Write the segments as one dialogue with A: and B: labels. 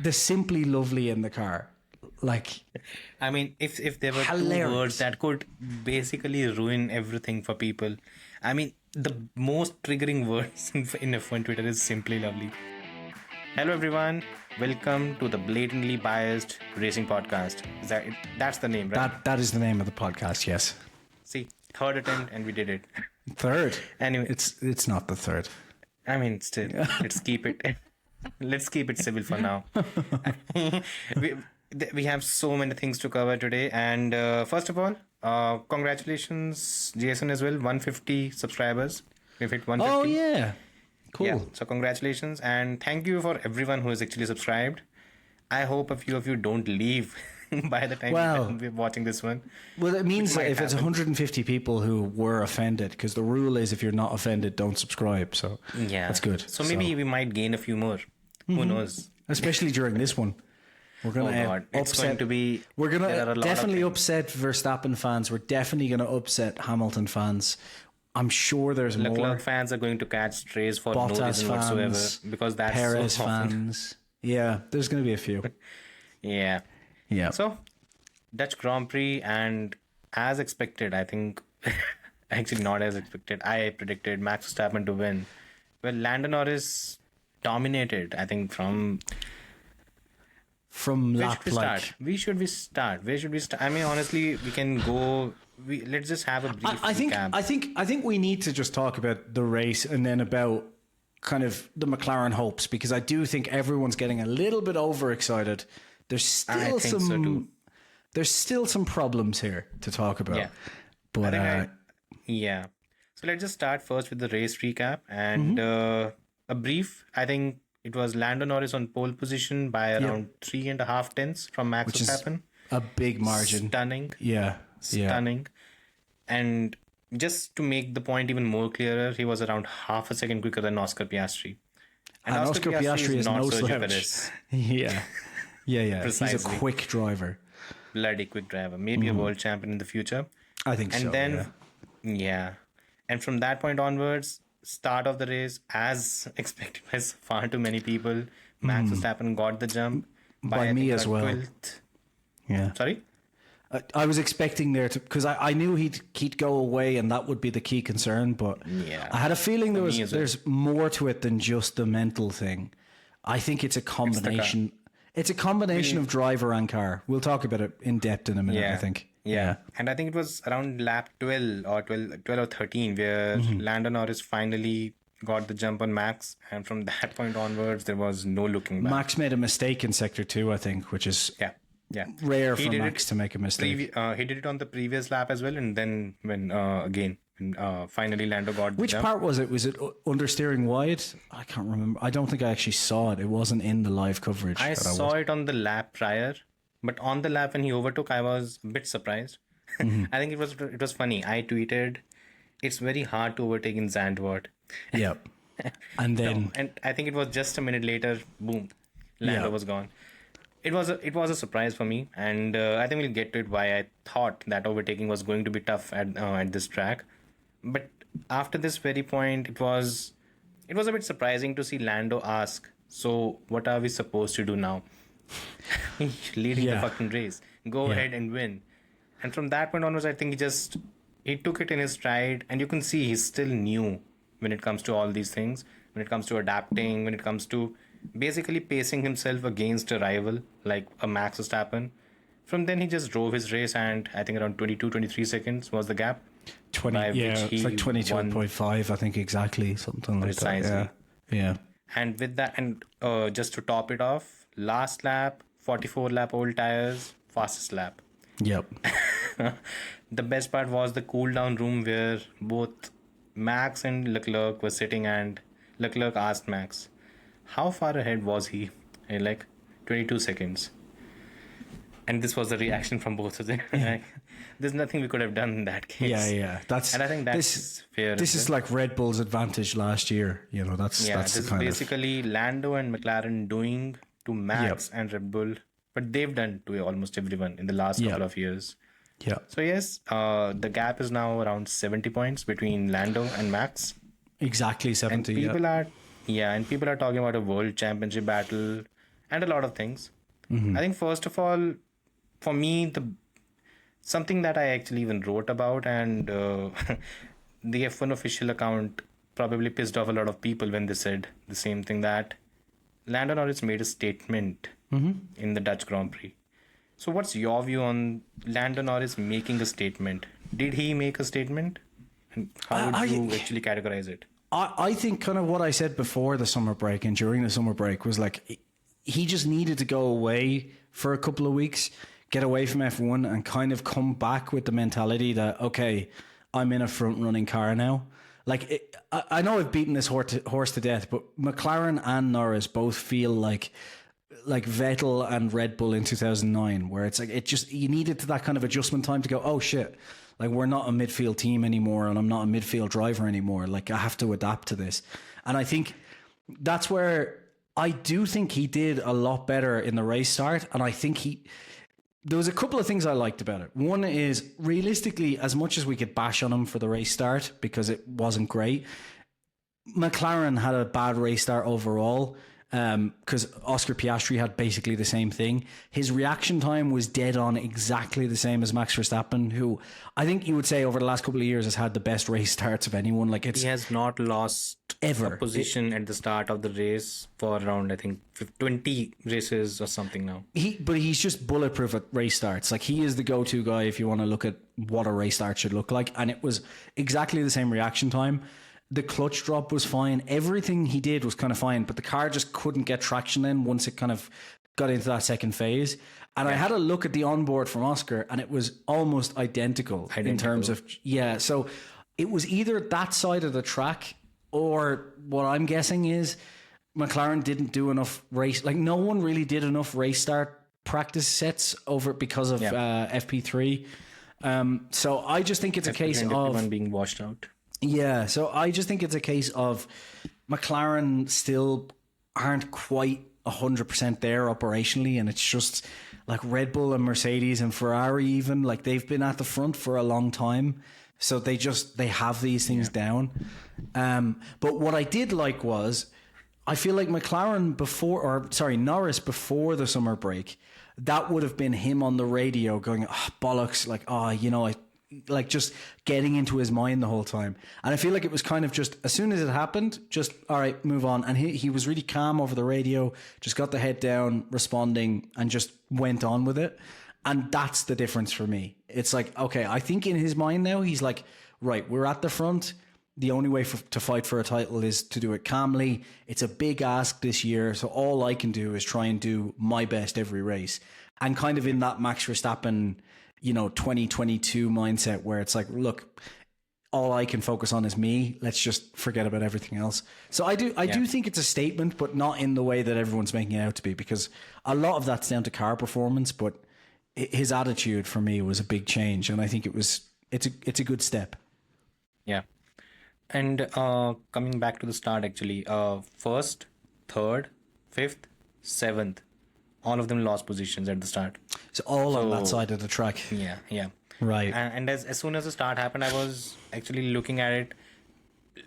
A: the simply lovely in the car. Like,
B: I mean, if there were
A: hilarious.
B: 2 words that could basically ruin everything for people, I mean, the most triggering words in F1 Twitter is simply lovely. Hello, everyone. Welcome to the Blatantly Biased Racing Podcast. That's the name, right?
A: that is the name of the podcast, yes.
B: See, third attempt and we did it.
A: Third.
B: Anyway,
A: It's not the third.
B: I mean, still, let's keep it. Let's keep it civil for now. We have so many things to cover today, and first of all, congratulations, Jason, as well. 150 subscribers. We've hit 150.
A: Oh yeah, cool.
B: Yeah, so congratulations, and thank you for everyone who has actually subscribed. I hope a few of you don't leave by the time we're watching this one.
A: Well, it means that if it's
B: happen.
A: 150 people who were offended, because the rule is if you're not offended, don't subscribe. So
B: Yeah,
A: that's good.
B: So maybe we might gain a few more. Who knows?
A: Especially during this one. We're going to
B: God, it's
A: upset.
B: going to be.
A: We're going
B: there are a
A: to
B: lot of
A: definitely
B: things.
A: upset Verstappen fans. We're definitely going to upset Hamilton fans. I'm sure there's
B: Leclerc
A: more.
B: fans are going to catch strays for no
A: Bottas
B: reason
A: fans,
B: whatsoever because that's
A: Perez
B: so often.
A: fans. Yeah, there's going to be a few.
B: Yeah.
A: Yeah.
B: So, Dutch Grand Prix, and as expected, I think, actually not as expected, I predicted Max Verstappen to win. Well, Lando Norris dominated, I think, from
A: lap
B: Where should we start? I mean, honestly, we can go. Let's just have a brief recap.
A: I think we need to just talk about the race and then about kind of the McLaren hopes, because I do think everyone's getting a little bit overexcited. There's
B: I
A: still
B: think so too.
A: there's still some problems here to talk about.
B: Yeah.
A: But
B: Yeah. So let's just start first with the race recap and a brief. I think it was Lando Norris on pole position by around 3.5 tenths from Max Verstappen.
A: a big margin.
B: Stunning.
A: Yeah.
B: Stunning. And just to make the point even more clearer, he was around half a second quicker than Oscar Piastri.
A: And Oscar Piastri is
B: not
A: no
B: Sergio
A: slouch.
B: Perez.
A: Yeah. He's a
B: Precisely.
A: quick driver.
B: Bloody quick driver. Maybe a world champion in the future.
A: I think so.
B: And then, And from that point onwards, start of the race, as expected by far too many people, Max Verstappen got the jump.
A: By
B: I
A: me
B: think,
A: as well.
B: 12th.
A: Yeah.
B: Sorry?
A: I was expecting there to, because I knew he'd go away and that would be the key concern, but
B: Yeah.
A: I had a feeling
B: me as well.
A: there's more to it than just the mental thing. I think it's a combination. It's a combination of driver and car. We'll talk about it in depth in a minute, I think.
B: Yeah. And I think it was around lap 12 or 13 where Lando Norris finally got the jump on Max. And from that point onwards, there was no looking back.
A: Max made a mistake in sector 2, I think, which is rare for Max to make a mistake.
B: He did it on the previous lap as well. And then when finally Lando got the
A: Which
B: jump.
A: part was it? Was it understeering wide? I can't remember. I don't think I actually saw it. It wasn't in the live coverage.
B: I saw it on the lap prior, but on the lap when he overtook, I was a bit surprised. I think it was funny. I tweeted, "It's very hard to overtake in Zandvoort."
A: Yep. And then
B: And I think it was just a minute later, boom, Lando was gone. It was a surprise for me, and I think we'll get to it why I thought that overtaking was going to be tough at this track. But after this very point, it was a bit surprising to see Lando ask, "So what are we supposed to do now?" Leading the fucking race, go ahead and win. And from that point onwards, I think he took it in his stride, and you can see he's still new when it comes to all these things, when it comes to adapting, when it comes to basically pacing himself against a rival like a Max Verstappen. From then he just drove his race, and I think around 23 seconds was the gap.
A: 20, it's like 22.5, I think, exactly, something like
B: Precisely.
A: that. Yeah.
B: And with that, and just to top it off, last lap, 44 lap old tires, fastest lap.
A: Yep.
B: The best part was the cool down room where both Max and Leclerc were sitting, and Leclerc asked Max, how far ahead was he? In like 22 seconds. And this was the reaction from both of them. Like, there's nothing we could have done in that case.
A: Yeah.
B: And I think that's fair.
A: This is like Red Bull's advantage last year. You know, that's
B: this is basically Lando and McLaren doing to Max and Red Bull, but they've done to almost everyone in the last couple of years.
A: Yeah.
B: So yes, the gap is now around 70 points between Lando and Max.
A: Exactly 70.
B: And people are talking about a world championship battle, and a lot of things. I think first of all, for me, something that I actually even wrote about, and the F1 official account probably pissed off a lot of people when they said the same thing, that Lando Norris made a statement in the Dutch Grand Prix. So what's your view on Lando Norris making a statement? Did he make a statement? And how would you actually categorize it?
A: I think kind of what I said before the summer break and during the summer break was like, he just needed to go away for a couple of weeks, get away from F1 and kind of come back with the mentality that, okay, I'm in a front running car now. Like, I know I've beaten this horse to death, but McLaren and Norris both feel like Vettel and Red Bull in 2009, where it's like, you needed that kind of adjustment time to go, oh shit, like we're not a midfield team anymore and I'm not a midfield driver anymore. Like, I have to adapt to this. And I think that's where I do think he did a lot better in the race start. And I think there was a couple of things I liked about it. One is, realistically, as much as we could bash on him for the race start because it wasn't great, McLaren had a bad race start overall, because Oscar Piastri had basically the same thing. His reaction time was dead on exactly the same as Max Verstappen, who I think you would say over the last couple of years has had the best race starts of anyone. Like, he
B: has not lost
A: ever
B: a position at the start of the race for around, I think, 20 races or something now.
A: But he's just bulletproof at race starts. Like, he is the go-to guy if you want to look at what a race start should look like. And it was exactly the same reaction time. The clutch drop was fine. Everything he did was kind of fine, but the car just couldn't get traction then once it kind of got into that second phase. And I had a look at the onboard from Oscar and it was almost identical. In terms of, so it was either that side of the track, or what I'm guessing is McLaren didn't do enough race. Like, no one really did enough race start practice sets over because of FP3. So I just think it's a case of
B: everyone being washed out.
A: Yeah, so I just think it's a case of McLaren still aren't quite 100% there operationally, and it's just like Red Bull and Mercedes and Ferrari even, like, they've been at the front for a long time, so they have these things down. But what I did like was, I feel like Norris before the summer break, that would have been him on the radio going, oh, bollocks, like, like just getting into his mind the whole time. And I feel like it was kind of just, as soon as it happened, just, all right, move on. And he was really calm over the radio, just got the head down, responding, and just went on with it. And that's the difference for me. It's like, okay, I think in his mind now, he's like, right, we're at the front. The only way to fight for a title is to do it calmly. It's a big ask this year. So all I can do is try and do my best every race. And kind of in that Max Verstappen, 2022 mindset, where it's like, look, all I can focus on is me. Let's just forget about everything else. So I do think it's a statement, but not in the way that everyone's making it out to be, because a lot of that's down to car performance, but his attitude for me was a big change. And I think it's a good step.
B: Yeah. And coming back to the start, actually, first, third, fifth, seventh, all of them lost positions at the start.
A: So on that side of the track.
B: Yeah.
A: Right.
B: And as soon as the start happened, I was actually looking at it.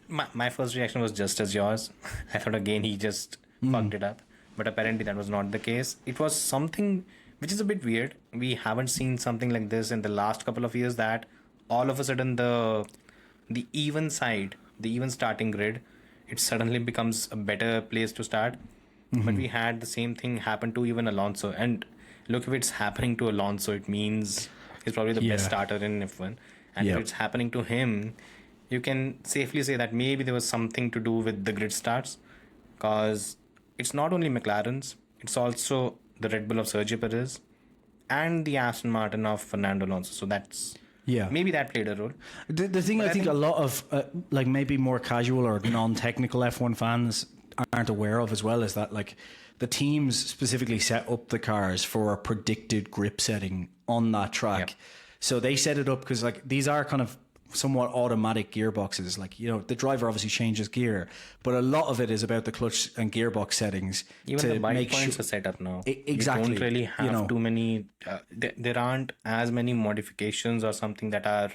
B: My first reaction was just as yours. I thought, again, he just fucked it up. But apparently that was not the case. It was something which is a bit weird. We haven't seen something like this in the last couple of years, that all of a sudden the even side, the even starting grid, it suddenly becomes a better place to start. But we had the same thing happen to even Alonso. And look, if it's happening to Alonso, it means he's probably the best starter in F1. And if it's happening to him, you can safely say that maybe there was something to do with the grid starts. Because it's not only McLaren's, it's also the Red Bull of Sergio Perez and the Aston Martin of Fernando Alonso. So that's... maybe that played a role.
A: The thing I think a lot of like maybe more casual or non-technical F1 fans aren't aware of as well is that, like, the teams specifically set up the cars for a predicted grip setting on that track. So they set it up because, like, these are kind of somewhat automatic gearboxes. Like, the driver obviously changes gear, but a lot of it is about the clutch and gearbox settings.
B: Even the bike points are set up now.
A: Exactly.
B: You don't really have too many. There aren't as many modifications or something that are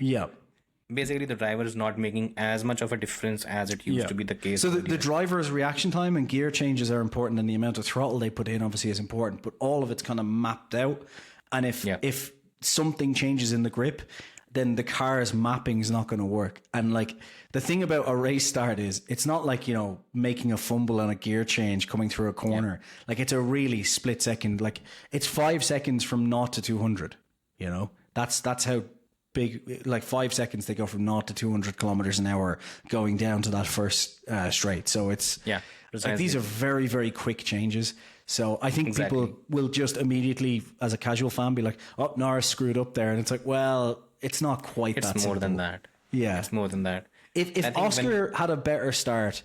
B: basically the driver is not making as much of a difference as it used to be the case.
A: So the driver's reaction time and gear changes are important, and the amount of throttle they put in obviously is important, but all of it's kind of mapped out. And if something changes in the grip, then the car's mapping is not going to work. And like the thing about a race start is it's not like, you know, making a fumble on a gear change coming through a corner. Like it's a really split second. Like it's 5 seconds from 0 to 200, you know, that's how big, like 5 seconds they go from 0 to 200 kilometers an hour going down to that first straight. So it's like these are very, very quick changes. So I think people will just immediately, as a casual fan, be like, oh, Norris screwed up there. And it's like, well, it's not quite that simple.
B: It's more than that.
A: Yeah.
B: It's more than that.
A: If Oscar had a better start,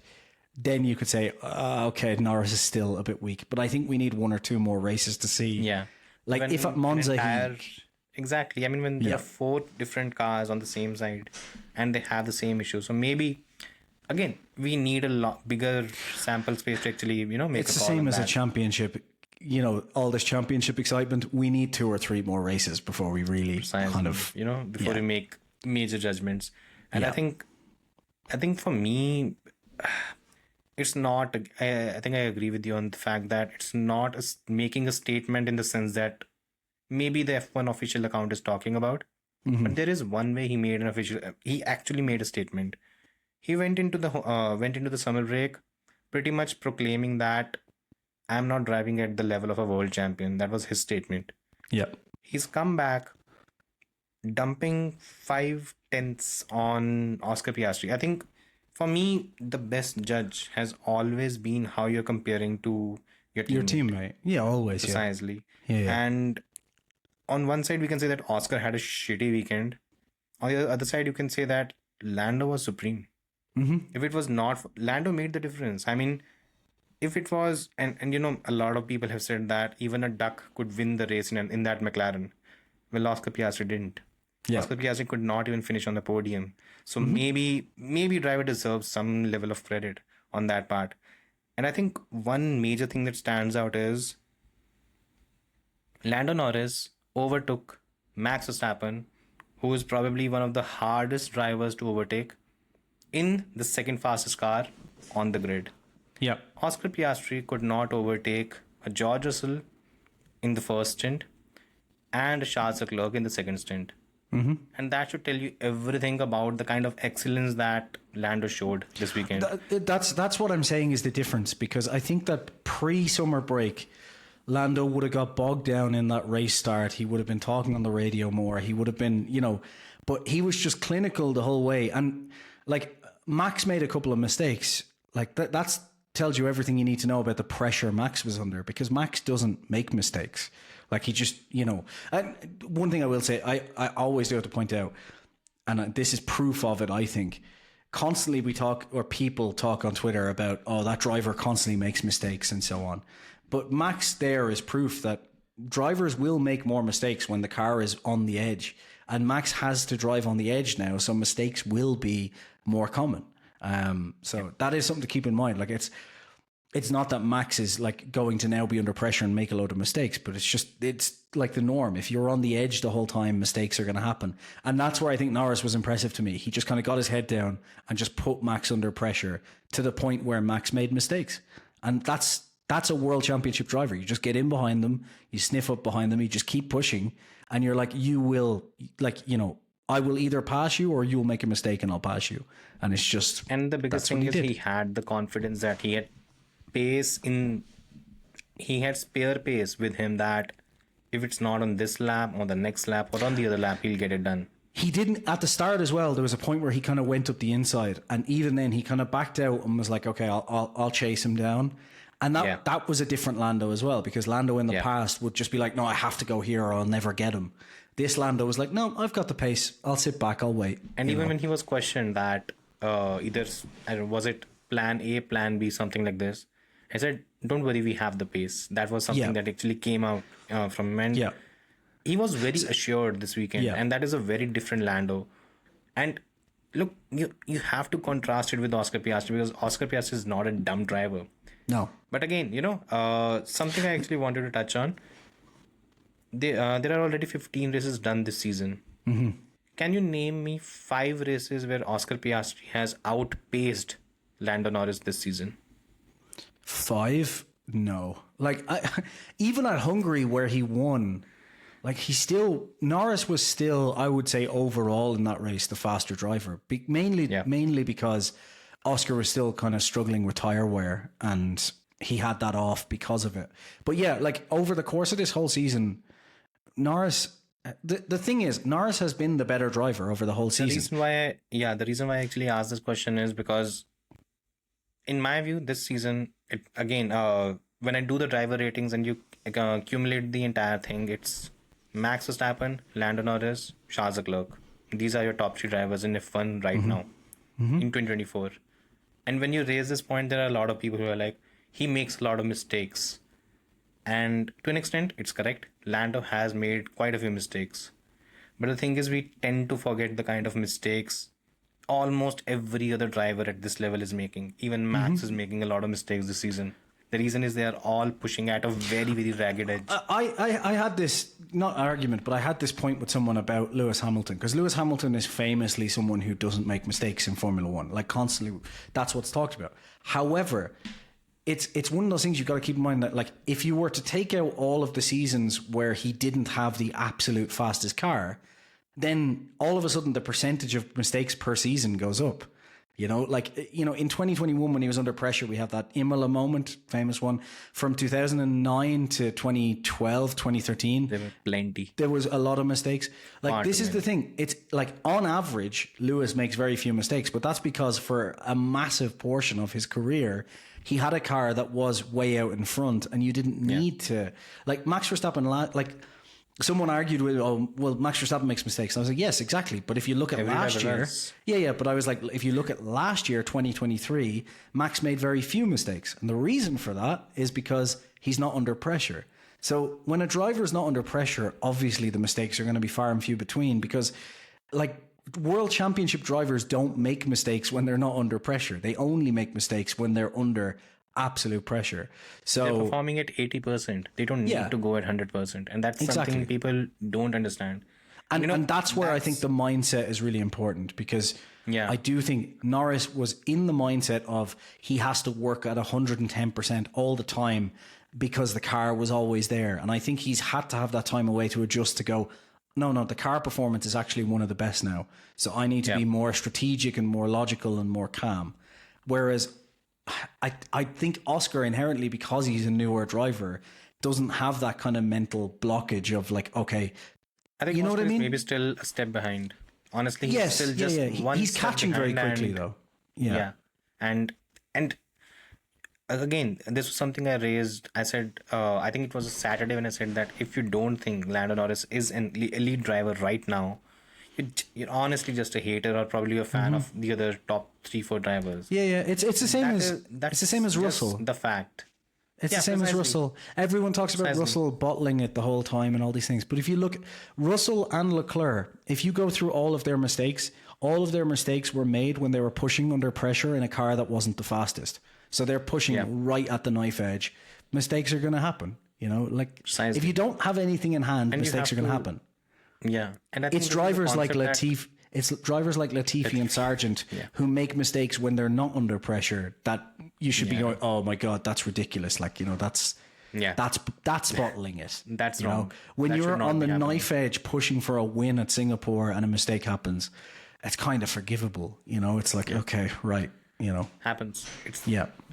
A: then you could say, okay, Norris is still a bit weak. But I think we need 1 or 2 more races to see.
B: Yeah.
A: Like if at Monza
B: exactly. I mean, when there are 4 different cars on the same side and they have the same issue. So maybe, again, we need a lot bigger sample space to actually, you know, make a call.
A: It's the same as a championship. You know, all this championship excitement, we need 2 or 3 more races before we really kind of,
B: you know, before we make major judgments. And I think for me, it's not, I think I agree with you on the fact that it's not making a statement in the sense that maybe the F1 official account is talking about, but there is one way he actually made a statement. He went into the summer break pretty much proclaiming that I'm not driving at the level of a world champion. That was his statement.
A: Yeah.
B: He's come back dumping 5/10 on Oscar Piastri. I think for me, the best judge has always been how you're comparing to your
A: teammate. Yeah, always.
B: Precisely.
A: Yeah.
B: And on one side, we can say that Oscar had a shitty weekend. On the other side, you can say that Lando was supreme. If it was not, Lando made the difference. I mean, if it was, and you know, a lot of people have said that even a duck could win the race in that McLaren. Well, Oscar Piastri didn't.
A: Yeah.
B: Oscar Piastri could not even finish on the podium. So maybe driver deserves some level of credit on that part. And I think one major thing that stands out is Lando Norris overtook Max Verstappen, who is probably one of the hardest drivers to overtake, in the second fastest car on the grid.
A: Yeah.
B: Oscar Piastri could not overtake a George Russell in the first stint and a Charles Leclerc in the second stint. And that should tell you everything about the kind of excellence that Lando showed this weekend.
A: That's what I'm saying is the difference, because I think that pre-summer break, Lando would have got bogged down in that race start. He would have been talking on the radio more. He would have been, you know, but he was just clinical the whole way. And like Max made a couple of mistakes. Like that's tells you everything you need to know about the pressure Max was under, because Max doesn't make mistakes. Like he just, you know, and one thing I will say, I always do have to point out, and this is proof of it, I think, constantly people talk on Twitter about, oh, that driver constantly makes mistakes and so on. But Max there is proof that drivers will make more mistakes when the car is on the edge. And Max has to drive on the edge now, so mistakes will be more common. So that is something to keep in mind. Like it's not that Max is like going to now be under pressure and make a load of mistakes, but it's like the norm. If you're on the edge the whole time, mistakes are going to happen. And that's where I think Norris was impressive to me. He just kind of got his head down and just put Max under pressure to the point where Max made mistakes. And that's a world championship driver. You just get in behind them, you sniff up behind them, you just keep pushing, and you're like, you will, like, you know, I will either pass you or you'll make a mistake and I'll pass you. And it's just...
B: And the biggest thing is he had the confidence that he had he had spare pace with him, that if it's not on this lap or the next lap or on the other lap, he'll get it done.
A: He didn't at the start as well. There was a point where he kind of went up the inside, and even then he kind of backed out and was like, okay, I'll chase him down. And that was a different Lando as well, because Lando in the past would just be like, no, I have to go here or I'll never get him. This Lando was like, no, I've got the pace. I'll sit back. I'll wait.
B: And even when he was questioned that either, was it plan A, plan B, something like this, I said, don't worry, we have the pace. That was something that actually came out from him. And he was very assured this weekend. And that is a very different Lando. And look, you have to contrast it with Oscar Piastri, because Oscar Piastri is not a dumb driver.
A: No.
B: But again, you know, something I actually wanted to touch on. There are already 15 races done this season. Can you name me 5 races where Oscar Piastri has outpaced Lando Norris this season?
A: 5? No. Like, even at Hungary where he won, like Norris was still, I would say, overall in that race, the faster driver. Mainly because Oscar was still kind of struggling with tire wear and he had that off because of it. But yeah, like over the course of this whole season, Norris, the thing is, Norris has been the better driver over the whole season.
B: The reason why I actually asked this question is because, in my view, this season, when I do the driver ratings and you accumulate the entire thing, it's Max Verstappen, Lando Norris, Charles Leclerc. These are your top 3 drivers in F1 right now in 2024. And when you raise this point, there are a lot of people who are like, he makes a lot of mistakes. And to an extent, it's correct. Lando has made quite a few mistakes. But the thing is, we tend to forget the kind of mistakes almost every other driver at this level is making. Even Max is making a lot of mistakes this season. The reason is they are all pushing at a very, very ragged edge.
A: I had this, not argument, but I had this point with someone about Lewis Hamilton, because Lewis Hamilton is famously someone who doesn't make mistakes in Formula One. Like constantly, that's what's talked about. However, it's one of those things you've got to keep in mind that, like, if you were to take out all of the seasons where he didn't have the absolute fastest car, then all of a sudden the percentage of mistakes per season goes up. You know, like, you know, in 2021, when he was under pressure, we have that Imola moment, famous one, from 2009 to 2012, 2013.
B: There were plenty.
A: There was a lot of mistakes. Like, this is the thing. It's like, on average, Lewis makes very few mistakes, but that's because for a massive portion of his career, he had a car that was way out in front, and you didn't need to, like, Max Verstappen, someone argued with, Max Verstappen makes mistakes. And I was like, yes, exactly. But if you look at last year, but I was like, if you look at last year, 2023, Max made very few mistakes. And the reason for that is because he's not under pressure. So when a driver is not under pressure, obviously the mistakes are going to be far and few between, because, like, world championship drivers don't make mistakes when they're not under pressure. They only make mistakes when they're under absolute pressure. So
B: they're performing at 80%. They don't need to go at 100%. And that's something people don't understand.
A: And that's where I think the mindset is really important, because I do think Norris was in the mindset of he has to work at 110% all the time because the car was always there. And I think he's had to have that time away to adjust to go, no, the car performance is actually one of the best now. So I need to be more strategic and more logical and more calm. Whereas I think Oscar inherently, because he's a newer driver, doesn't have that kind of mental blockage of, like, okay,
B: I think
A: you know
B: Oscar
A: what I mean?
B: Maybe still a step behind. Honestly, he's still just one
A: He's
B: step
A: catching very
B: behind,
A: quickly, though.
B: And again, this was something I raised. I said, I think it was a Saturday when I said that if you don't think Lando Norris is an elite driver right now, you're honestly just a hater, or probably a fan of the other top 3-4 drivers. It's
A: the same it's the same as Russell.
B: The fact.
A: It's the same as Russell. Everyone talks about Russell bottling it the whole time and all these things. But if you look at Russell and Leclerc, if you go through all of their mistakes were made when they were pushing under pressure in a car that wasn't the fastest. So they're pushing right at the knife edge. Mistakes are going to happen. You know, like, if you don't have anything in hand, mistakes are going to happen.
B: Yeah, and I think
A: it's drivers like Latifi. It's drivers like Latifi and Sargent who make mistakes when they're not under pressure. That you should be going, oh my god, that's ridiculous. Like, you know, that's bottling it.
B: That's
A: wrong.
B: Know?
A: When
B: that
A: you're on the knife edge pushing for a win at Singapore and a mistake happens, it's kind of forgivable. You know, it's like, okay, right. You know,
B: happens.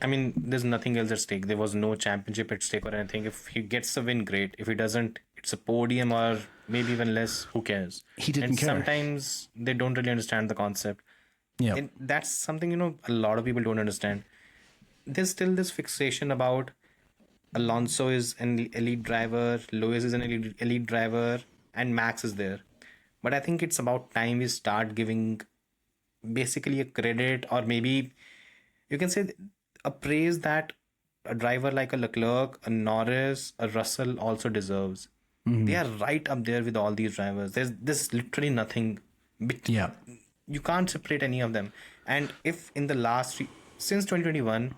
B: I mean, there's nothing else at stake. There was no championship at stake or anything. If he gets a win, great. If he doesn't, it's a podium or maybe even less. Who cares?
A: He didn't care.
B: Sometimes they don't really understand the concept.
A: Yeah,
B: and that's something, you know, a lot of people don't understand. There's still this fixation about Alonso is an elite driver, Lewis is an elite driver, and Max is there. But I think it's about time we start giving basically a credit, or maybe you can say a praise that a driver like a Leclerc, a Norris, a Russell also deserves. They are right up there with all these drivers. There's literally nothing. You can't separate any of them. And if in the since 2021,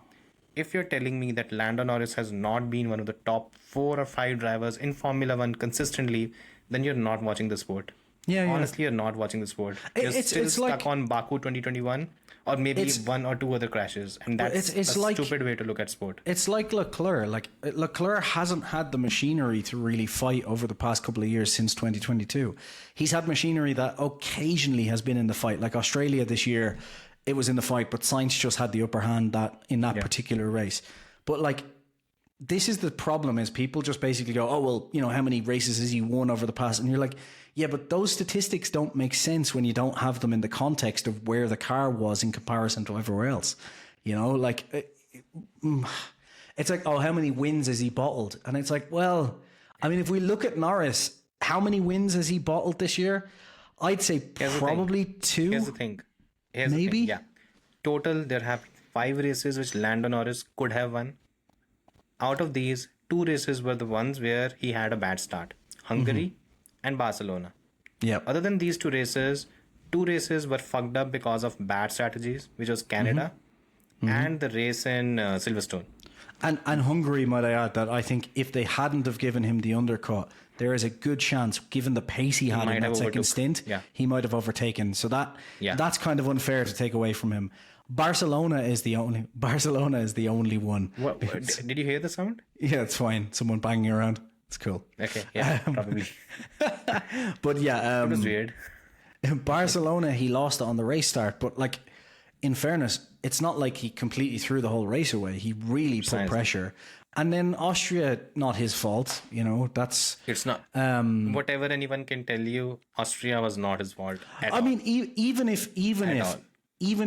B: if you're telling me that Lando Norris has not been one of the top 4 or 5 drivers in Formula One consistently, then you're not watching the sport. honestly you're not watching the sport. You're still stuck on Baku 2021 or maybe one or two other crashes, and that's a stupid way to look at sport.
A: It's like Leclerc. Like Leclerc hasn't had the machinery to really fight over the past couple of years since 2022. He's had machinery that occasionally has been in the fight. Like Australia this year, it was in the fight, but Sainz just had the upper hand in that particular race. But like, this is the problem: is people just basically go, "Oh well, you know, how many races has he won over the past?" And you're like, yeah, but those statistics don't make sense when you don't have them in the context of where the car was in comparison to everywhere else. You know, like, it's like, oh, how many wins has he bottled? And it's like, well, I mean, if we look at Norris, how many wins has he bottled this year? I'd say probably 2.
B: Here's the thing.
A: Maybe?
B: Yeah. Total, there have 5 races which Lando Norris could have won. Out of these, 2 races were the ones where he had a bad start. Hungary and Barcelona.
A: Yeah.
B: Other than these 2 races, 2 races were fucked up because of bad strategies, which was Canada and the race in Silverstone.
A: And Hungary, might I add, that I think if they hadn't have given him the undercut, there is a good chance, given the pace he had in that second stint, he might have overtaken. So that's kind of unfair to take away from him. Barcelona is the only one.
B: What, did you hear the sound?
A: Yeah, it's fine. Someone banging around. It's cool.
B: Okay, yeah, probably.
A: But yeah,
B: it was weird.
A: In Barcelona, he lost it on the race start, but like, in fairness, it's not like he completely threw the whole race away. He really put pressure. And then Austria, not his fault. You know,
B: it's not. Whatever anyone can tell you, Austria was not his fault at all.
A: I mean, even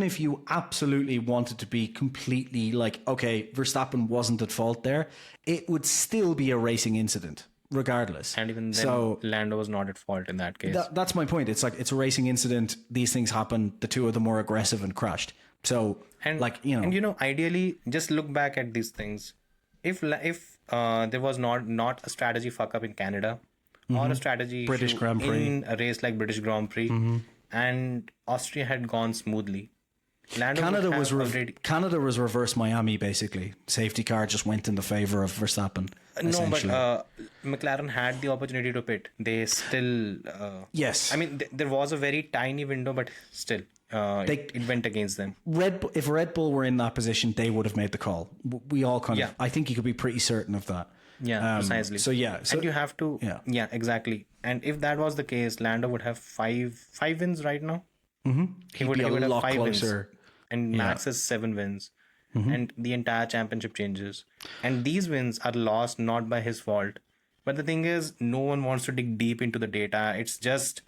A: if you absolutely wanted to be completely like, okay, Verstappen wasn't at fault there, it would still be a racing incident, regardless.
B: And even then, Lando was not at fault in that case.
A: That's my point. It's like, it's a racing incident. These things happen. The 2 of them were aggressive and crashed. So,
B: ideally, just look back at these things. If there was not a strategy fuck up in Canada or a strategy
A: British Grand Prix
B: in a race like British Grand Prix, and Austria had gone smoothly,
A: Canada was reverse Miami, basically. Safety car just went in the favor of Verstappen.
B: No, but McLaren had the opportunity to pit. They still...
A: yes.
B: I mean, there was a very tiny window, but still, it went against them.
A: If Red Bull were in that position, they would have made the call. We all kind of... I think you could be pretty certain of that.
B: Yeah, precisely.
A: So, yeah.
B: And you have to... Yeah, exactly. And if that was the case, Lando would have five wins right now. He would have 5 closer. Wins. And Max has 7 wins. And the entire championship changes. And these wins are lost not by his fault. But the thing is, no one wants to dig deep into the data. It's just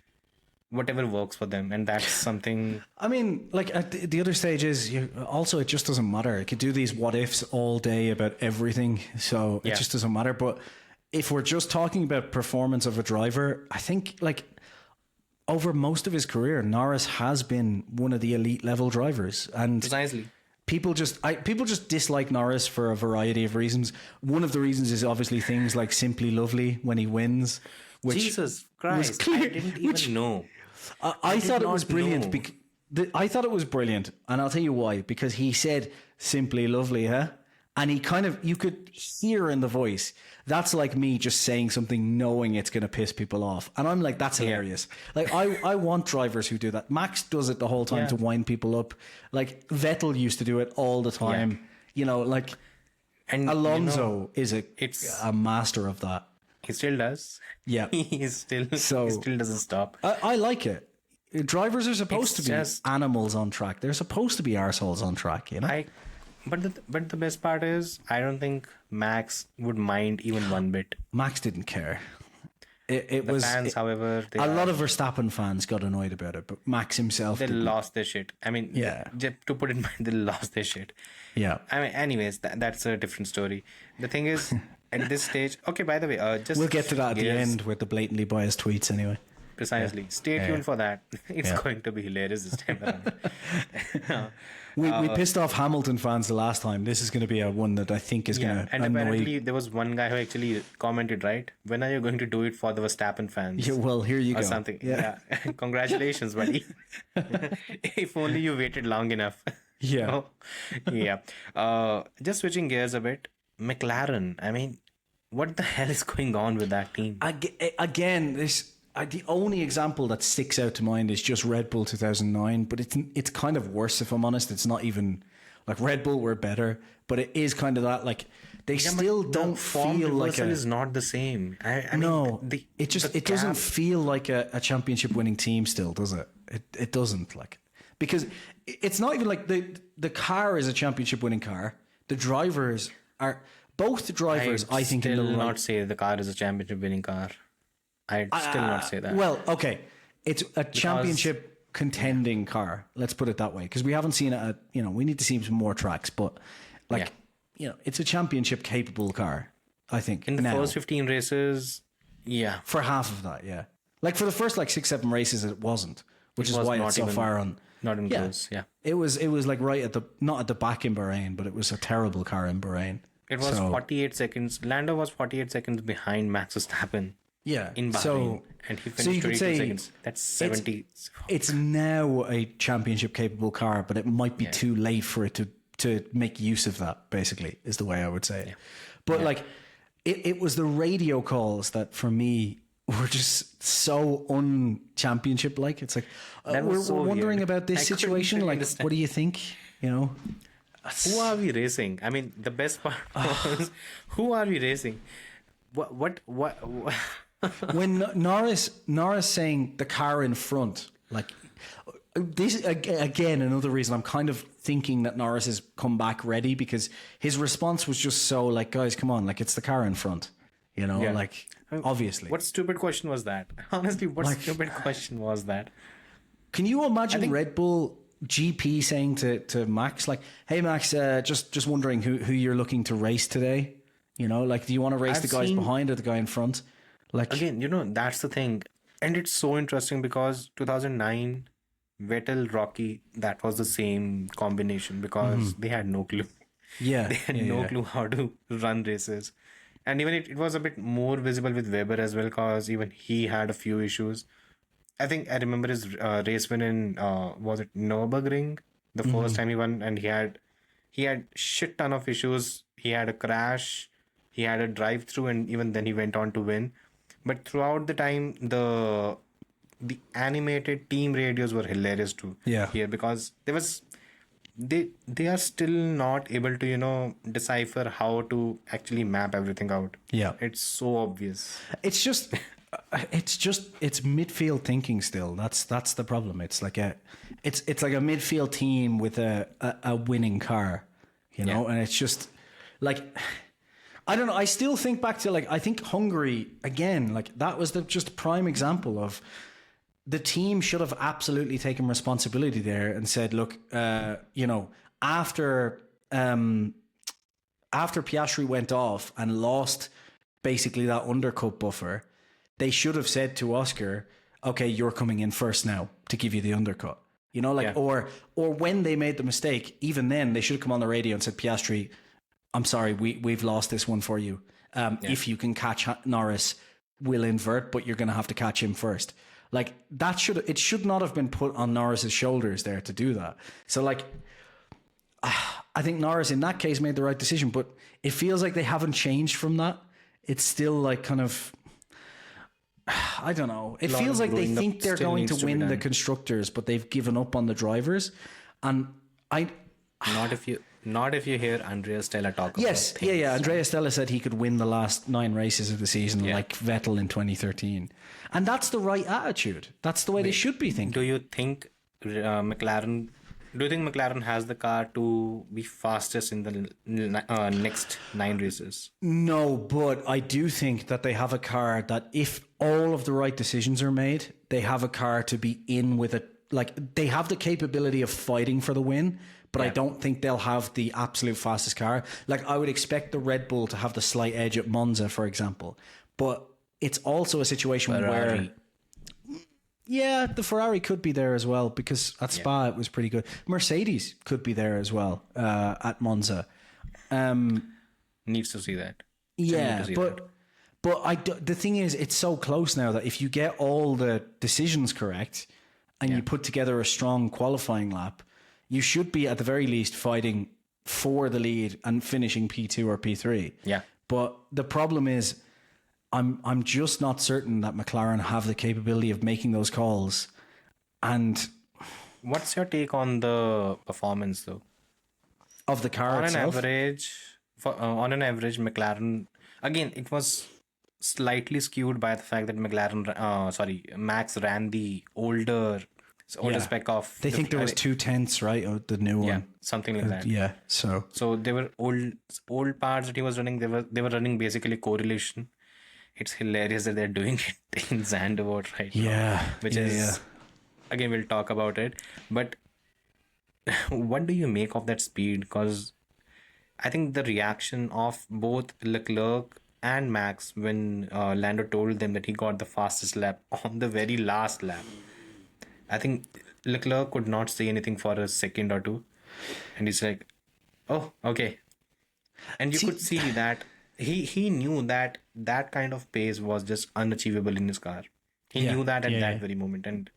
B: whatever works for them. And that's something...
A: I mean, like, at the other stage is, it just doesn't matter. You could do these what ifs all day about everything. So it just doesn't matter. But if we're just talking about performance of a driver, I think, like, over most of his career, Norris has been one of the elite level drivers. And
B: precisely.
A: People just dislike Norris for a variety of reasons. One of the reasons is obviously things like Simply Lovely when he wins. Which
B: Jesus Christ, I didn't even know.
A: I thought it was brilliant. I thought it was brilliant. And I'll tell you why. Because he said, Simply Lovely, huh? And he kind of, you could hear in the voice, that's like me just saying something knowing it's going to piss people off. And I'm like, that's hilarious. Like, I want drivers who do that. Max does it the whole time to wind people up. Like, Vettel used to do it all the time. You know, like, and Alonso is a master of that.
B: He still does.
A: Yeah.
B: He still doesn't stop.
A: I like it. Drivers are supposed to be animals on track. They're supposed to be arseholes on track, you know?
B: But the best part is, I don't think Max would mind even one bit.
A: Max didn't care. It
B: the
A: was
B: fans, however,
A: a lot of Verstappen fans got annoyed about it, but Max himself
B: lost their shit. I mean, to put it in mind, they lost their shit.
A: Yeah.
B: I mean, anyways, that's a different story. The thing is, at this stage, okay. By the way, we'll
A: get to that at the end with the blatantly biased tweets, anyway.
B: Precisely. Stay tuned for that. It's going to be hilarious this time around.
A: We pissed off Hamilton fans the last time. This is going to be one that I think is going to
B: annoy.
A: And
B: apparently there was one guy who actually commented, right? When are you going to do it for the Verstappen fans?
A: Yeah, well, here you go.
B: Or something. Yeah. Congratulations, buddy. If only you waited long enough.
A: Yeah.
B: Just switching gears a bit. McLaren. I mean, what the hell is going on with that team?
A: Again, this... the only example that sticks out to mind is just Red Bull 2009, but it's kind of worse, if I'm honest. It's not even like Red Bull were better, but it is kind of that, like, they still don't feel like
B: is not the same. I
A: no,
B: mean,
A: it doesn't feel like a championship winning team still, does it? It doesn't, like, because it's not even like the car is a championship winning car. The drivers are both the drivers. I think
B: still
A: in the
B: not say the car is a championship winning car. I'd still not say that.
A: Well, okay, it's a championship contending car. Let's put it that way, because we haven't seen it at, we need to see some more tracks, but like.
B: Yeah.
A: It's a championship capable car, I think.
B: In the first 15 races, yeah.
A: For half of that, yeah. Like for the first 6-7 races, it wasn't, which is why it's so far on.
B: Not in close, yeah.
A: It was like right at not at the back in Bahrain, but it was a terrible car in Bahrain.
B: It was 48 seconds. Lando was 48 seconds behind Max Verstappen.
A: Yeah.
B: In Bahrain. And he finished 22 seconds. That's 70.
A: It's now a championship capable car, but it might be too late for it to make use of that, basically, is the way I would say it. But it was the radio calls that for me were just so un-championship like. It's like, we're wondering about this situation. Like, what do you think?
B: Who are we racing? I mean, the best part was, who are we racing? What?
A: When Norris saying the car in front, like, this again, another reason I'm kind of thinking that Norris has come back ready, because his response was just so like, guys, come on, like, it's the car in front, like, obviously.
B: What stupid question was that? Honestly, what stupid question was that?
A: Can you imagine Red Bull GP saying to Max, like, hey Max, just wondering who you're looking to race today? Like, do you want to race the guys behind or the guy in front? Like,
B: again, that's the thing, and it's so interesting because 2009. Vettel, Rocky, that was the same combination because they had no clue.
A: Yeah.
B: They had no clue how to run races. And even it was a bit more visible with Weber as well, because even he had a few issues. I think I remember his race win in, was it Nürburgring? The first time he won, and he had shit ton of issues. He had a crash, he had a drive-through, and even then he went on to win. But throughout the time, the animated team radios were hilarious too.
A: Yeah.
B: Here, because they are still not able to decipher how to actually map everything out.
A: Yeah.
B: It's so obvious.
A: It's just it's midfield thinking still. That's the problem. It's like a midfield team with a winning car, and it's just like, I don't know. I still think back to, like, I think Hungary again, like, that was just prime example of the team should have absolutely taken responsibility there and said, look, after Piastri went off and lost basically that undercut buffer, they should have said to Oscar, okay, you're coming in first now to give you the undercut. Or when they made the mistake, even then they should have come on the radio and said, Piastri, I'm sorry, we've lost this one for you. If you can catch Norris, we'll invert, but you're going to have to catch him first. Like, it should not have been put on Norris's shoulders there to do that. So, like, I think Norris in that case made the right decision, but it feels like they haven't changed from that. It's still like kind of, I don't know. It feels like they think they're going to win the constructors, but they've given up on the drivers. And
B: Not if you hear Andrea Stella talk about things.
A: Andrea Stella said he could win the last 9 races of the season, like Vettel in 2013. And that's the right attitude. That's the way they should be thinking.
B: Do you think McLaren has the car to be fastest in the next 9 races?
A: No, but I do think that they have a car that, if all of the right decisions are made, they have a car to be in with it. Like, they have the capability of fighting for the win, but I don't think they'll have the absolute fastest car. Like, I would expect the Red Bull to have the slight edge at Monza, for example. But it's also a situation where... Yeah, the Ferrari could be there as well, because at Spa it was pretty good. Mercedes could be there as well at Monza.
B: Needs to see that.
A: But the thing is, it's so close now that if you get all the decisions correct and you put together a strong qualifying lap, you should be at the very least fighting for the lead and finishing P2 or P3.
B: Yeah.
A: But the problem is, I'm just not certain that McLaren have the capability of making those calls. And
B: What's your take on the performance though?
A: of the car
B: On an
A: itself,
B: average, McLaren, again, it was slightly skewed by the fact that Max ran the older
A: Yeah.
B: spec of.
A: they think there was 2/10, right? Or the new
B: Yeah,
A: one.
B: something like that.
A: Yeah. So
B: So they were old parts that he was running. They were running basically correlation. It's hilarious that they're doing it in Zandvoort right now.
A: yeah,
B: Which is again, we'll talk about it. But what do you make of that speed? Because I think the reaction of both Leclerc and Max when Lando told them that he got the fastest lap on the very last lap. I think Leclerc could not say anything for a second or two. And he's like, oh, okay. And you could see that he knew that that kind of pace was just unachievable in his car. He
A: Yeah,
B: knew that at
A: yeah,
B: that
A: yeah.
B: very moment. And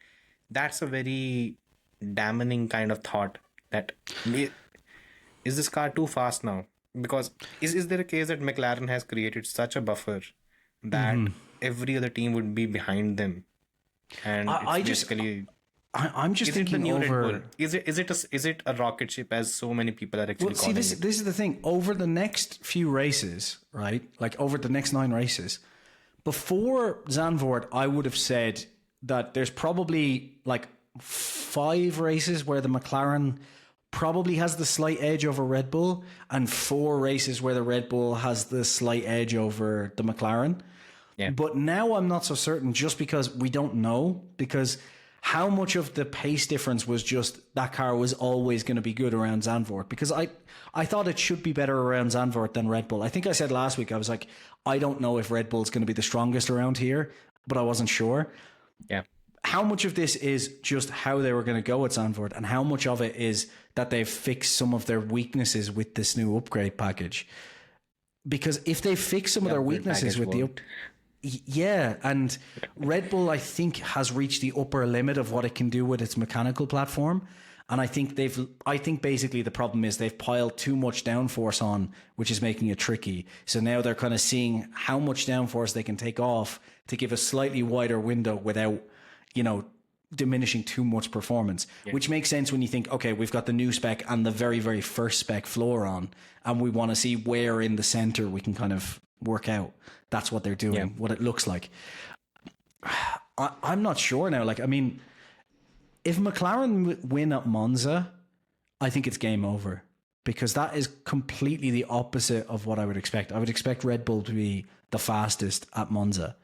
B: that's a very damning kind of thought that is this car too fast now? Because is there a case that McLaren has created such a buffer that every other team would be behind them? And
A: I
B: it's
A: just-
B: basically
A: I'm just
B: is it the
A: thinking
B: new Red Bull?
A: over.
B: Is it a rocket ship as so many people are actually
A: Well, see,
B: calling
A: this
B: it?
A: is the thing. Over the next few races, right? Like over the next 9 races, before Zandvoort, I would have said that there's probably like 5 races where the McLaren probably has the slight edge over Red Bull, and 4 races where the Red Bull has the slight edge over the McLaren.
B: Yeah.
A: But now I'm not so certain, just because we don't know, because how much of the pace difference was just that car was always going to be good around Zandvoort? Because I thought it should be better around Zandvoort than Red Bull. I think I said last week, I was like, I don't know if Red Bull's going to be the strongest around here, but I wasn't sure.
B: Yeah.
A: How much of this is just how they were going to go at Zandvoort, and how much of it is that they've fixed some of their weaknesses with this new upgrade package? Because if they fix some of their
B: upgrade
A: weaknesses
B: package
A: with the
B: worked.
A: yeah, and Red Bull, I think, has reached the upper limit of what it can do with its mechanical platform. And I think basically the problem is they've piled too much downforce on, which is making it tricky. So now they're kind of seeing how much downforce they can take off to give a slightly wider window without, diminishing too much performance, which makes sense when you think, okay, we've got the new spec and the very, very first spec floor on, and we want to see where in the center we can kind of work out. That's what they're doing, what it looks like. I'm not sure now. Like, I mean, if McLaren win at Monza, I think it's game over, because that is completely the opposite of what I would expect. I would expect Red Bull to be the fastest at Monza.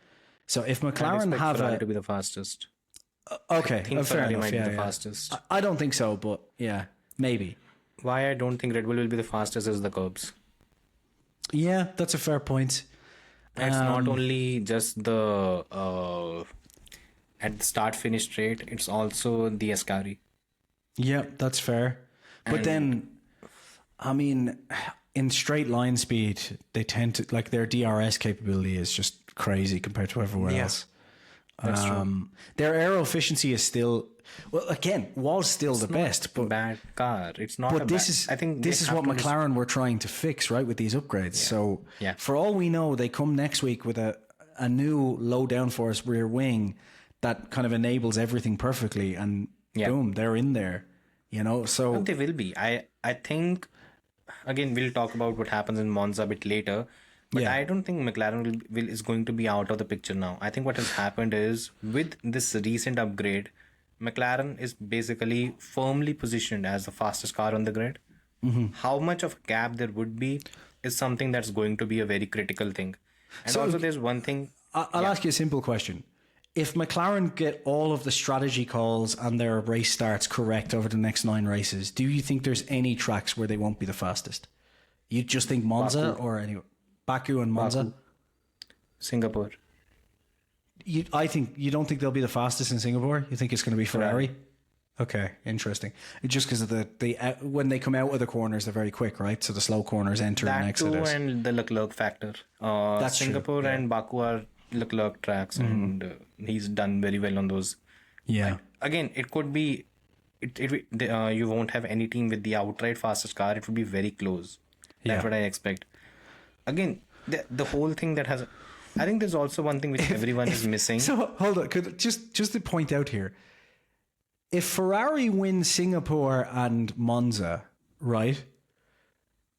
A: So if McLaren have
B: Ferrari to be the fastest.
A: okay,
B: I think
A: fair
B: Ferrari
A: enough.
B: might
A: Yeah,
B: be the
A: yeah.
B: fastest.
A: I don't think so, but yeah, maybe.
B: Why I don't think Red Bull will be the fastest is the curbs.
A: Yeah, that's a fair point.
B: It's not only just the at the start finish straight, it's also the Ascari.
A: Yeah, that's fair. But then, I mean, in straight line speed, they tend to, like, their DRS capability is just crazy compared to everywhere else.
B: That's true.
A: Their aero efficiency is still, well, again, was still the best, but
B: Bad car. It's not.
A: but
B: a
A: this
B: bad,
A: is
B: I think
A: this
B: they
A: is
B: have
A: what
B: to
A: McLaren were trying to fix, right, with these upgrades. So
B: Yeah.
A: for all we know, they come next week with a new low downforce rear wing that kind of enables everything perfectly, and boom, they're in there. So
B: They will be. I think. Again, we'll talk about what happens in Monza a bit later. But
A: Yeah.
B: I don't think McLaren is going to be out of the picture now. I think what has happened is, with this recent upgrade, McLaren is basically firmly positioned as the fastest car on the grid. How much of a gap there would be is something that's going to be a very critical thing. And also there's one thing.
A: I'll ask you a simple question. If McLaren get all of the strategy calls and their race starts correct over the next 9 races, do you think there's any tracks where they won't be the fastest? You just think Monza or anywhere? Baku and Monza?
B: Singapore.
A: I think you don't think they'll be the fastest in Singapore? You think it's going to be Ferrari? Okay, interesting. Just because of the when they come out of the corners, they're very quick, right? So the slow corners enter and
B: That
A: exit.
B: too, and the Leclerc factor.
A: That's true,
B: Singapore and Baku are Leclerc tracks, and he's done very well on those.
A: Yeah.
B: Again, it could be. You won't have any team with the outright fastest car. It would be very close. That's what I expect. Again, the whole thing that has I think there's also one thing which everyone is missing.
A: So hold on, just to point out here, if Ferrari wins Singapore and Monza, right,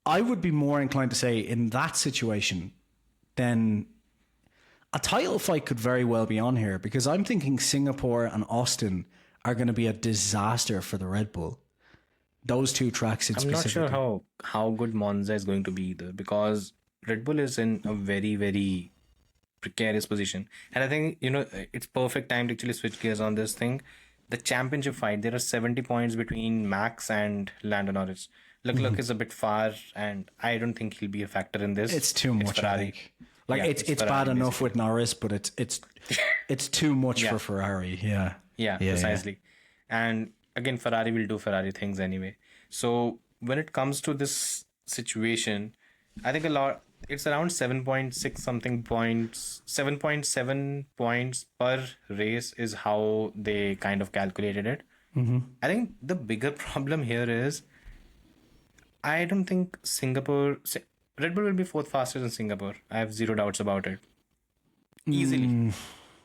A: I would be more inclined to say in that situation, then a title fight could very well be on here, because I'm thinking Singapore and Austin are going to be a disaster for the Red Bull. Those two tracks in specific.
B: I'm not sure how good Monza is going to be either, because Red Bull is in a very, very precarious position. And I think, it's perfect time to actually switch gears on this thing. The championship fight, there are 70 points between Max and Lando Norris. Leclerc is a bit far, and I don't think he'll be a factor in this.
A: It's too much, I think. It's
B: Ferrari,
A: bad enough
B: basically.
A: with Norris, but it's too much for Ferrari. Yeah,
B: precisely. And again, Ferrari will do Ferrari things anyway. So when it comes to this situation, I think it's around 7.6 something points, 7.7 points per race is how they kind of calculated it. I think the bigger problem here is, I don't think Red Bull will be fourth fastest in Singapore. I have zero doubts about it. Easily.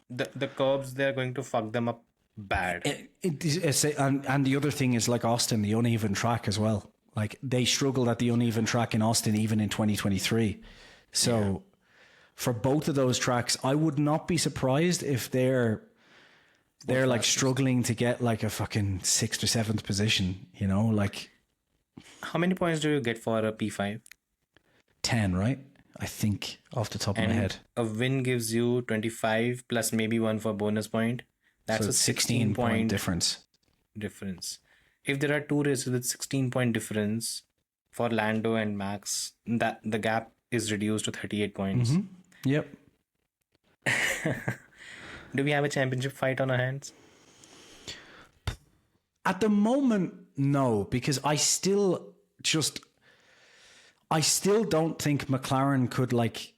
B: The curbs, they're going to fuck them up bad.
A: And the other thing is, like Austin, the uneven track as well. Like, they struggled at the uneven track in Austin even in 2023. So for both of those tracks, I would not be surprised if they're like struggling to get like a fucking 6th or 7th position, like.
B: How many points do you get for a P5?
A: 10, right? I think, off the top of my head.
B: A win gives you 25 plus maybe one for bonus point. That's a 16 point
A: difference.
B: If there are two races with 16-point difference for Lando and Max, that the gap is reduced to 38 points.
A: Yep.
B: Do we have a championship fight on our hands?
A: At the moment, no, because I still don't think McLaren could, like.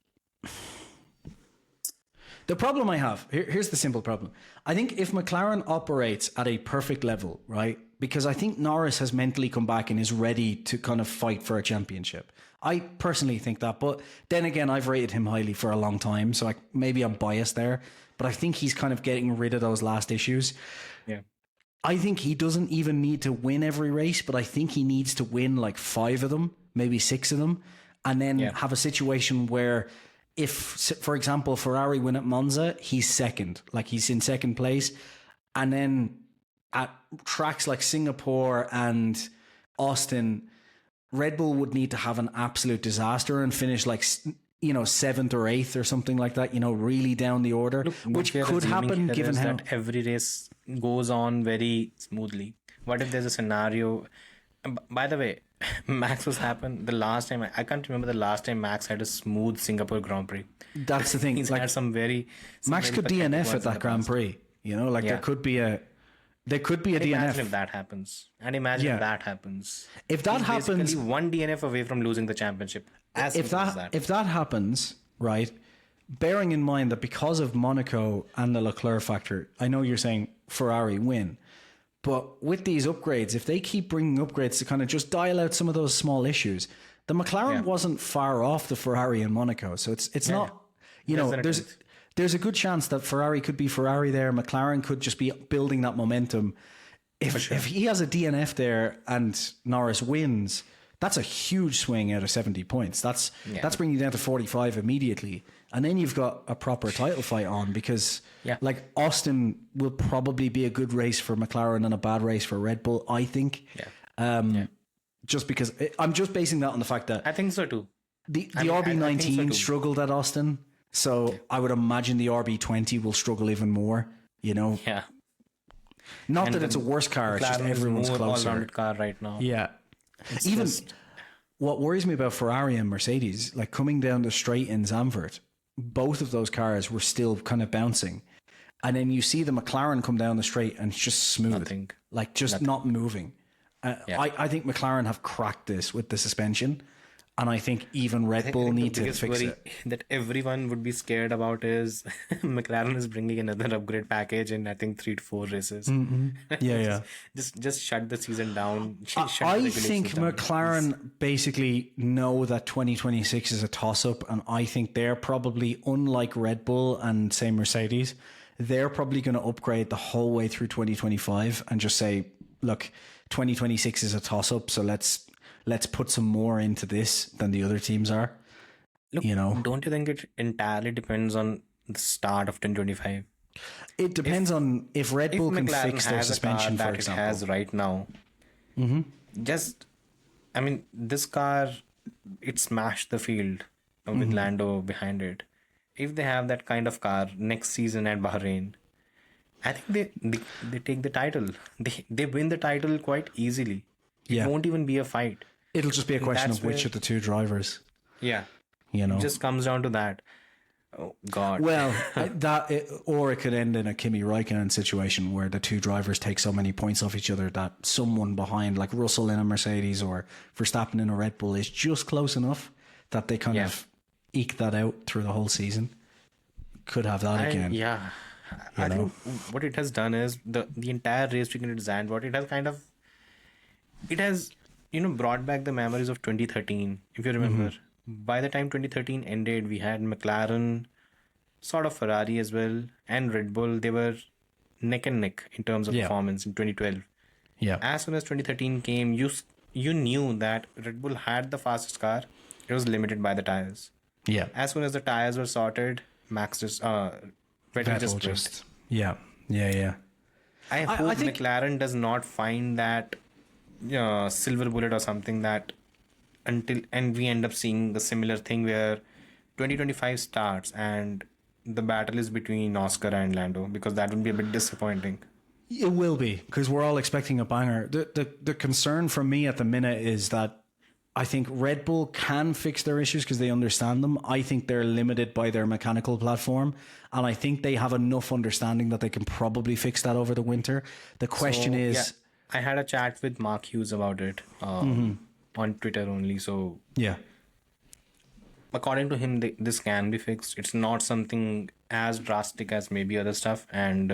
A: The problem I have, here's the simple problem. I think if McLaren operates at a perfect level, right? Because I think Norris has mentally come back and is ready to kind of fight for a championship. I personally think that, but then again, I've rated him highly for a long time, so maybe I'm biased there, but I think he's kind of getting rid of those last issues.
B: Yeah.
A: I think he doesn't even need to win every race, but I think he needs to win like 5 of them, maybe 6 of them, and then have a situation where if, for example, Ferrari win at Monza, he's second, like he's in second place. And then at tracks like Singapore and Austin, Red Bull would need to have an absolute disaster and finish like, 7th or 8th or something like that, really down the order, which could happen given how
B: every race goes on very smoothly. What if there's a scenario? By the way, Max Verstappen, the last time, I can't remember the last time Max had a smooth Singapore Grand Prix.
A: That's the thing.
B: He's had some
A: Max could DNF at that Grand Prix. There could be a DNF.
B: Imagine if that happens. And imagine if that happens.
A: If that happens,
B: one DNF away from losing the championship.
A: If that happens, right? Bearing in mind that because of Monaco and the Leclerc factor, I know you're saying Ferrari win. But with these upgrades, if they keep bringing upgrades to kind of just dial out some of those small issues, the McLaren wasn't far off the Ferrari in Monaco. So it's not, there's a good chance that Ferrari could be Ferrari there. McLaren could just be building that momentum. If he has a DNF there and Norris wins, that's a huge swing out of 70 points. That's bringing you down to 45 immediately. And then you've got a proper title fight on, because like Austin will probably be a good race for McLaren and a bad race for Red Bull, I think. Just because I'm just basing that on the fact that
B: I think so too.
A: The RB19 struggled at Austin. So I would imagine the RB20 will struggle even more,
B: Yeah.
A: Not that it's a worse car, it's just everyone's closer.
B: All-rounded car right now.
A: Yeah. What worries me about Ferrari and Mercedes, like coming down the straight in Zandvoort, both of those cars were still kind of bouncing. And then you see the McLaren come down the straight and it's just smooth. Not moving. I think McLaren have cracked this with the suspension. And I think even Red Bull need to fix it.
B: That everyone would be scared about is McLaren is bringing another upgrade package in I think 3 to 4 races.
A: Yeah.
B: just shut the season down.
A: I think McLaren basically know that 2026 is a toss-up, and I think they're probably, unlike Red Bull and say Mercedes, they're probably going to upgrade the whole way through 2025 and just say, look, 2026 is a toss-up, so let's put some more into this than the other teams are.
B: Look, don't you think it entirely depends on the start of 2025?
A: It depends on if Red Bull can
B: McLaren
A: fix their suspension, for example.
B: It has right now. This car, it smashed the field with Lando behind it. If they have that kind of car next season at Bahrain, I think they take the title. They win the title quite easily. It won't even be a fight.
A: It'll just be a question of which of the two drivers.
B: Yeah. It just comes down to that. Oh, God.
A: Well, or it could end in a Kimi Räikkönen situation where the two drivers take so many points off each other that someone behind, like Russell in a Mercedes or Verstappen in a Red Bull, is just close enough that they kind of eke that out through the whole season. Could have that again.
B: Yeah. I think what it has done is the entire race weekend design, what it has brought back the memories of 2013, if you remember. By the time 2013 ended, we had McLaren, sort of Ferrari as well, and Red Bull. They were neck and neck in terms of performance in 2012.
A: Yeah.
B: As soon as 2013 came, you knew that Red Bull had the fastest car. It was limited by the tires.
A: Yeah.
B: As soon as the tires were sorted, Vettel just
A: Yeah.
B: I think McLaren does not find that silver bullet or something that and we end up seeing the similar thing where 2025 starts and the battle is between Oscar and Lando, because that would be a bit disappointing.
A: It will be, because we're all expecting a banger. The concern for me at the minute is that I think Red Bull can fix their issues because they understand them. I think they're limited by their mechanical platform, and I think they have enough understanding that they can probably fix that over the winter. The question is...
B: I had a chat with Mark Hughes about it on Twitter only. So according to him, this can be fixed. It's not something as drastic as maybe other stuff. And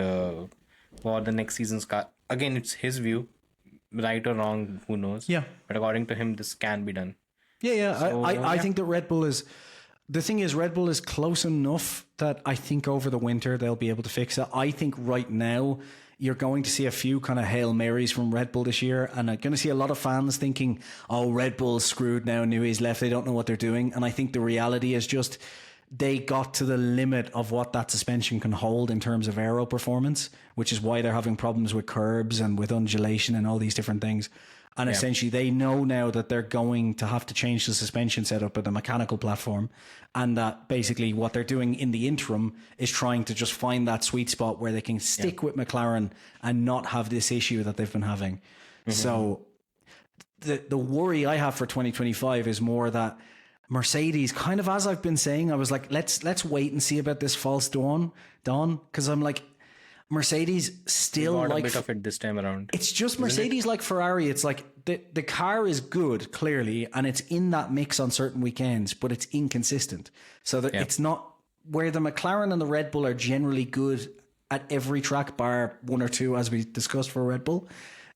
B: for the next season's car, again, it's his view. Right or wrong, who knows?
A: Yeah.
B: But according to him, this can be done.
A: Yeah. So, I think that Red Bull is... The thing is, Red Bull is close enough that I think over the winter they'll be able to fix it. I think right now you're going to see a few kind of Hail Marys from Red Bull this year, and I'm going to see a lot of fans thinking, oh, Red Bull's screwed now, Newey's left, they don't know what they're doing. And I think the reality is just they got to the limit of what that suspension can hold in terms of aero performance, which is why they're having problems with curbs and with undulation and all these different things. And essentially they know now that they're going to have to change the suspension setup of the mechanical platform, and that basically what they're doing in the interim is trying to just find that sweet spot where they can stick with McLaren and not have this issue that they've been having. So the worry I have for 2025 is more that Mercedes, kind of as I've been saying, I was like, let's wait and see about this false dawn, because I'm like, Mercedes still like
B: a bit of it this time around.
A: It's just Mercedes like Ferrari. It's like the car is good, clearly, and it's in that mix on certain weekends, but it's inconsistent. So that it's not where the McLaren and the Red Bull are generally good at every track, bar one or two, as we discussed for Red Bull.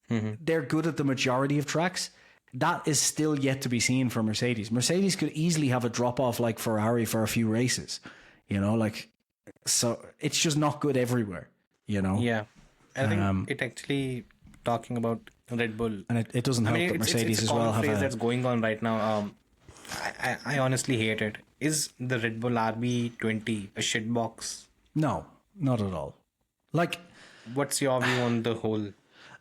A: They're good at the majority of tracks. That is still yet to be seen for Mercedes. Mercedes could easily have a drop off like Ferrari for a few races, so it's just not good everywhere.
B: Yeah, I think it actually talking about Red Bull,
A: and it doesn't help that Mercedes as well have
B: a that's going on right now. I honestly hate it. Is the Red Bull RB20 a shitbox?
A: No, not at all. Like,
B: what's your view on the whole?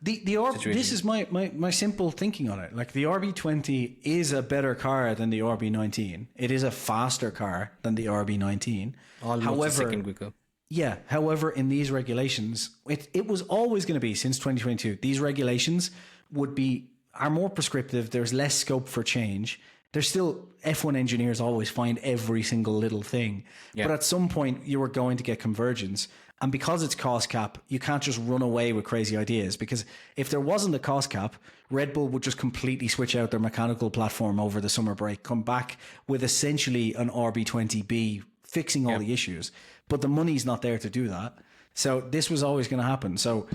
A: This is my simple thinking on it. Like, the RB20 is a better car than the RB19. It is a faster car than the RB19.
B: Almost a second quicker.
A: Yeah. However, in these regulations, it was always going to be, since 2022, these regulations are more prescriptive. There's less scope for change. there's still F1 engineers always find every single little thing. Yeah. But at some point, you are going to get convergence. And because it's cost cap, you can't just run away with crazy ideas. Because if there wasn't a cost cap, Red Bull would just completely switch out their mechanical platform over the summer break, come back with essentially an RB20B, fixing all the issues. But the money's not there to do that. So this was always going to happen. So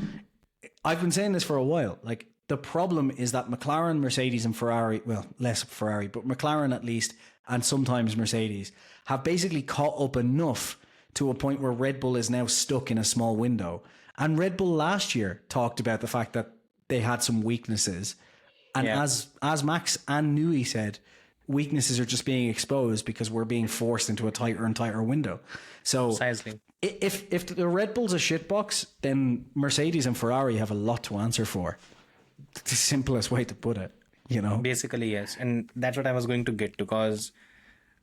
A: I've been saying this for a while. Like, the problem is that McLaren, Mercedes and Ferrari, well, less Ferrari, but McLaren at least, and sometimes Mercedes, have basically caught up enough to a point where Red Bull is now stuck in a small window. And Red Bull last year talked about the fact that they had some weaknesses. And as Max and Nui said, weaknesses are just being exposed because we're being forced into a tighter and tighter window. So
B: precisely.
A: If the Red Bull's a shitbox, then Mercedes and Ferrari have a lot to answer for. It's the simplest way to put it, you know?
B: Basically, yes. And that's what I was going to get to, because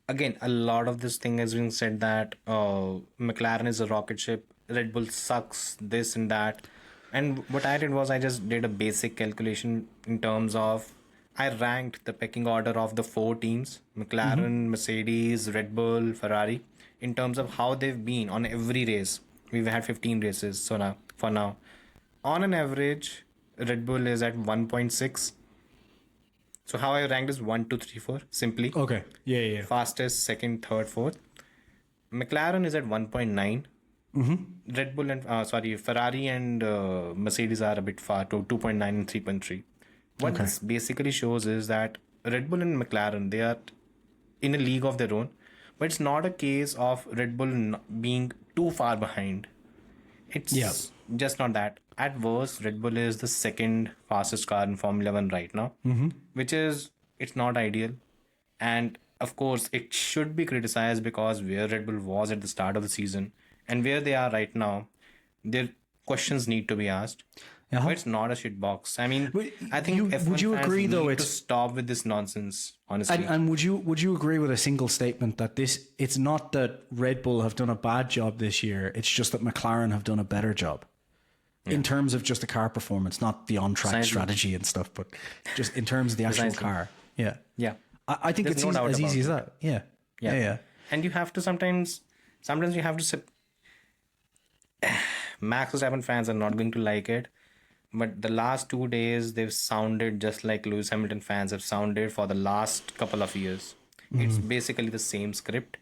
B: again, a lot of this thing has been said that McLaren is a rocket ship, Red Bull sucks, this and that. And what I did was I just did a basic calculation in terms of, I ranked the pecking order of the 4 teams, McLaren, Mercedes, Red Bull, Ferrari, in terms of how they've been on every race. We've had 15 races for now. On an average, Red Bull is at 1.6. So how I ranked is 1, 2, 3, 4, simply.
A: Okay. Yeah.
B: Fastest, second, third, fourth. McLaren is at 1.9. Red Bull and Ferrari and Mercedes are a bit far to 2.9 and 3.3. What this basically shows is that Red Bull and McLaren, they are in a league of their own, but it's not a case of Red Bull being too far behind. It's just not that. At worst, Red Bull is the second fastest car in Formula 1 right now, which is, it's not ideal. And of course, it should be criticized because where Red Bull was at the start of the season and where they are right now, their questions need to be asked. But it's not a shit box. I mean, I think F1
A: would you agree though
B: to stop with this nonsense, honestly.
A: And would you agree with a single statement that it's not that Red Bull have done a bad job this year, it's just that McLaren have done a better job in terms of just the car performance, not the on-track strategy and stuff, but just in terms of the actual car. Yeah. I think it's as easy as that. Yeah.
B: And you have to sometimes you have to Max Verstappen fans are not going to like it. But the last 2 days, they've sounded just like Lewis Hamilton fans have sounded for the last couple of years. It's basically the same script.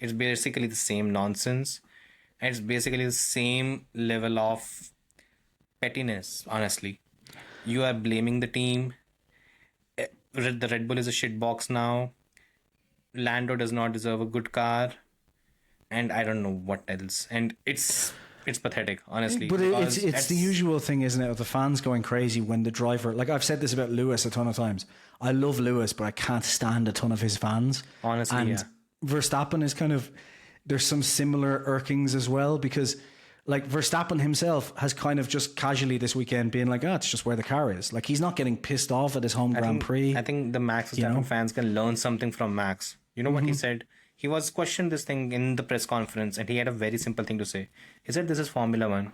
B: It's basically the same nonsense. And it's basically the same level of pettiness, honestly. You are blaming the team. The Red Bull is a shitbox now. Lando does not deserve a good car. And I don't know what else. And it's pathetic, honestly.
A: But it's the usual thing, isn't it, of the fans going crazy when the driver... Like, I've said this about Lewis a ton of times. I love Lewis, but I can't stand a ton of his fans.
B: Honestly,
A: and Verstappen is kind of... There's some similar irkings as well, because, like, Verstappen himself has kind of just casually this weekend being like, it's just where the car is. Like, he's not getting pissed off at his home Grand Prix.
B: I think the Max Verstappen fans can learn something from Max. You know what he said? He was questioned this thing in the press conference and he had a very simple thing to say. He said, this is Formula 1.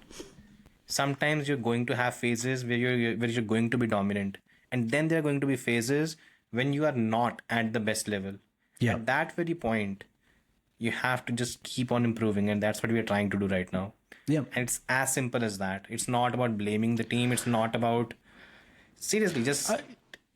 B: Sometimes you're going to have phases where you're going to be dominant. And then there are going to be phases when you are not at the best level. Yeah. At that very point, you have to just keep on improving. And that's what we are trying to do right now.
A: Yeah.
B: And it's as simple as that. It's not about blaming the team. It's not about... Seriously, just...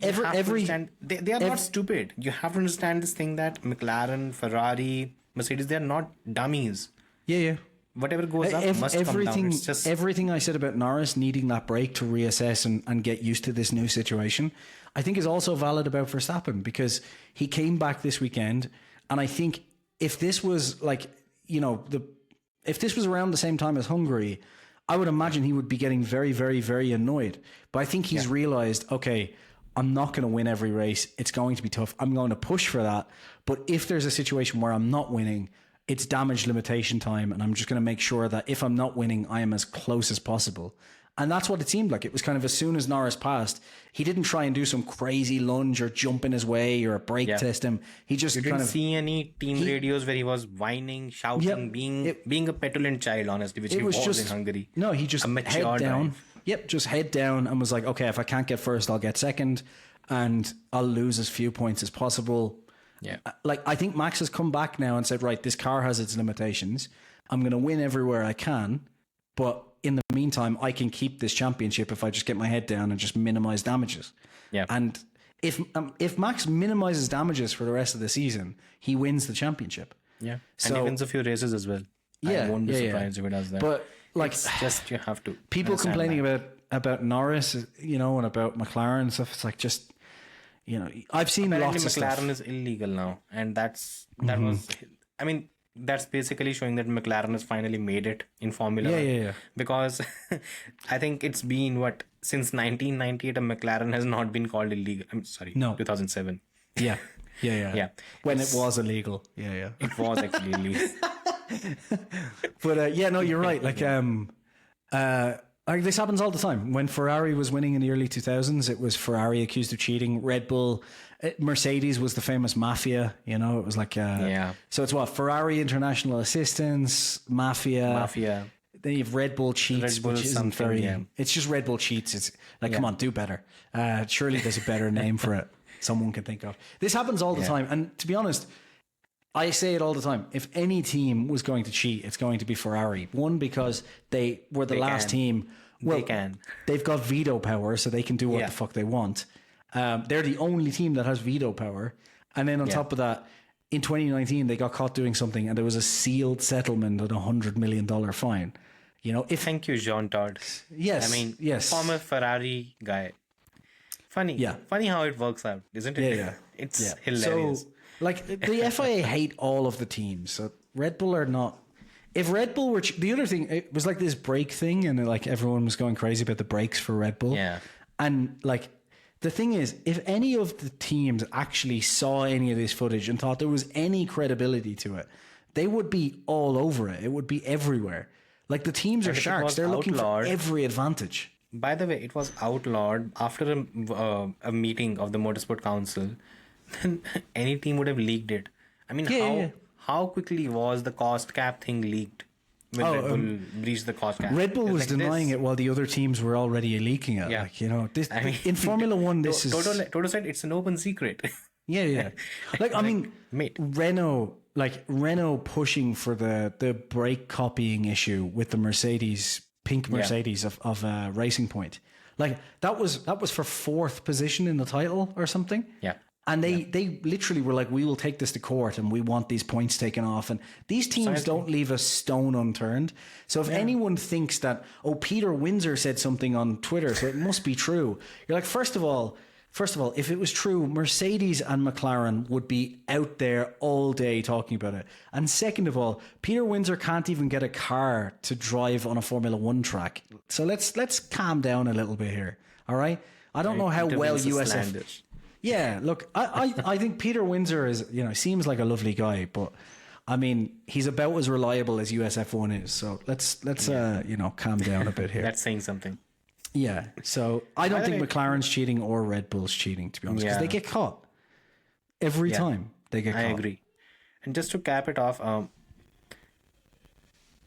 B: They are not stupid. You have to understand this thing that McLaren, Ferrari, Mercedes, they are not dummies.
A: Yeah.
B: Whatever goes up must come down. It's just...
A: Everything I said about Norris needing that break to reassess and get used to this new situation, I think is also valid about Verstappen, because he came back this weekend, and I think if this was like, if this was around the same time as Hungary, I would imagine he would be getting very, very, very annoyed. But I think he's realized, okay, I'm not going to win every race. It's going to be tough. I'm going to push for that. But if there's a situation where I'm not winning, it's damage limitation time. And I'm just going to make sure that if I'm not winning, I am as close as possible. And that's what it seemed like. It was kind of as soon as Norris passed, he didn't try and do some crazy lunge or jump in his way or brake test him. He just
B: you didn't see any team radios where he was whining, shouting, being a petulant child, honestly, which he was in Hungary.
A: No, he just head down. Yep, just head down and was like, okay, if I can't get first, I'll get second. and I'll lose as few points as possible.
B: Yeah.
A: Like, I think Max has come back now and said, right, this car has its limitations. I'm going to win everywhere I can, but in the meantime, I can keep this championship if I just get my head down and just minimize damages.
B: Yeah.
A: And if Max minimizes damages for the rest of the season, he wins the championship.
B: Yeah.
A: So,
B: and he wins a few races as well.
A: Yeah.
B: I won't be surprised if he does that.
A: But like,
B: it's just you have to.
A: People complaining about Norris, you know, and about McLaren and stuff. It's like, just, you know, I've seen
B: Apparently
A: lots of
B: McLaren
A: stuff.
B: is illegal now, and that was. I mean, that's basically showing that McLaren has finally made it in Formula 1.
A: Yeah.
B: Because I think it's been since 1998 a McLaren has not been called illegal. I'm sorry,
A: No.
B: 2007.
A: Yeah.
B: Yeah.
A: When it was illegal. Yeah.
B: It was actually illegal.
A: But no, you're right. Like, this happens all the time. When Ferrari was winning in the early 2000s, it was Ferrari accused of cheating. Red Bull, Mercedes was the famous mafia. You know, it was like So it's Ferrari international assistance, mafia. Then you have Red Bull cheats,
B: Red Bull
A: which isn't very.
B: yeah.
A: It's just Red Bull cheats. It's like, come on, do better. Surely there's a better name for it. Someone can think of. This happens all the time, and to be honest, I say it all the time. If any team was going to cheat, it's going to be Ferrari. One, because they were the last team. Well,
B: they can.
A: They've got veto power, so they can do what the fuck they want. They're the only team that has veto power. And then on top of that, in 2019, they got caught doing something, and there was a sealed settlement and $100 million fine. You know,
B: Thank you, Jean Todt.
A: Yes.
B: I mean,
A: yes.
B: former Ferrari guy. Funny.
A: Yeah.
B: Funny how it works out, isn't it?
A: Yeah.
B: It's hilarious.
A: So, like, the FIA hate all of the teams. So Red Bull are not. If Red Bull were the other thing, it was like this brake thing, and like everyone was going crazy about the brakes for Red Bull.
B: Yeah.
A: And like, the thing is, if any of the teams actually saw any of this footage and thought there was any credibility to it, they would be all over it. It would be everywhere. Like, the teams are sharks. They're looking for every advantage.
B: By the way, it was outlawed after a meeting of the Motorsport Council. Then any team would have leaked it. I mean, how quickly was the cost cap thing leaked when Red Bull breached the cost cap?
A: Red Bull was denying it while the other teams were already leaking it.
B: Yeah.
A: Like, you know, this, in Formula One, this is...
B: Toto said it's an open secret.
A: Yeah. Like, I mean,
B: mate.
A: Renault pushing for the brake copying issue with the Mercedes... pink Mercedes of Racing Point, like that was for 4th position in the title or something.
B: Yeah,
A: and they literally were like, we will take this to court and we want these points taken off. And these teams don't leave a stone unturned. So if anyone thinks that, Peter Windsor said something on Twitter, so it must be true, you're like, first of all, if it was true, Mercedes and McLaren would be out there all day talking about it. And second of all, Peter Windsor can't even get a car to drive on a Formula One track. So let's calm down a little bit here. All right? I don't know how well USF... Yeah, look, I think Peter Windsor is, you know, seems like a lovely guy, but I mean, he's about as reliable as USF1 is. So let's calm down a bit here.
B: That's saying something.
A: Yeah, so I don't think McLaren's cheating or Red Bull's cheating, to be honest, because they get caught every time. They get caught.
B: I agree. And just to cap it off,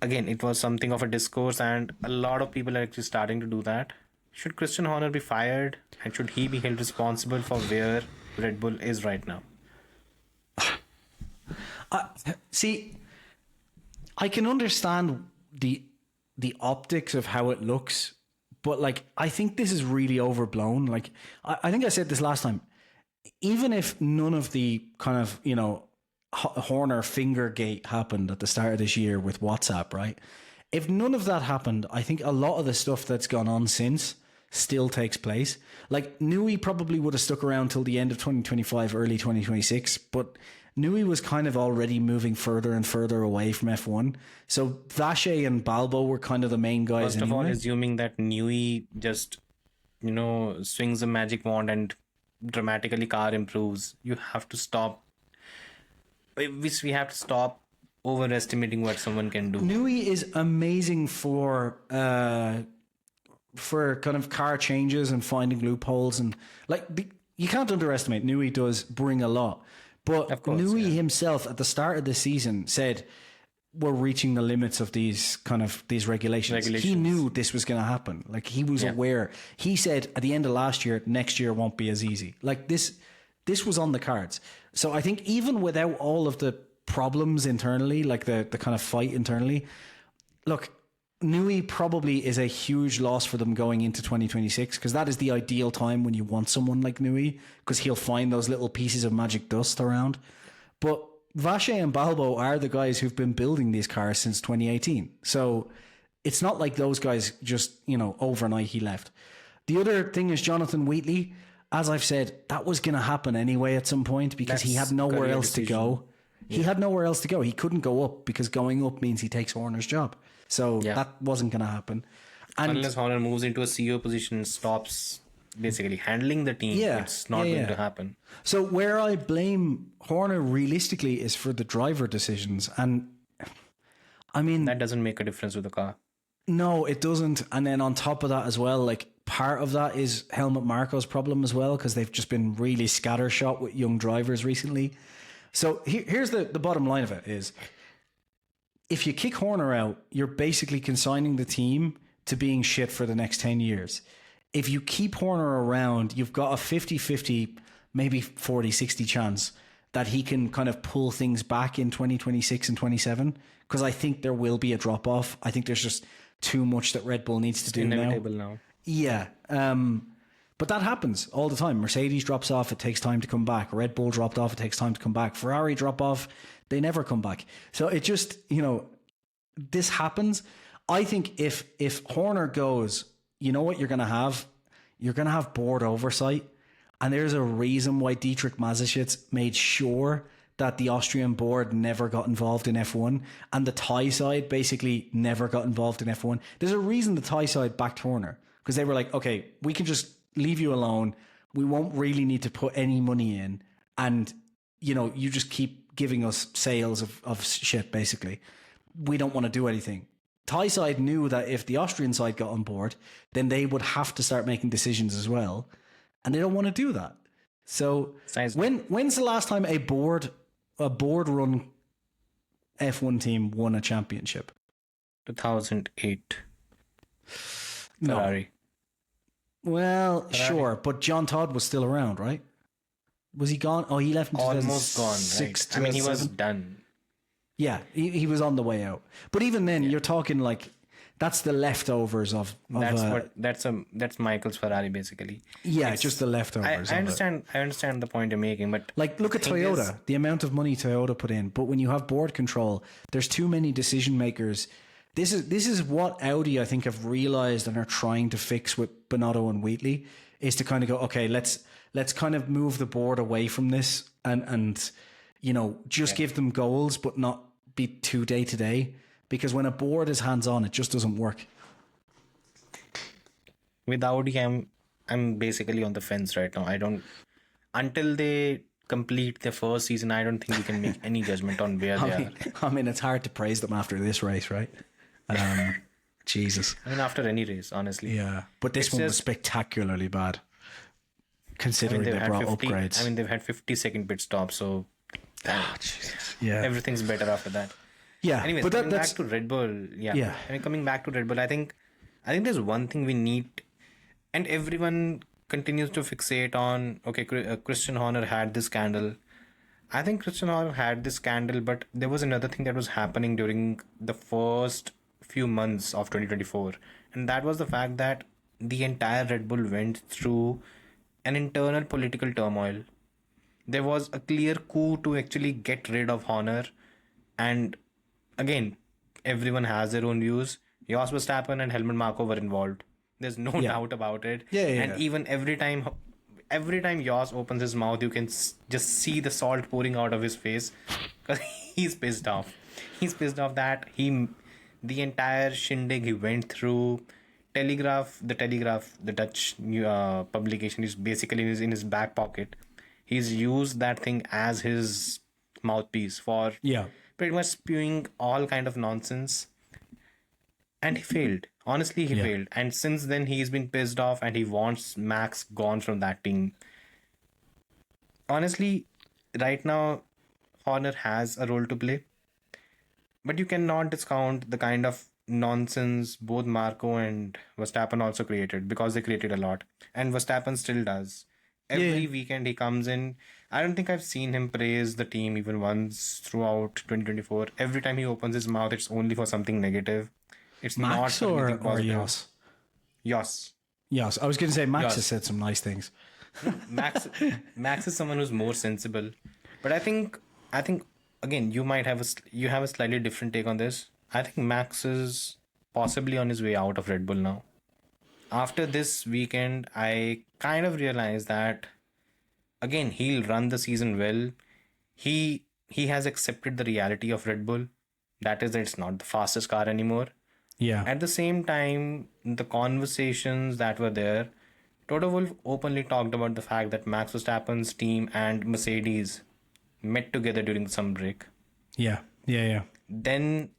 B: again, it was something of a discourse, and a lot of people are actually starting to do that. Should Christian Horner be fired, and should he be held responsible for where Red Bull is right now?
A: See, I can understand the optics of how it looks. But like, I think this is really overblown. Like, I think I said this last time. Even if none of the kind of, you know, Horner Fingergate happened at the start of this year with WhatsApp, right? If none of that happened, I think a lot of the stuff that's gone on since still takes place. Like, Newey probably would have stuck around till the end of 2025, early 2026, but Newey was kind of already moving further and further away from F1. So Vache and Balbo were kind of the main guys.
B: First of all, assuming that Newey just, you know, swings a magic wand and dramatically car improves, you have to stop. We have to stop overestimating what someone can do.
A: Newey is amazing for kind of car changes and finding loopholes, and like, you can't underestimate. Newey does bring a lot. But Newey himself at the start of the season said were reaching the limits of these regulations. He knew this was going to happen. Like, he was aware. He said at the end of last year, next year won't be as easy. Like, this was on the cards. So I think even without all of the problems internally, like the kind of fight internally, look, Nui probably is a huge loss for them going into 2026, because that is the ideal time when you want someone like Nui, because he'll find those little pieces of magic dust around. But Vache and Balbo are the guys who've been building these cars since 2018. So it's not like those guys just, overnight he left. The other thing is Jonathan Wheatley. As I've said, that was going to happen anyway at some point, because he had nowhere else to go. He had nowhere else to go. He couldn't go up, because going up means he takes Horner's job. So that wasn't going to happen. And
B: unless Horner moves into a CEO position and stops basically handling the team, it's not going to happen.
A: So where I blame Horner realistically is for the driver decisions. And I mean,
B: that doesn't make a difference with the car.
A: No, it doesn't. And then on top of that as well, like, part of that is Helmut Marko's problem as well, because they've just been really scattershot with young drivers recently. So here's the bottom line of it is, if you kick Horner out, you're basically consigning the team to being shit for the next 10 years. If you keep Horner around, you've got a 50-50, maybe 40-60 chance that he can kind of pull things back in 2026 and 27, because I think there will be a drop-off. I think there's just too much that Red Bull needs to do
B: now.
A: Yeah. But that happens all the time. Mercedes drops off, it takes time to come back. Red Bull dropped off, it takes time to come back. Ferrari drop off, they never come back. So it just, this happens. I think if Horner goes, you know what you're going to have? You're going to have board oversight. And there's a reason why Dietrich Mateschitz made sure that the Austrian board never got involved in F1, and the Thai side basically never got involved in F1. There's a reason the Thai side backed Horner, because they were like, okay, we can just leave you alone. We won't really need to put any money in. And, you just keep giving us sales of shit, basically. We don't want to do anything. Thai side knew that if the Austrian side got on board, then they would have to start making decisions as well. And they don't want to do that. So when's the last time a board run F1 team won a championship?
B: 2008. Ferrari.
A: No. Well, Ferrari. Sure, but John Todd was still around, right? Was he gone? Oh, he left in 2006.
B: Almost gone, right? I mean, he was done.
A: Yeah, he was on the way out. But even then, you're talking like, that's the leftovers of
B: that's Michael's Ferrari, basically.
A: Yeah, it's just the leftovers.
B: I understand the point you're making, but
A: like, look at Toyota, the amount of money Toyota put in. But when you have board control, there's too many decision makers. This is what Audi, I think, have realized and are trying to fix with Binotto and Wheatley, is to kind of go, okay, let's kind of move the board away from this and just give them goals, but not be too day to day. Because when a board is hands-on, it just doesn't work.
B: With Audi, I'm basically on the fence right now. Until they complete their first season, I don't think we can make any judgment on where they are.
A: I mean, it's hard to praise them after this race, right? Jesus.
B: I mean, after any race, honestly.
A: Yeah, but this one was spectacularly bad, considering they brought upgrades.
B: I mean, they've had 50-second pit stops, so everything's better after that.
A: Yeah,
B: anyways,
A: but
B: coming back to Red Bull. I mean, coming back to Red Bull, I think there's one thing we need, and everyone continues to fixate on, okay, Christian Horner had this scandal. I think Christian Horner had this scandal, but there was another thing that was happening during the first few months of 2024, and that was the fact that the entire Red Bull went through an internal political turmoil. There was a clear coup to actually get rid of Horner, and again, everyone has their own views. Jos Verstappen and Helmut Marko were involved. There's no doubt about it. And even every time Jos opens his mouth, you can just see the salt pouring out of his face, because he's pissed off. He's pissed off that the entire shindig he went through. The Dutch publication, is basically in his back pocket. He's used that thing as his mouthpiece for pretty much spewing all kind of nonsense, and he failed. Honestly, he failed, and since then he's been pissed off, and he wants Max gone from that team. Honestly, right now Horner has a role to play, But you cannot discount the kind of nonsense both Marco and Verstappen also created, because they created a lot. And Verstappen still does. Every
A: Yeah.
B: weekend he comes in. I don't think I've seen him praise the team even once throughout 2024. Every time he opens his mouth, it's only for something negative. It's not
A: Max
B: for anything
A: or
B: positive.
A: Yos?
B: Yes.
A: Yes, I was going to say Max
B: Yos.
A: has said some nice things.
B: Max is someone who's more sensible. But I think again, you have a slightly different take on this. I think Max is possibly on his way out of Red Bull now. After this weekend, I kind of realized that again, he'll run the season well. He has accepted the reality of Red Bull. That is that it's not the fastest car anymore.
A: Yeah.
B: At the same time, the conversations that were there, Toto Wolff openly talked about the fact that Max Verstappen's team and Mercedes met together during the summer break.
A: Yeah.
B: Then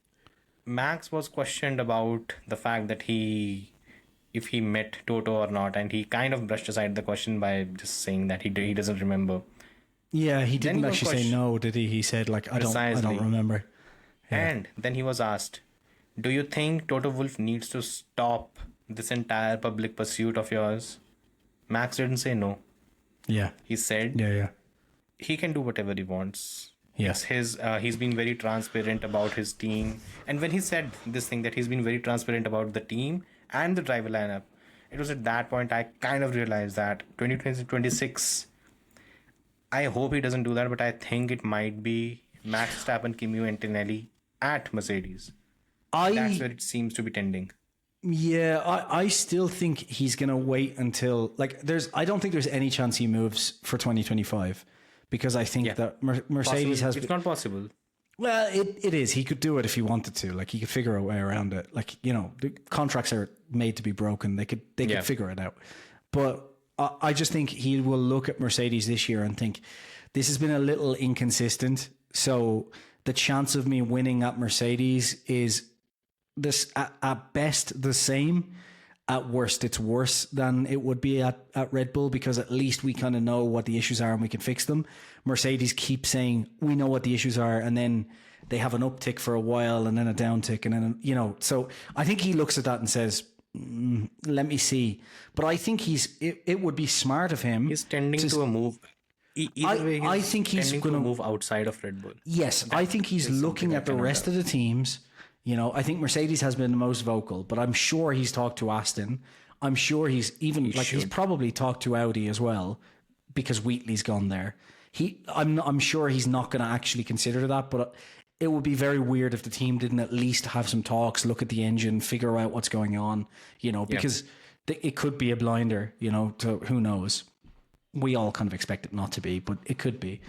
B: Max was questioned about the fact that if he met Toto or not, and he kind of brushed aside the question by just saying that he doesn't remember.
A: Yeah, he didn't
B: he was
A: actually say no, did he? He said like I don't
B: Precisely.
A: remember. Yeah.
B: And then he was asked, "Do you think Toto Wolff needs to stop this entire public pursuit of yours?" Max didn't say no.
A: Yeah.
B: He said
A: Yeah.
B: he can do whatever he wants.
A: Yes.
B: He's been very transparent about his team, and when he said this thing that he's been very transparent about the team and the driver lineup, it was at that point I kind of realized that 2026. I hope he doesn't do that, but I think it might be Max Verstappen, Kimi Antonelli at Mercedes. That's where it seems to be tending.
A: Yeah, I still think he's going to wait until I don't think there's any chance he moves for 2025 because I think that Mercedes has.
B: It's not possible.
A: Well, it is. He could do it if he wanted to. Like he could figure a way around it. Like the contracts are made to be broken. They could figure it out. But I just think he will look at Mercedes this year and think this has been a little inconsistent. So the chance of me winning at Mercedes is this at best the same. At worst, it's worse than it would be at Red Bull because at least we kind of know what the issues are and we can fix them. Mercedes keep saying we know what the issues are and then they have an uptick for a while and then a downtick and then, so I think he looks at that and says, let me see. But I think it would be smart of him.
B: He's tending to a move.
A: I think he's going to
B: move outside of Red Bull.
A: Yes, I think he's looking at the rest of the teams. I think Mercedes has been the most vocal, but I'm sure he's talked to Aston. I'm sure he's probably talked to Audi as well because Wheatley's gone there. I'm sure he's not going to actually consider that, but it would be very weird if the team didn't at least have some talks, look at the engine, figure out what's going on, because it could be a blinder, to who knows. We all kind of expect it not to be, but it could be.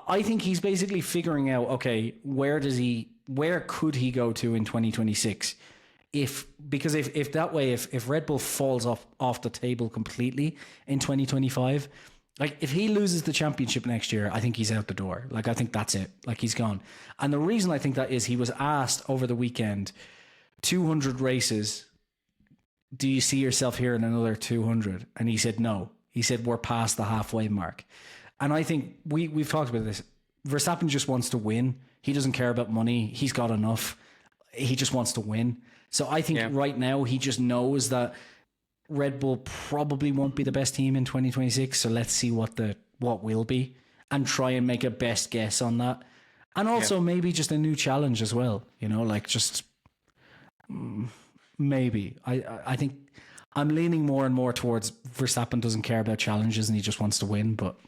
A: I think he's basically figuring out, okay, where could he go to in 2026? If that way, if Red Bull falls off the table completely in 2025, like if he loses the championship next year, I think he's out the door. Like I think that's it. Like he's gone. And the reason I think that is he was asked over the weekend, 200 races, do you see yourself here in another 200? And he said no. He said we're past the halfway mark. And I think we've talked about this. Verstappen just wants to win. He doesn't care about money. He's got enough. He just wants to win. So I think right now he just knows that Red Bull probably won't be the best team in 2026. So let's see what will be and try and make a best guess on that. And also maybe just a new challenge as well. Maybe. I think I'm leaning more and more towards Verstappen doesn't care about challenges and he just wants to win, but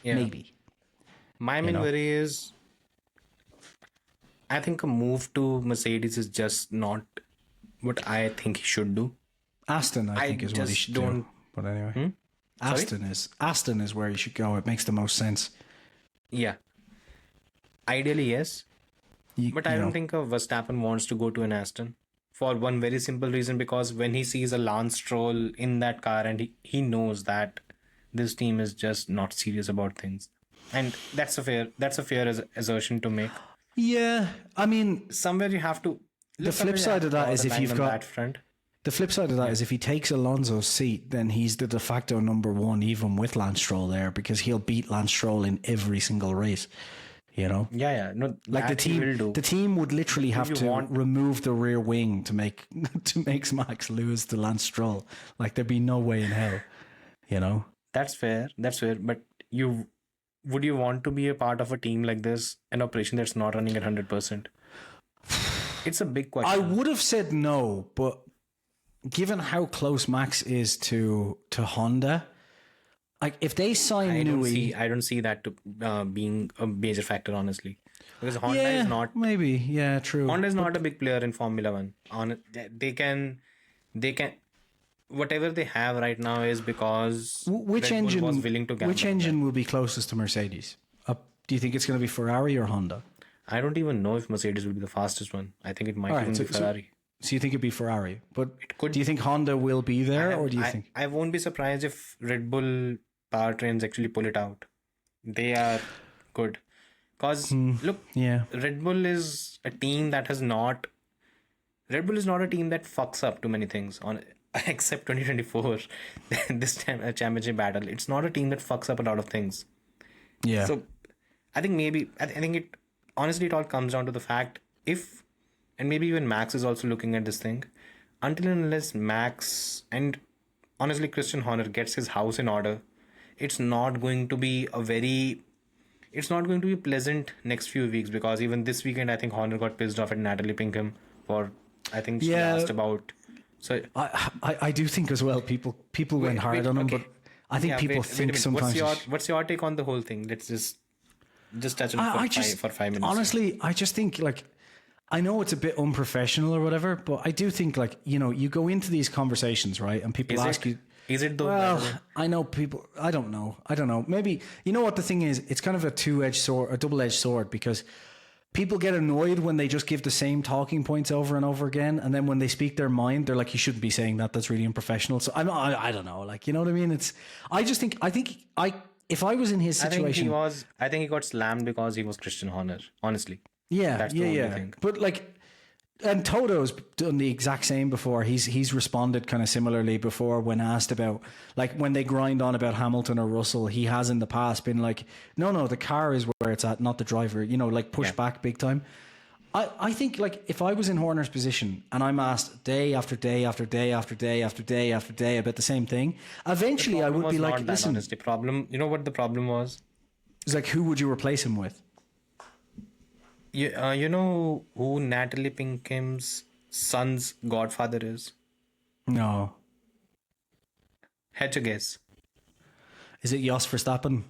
A: maybe.
B: My main worry is I think a move to Mercedes is just not what I think he should do.
A: Aston, I think, is what he should do. But anyway, Aston is where he should go. It makes the most sense.
B: Yeah. Ideally, yes. But I don't think a Verstappen wants to go to an Aston for one very simple reason, because when he sees a Lance Stroll in that car and he knows that this team is just not serious about things. And that's a fair assertion to make.
A: Yeah, I mean,
B: somewhere you have to.
A: The flip side of that is if you've got
B: front.
A: The flip side of that is if he takes Alonso's seat, then he's the de facto number one, even with Lance Stroll there, because he'll beat Lance Stroll in every single race. You know,
B: No,
A: like
B: that he will do.
A: the team would literally have
B: you
A: to
B: want-
A: remove the rear wing to make Max lose to Lance Stroll. Like there'd be no way in hell. You know,
B: That's fair. But would you want to be a part of a team like this, an operation that's not running at 100%? It's a big question.
A: I would have said no, but given how close Max is to Honda, like if they sign Newey,
B: I don't see that to being a major factor, honestly, because Honda
A: yeah,
B: is not.
A: maybe, yeah, true.
B: Honda is not a big player in Formula One. They can, whatever they have right now is because
A: Which
B: Red Bull
A: engine
B: was willing to gamble.
A: Which engine will be closest to Mercedes? Do you think it's going to be Ferrari or Honda?
B: I don't even know if Mercedes will be the fastest one. I think it might even be Ferrari.
A: So you think it'd be Ferrari, but
B: It could.
A: do you think Honda will be there, or do you think?
B: I won't be surprised if Red Bull powertrains actually pull it out. They are good. Because look,
A: Yeah,
B: Red Bull is a team that has not. Red Bull is not a team that fucks up too many things on except 2024. This time a championship battle. It's not a team that fucks up a lot of things.
A: yeah.
B: So I think I think it honestly it all comes down to the fact if, and maybe even Max is also looking at this thing, until and unless Max and honestly Christian Horner gets his house in order, it's not going to be pleasant next few weeks, because even this weekend I think Horner got pissed off at Natalie Pinkham for, I think she asked about. So
A: I do think as well. People went hard on him,
B: okay.
A: but I think people think sometimes.
B: What's your take on the whole thing? Let's just touch on for 5 minutes.
A: Honestly, I just think like, I know it's a bit unprofessional or whatever, but I do think like, you know, you go into these conversations, right? And people ask you.
B: Is it though?
A: Well, I know people. I don't know. Maybe, you know what the thing is? It's kind of a double-edged sword, because people get annoyed when they just give the same talking points over and over again, and then when they speak their mind, they're like, "You shouldn't be saying that. That's really unprofessional." So I don't know. Like, you know what I mean? If I was in his situation,
B: I think he got slammed because he was Christian Horner. Honestly,
A: yeah,
B: that's the only thing.
A: But like, and Toto's done the exact same before. He's responded kind of similarly before when asked about, like, when they grind on about Hamilton or Russell, he has in the past been like, no, the car is where it's at, not the driver, you know, like push back big time. I think like if I was in Horner's position and I'm asked day after day after day after day after day after day about the same thing, eventually I would be like, listen,
B: honestly, problem. You know what the problem was?
A: It's like, who would you replace him with?
B: You know who Natalie Pinkham's son's godfather is?
A: No.
B: Hedge a guess.
A: Is it Jos Verstappen?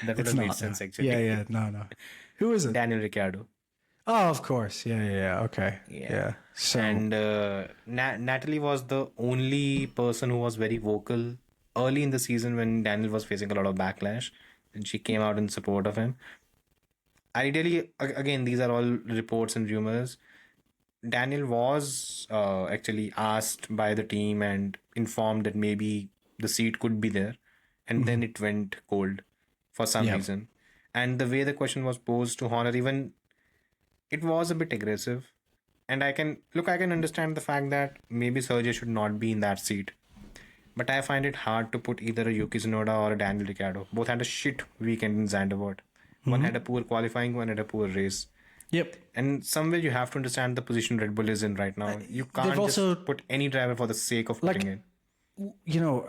B: That would have made sense, actually.
A: Yeah. No. Who is it?
B: Daniel Ricciardo.
A: Oh, of course. Yeah. Okay. Yeah. So,
B: And Natalie was the only person who was very vocal early in the season when Daniel was facing a lot of backlash, and she came out in support of him. Ideally, again, these are all reports and rumors. Daniel was actually asked by the team and informed that maybe the seat could be there, and then it went cold for some reason. And the way the question was posed to Horner, even it was a bit aggressive. And I can understand the fact that maybe Sergio should not be in that seat. But I find it hard to put either a Yuki Tsunoda or a Daniel Ricciardo. Both had a shit weekend in Zandvoort. One had a poor qualifying, one had a poor race.
A: Yep.
B: And somewhere you have to understand the position Red Bull is in right now. You can't just put any driver for the sake of putting in.
A: You know,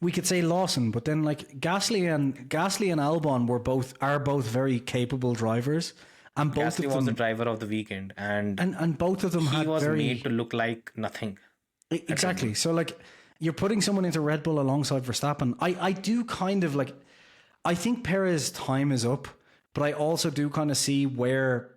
A: we could say Lawson, but then like Gasly and Albon are both very capable drivers, and both
B: Gasly
A: of them
B: was the driver of the weekend, and
A: both of them
B: he
A: had
B: was made to look like nothing.
A: Exactly. So like, you're putting someone into Red Bull alongside Verstappen. I do kind of like, I think Perez's time is up, but I also do kind of see where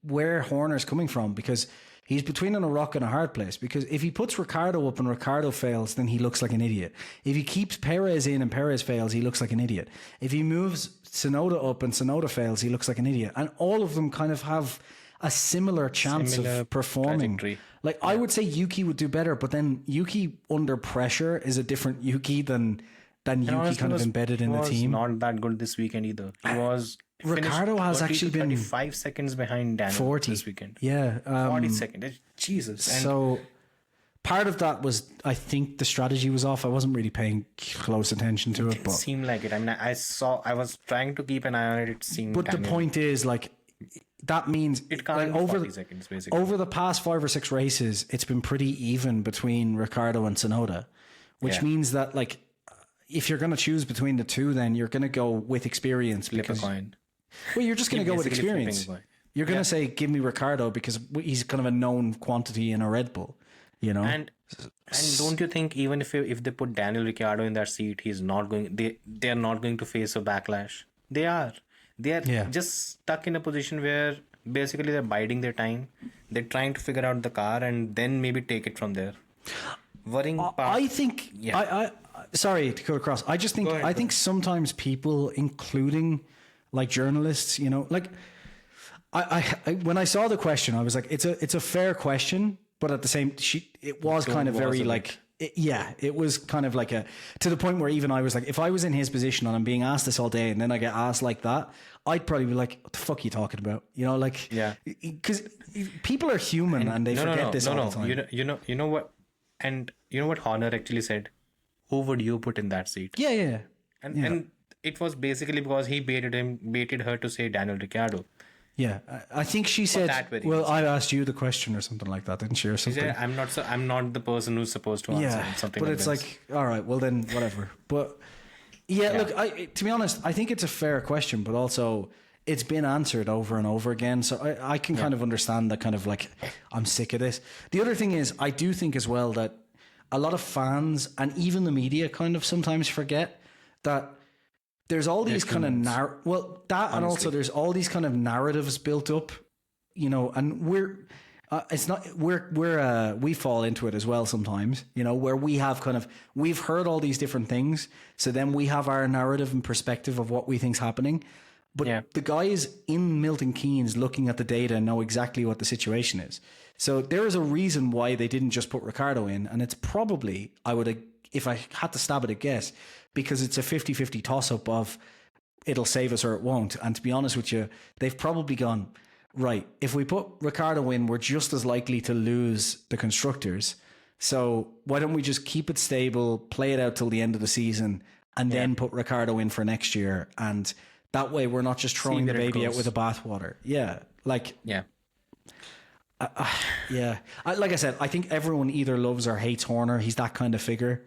A: Horner's coming from, because he's between a rock and a hard place. Because if he puts Ricciardo up and Ricciardo fails, then he looks like an idiot. If he keeps Perez in and Perez fails, he looks like an idiot. If he moves Tsunoda up and Tsunoda fails, he looks like an idiot. And all of them kind of have a similar chance of performing.
B: Trajectory.
A: Like, I would say Yuki would do better, but then Yuki under pressure is a different Yuki than Yuki kind of embedded in the team.
B: He was not that good this weekend either. He was
A: Ricciardo has actually been
B: 35 seconds behind Daniel
A: 40
B: this weekend.
A: Yeah.
B: 40 seconds. Jesus. And
A: so, part of that was, I think the strategy was off. I wasn't really paying close attention to it.
B: It
A: But
B: seemed like it. I mean, I was trying to keep an eye on it. It seemed.
A: But the point is, like, that means
B: it can't
A: like,
B: be 40 seconds, basically.
A: over the past 5 or 6 races, it's been pretty even between Ricciardo and Tsunoda, which means that, like, if you're going to choose between the two, then you're going to go with experience.
B: Flip
A: because
B: a coin.
A: Well, you're just going to go with
B: basically
A: experience.
B: flipping a coin.
A: You're going to say, give me Ricciardo because he's kind of a known quantity in a Red Bull, you know?
B: And don't you think even if they put Daniel Ricciardo in that seat, he's not going. They are not going to face a backlash. They are. They are just stuck in a position where basically they're biding their time. They're trying to figure out the car and then maybe take it from there. Worrying part.
A: I think. I sorry to cut across. I just think. I think sometimes people, including like journalists, you know, like I when I saw the question, I was like, it's a fair question. But at the same, it was kind of very like, it was kind of like to the point where even I was like, if I was in his position and I'm being asked this all day and then I get asked like that, I'd probably be like, what the fuck are you talking about? You know, like, because people are human and they forget this all the time.
B: You know what? And you know what Horner actually said? Who would you put in that seat?
A: Yeah.
B: And it was basically because he baited her to say Daniel Ricciardo.
A: Yeah, I think she said, well, I asked you the question or something like that, didn't she? Or something.
B: She said, I'm not the person who's supposed to answer something
A: but
B: like
A: it's
B: this.
A: like, all right, well then, whatever. But look, to be honest, I think it's a fair question, but also it's been answered over and over again. So I can kind of understand that kind of like, I'm sick of this. The other thing is, I do think as well that a lot of fans and even the media kind of sometimes forget that there's all these kind of and also there's all these kind of narratives built up, you know, and we fall into it as well sometimes, you know, where we've heard all these different things, so then we have our narrative and perspective of what we think's happening, but the guys in Milton Keynes looking at the data know exactly what the situation is. So there is a reason why they didn't just put Ricciardo in, and it's probably, if I had to stab at a guess, because it's a 50-50 toss-up of it'll save us or it won't. And to be honest with you, they've probably gone, right, if we put Ricciardo in, we're just as likely to lose the constructors. So why don't we just keep it stable, play it out till the end of the season, and then put Ricciardo in for next year? And that way we're not just throwing the baby out with the bathwater. Yeah. Like... Yeah. Like I said, I think everyone either loves or hates Horner. He's that kind of figure.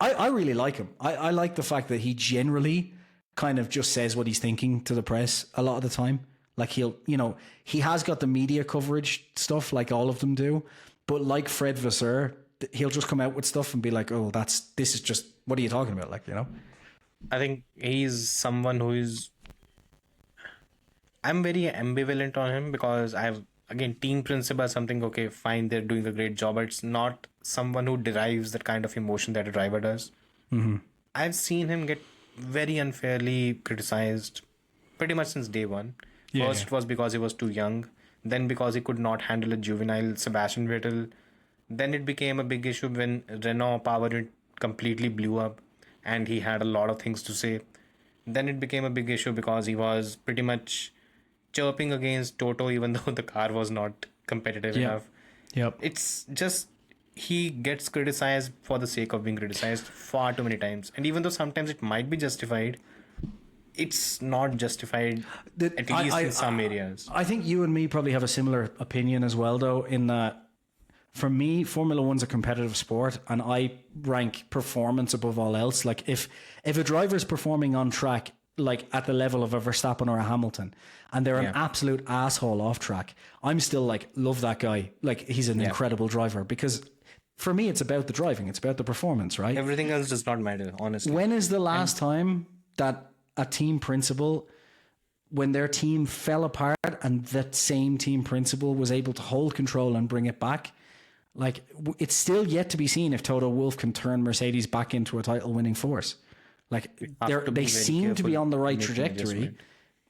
A: I really like him. I like the fact that he generally kind of just says what he's thinking to the press a lot of the time. Like he has got the media coverage stuff like all of them do, but like Fred Vasseur, he'll just come out with stuff and be like, oh, this is just, what are you talking about? Like, you know?
B: I think he's someone who is, I'm very ambivalent on him because again, team principle is something, okay, fine, they're doing a great job. It's not someone who derives that kind of emotion that a driver does. Mm-hmm. I've seen him get very unfairly criticized pretty much since day one. First, it was because he was too young. Then because he could not handle a juvenile Sebastian Vettel. Then it became a big issue when Renault power unit completely blew up and he had a lot of things to say. Then it became a big issue because he was pretty much chirping against Toto even though the car was not competitive enough. Yep. It's just he gets criticized for the sake of being criticized far too many times. And even though sometimes it might be justified, it's not justified, at least in some areas.
A: I think you and me probably have a similar opinion as well, though, in that for me, Formula One's a competitive sport and I rank performance above all else. Like if a driver's performing on track, like at the level of a Verstappen or a Hamilton, and they're an absolute asshole off track, I'm still like, love that guy. Like he's an incredible driver, because for me, it's about the driving. It's about the performance, right?
B: Everything else does not matter, honestly.
A: When is the last time that a team principal, when their team fell apart and that same team principal was able to hold control and bring it back? Like, it's still yet to be seen if Toto Wolff can turn Mercedes back into a title winning force. Like, they seem to be on the right trajectory,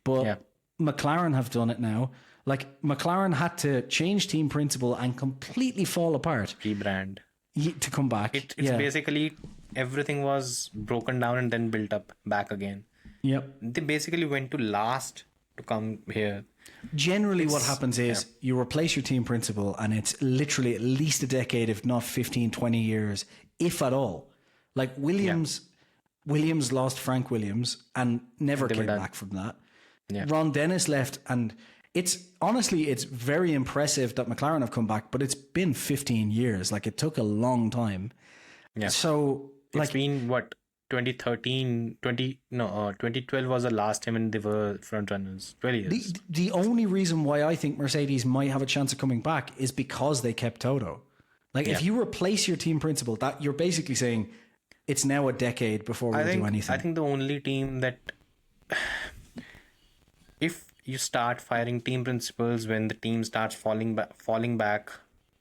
A: but McLaren have done it now. Like, McLaren had to change team principal and completely fall apart.
B: Rebrand.
A: To come back.
B: It's basically everything was broken down and then built up back again.
A: Yep.
B: They basically went to last to come here.
A: Generally, what happens is you replace your team principal, and it's literally at least a decade, if not 15, 20 years, if at all. Like Williams lost Frank Williams and never came back from that.
B: Yeah.
A: Ron Dennis left, and it's very impressive that McLaren have come back, but it's been 15 years. Like, it took a long time.
B: Yeah.
A: So
B: it's been what? 2012 was the last time when they were front runners. 12 years.
A: The only reason why I think Mercedes might have a chance of coming back is because they kept Toto. Like, if you replace your team principal, that you're basically saying it's now a decade before we do anything.
B: I think the only team that, if you start firing team principals when the team starts falling back,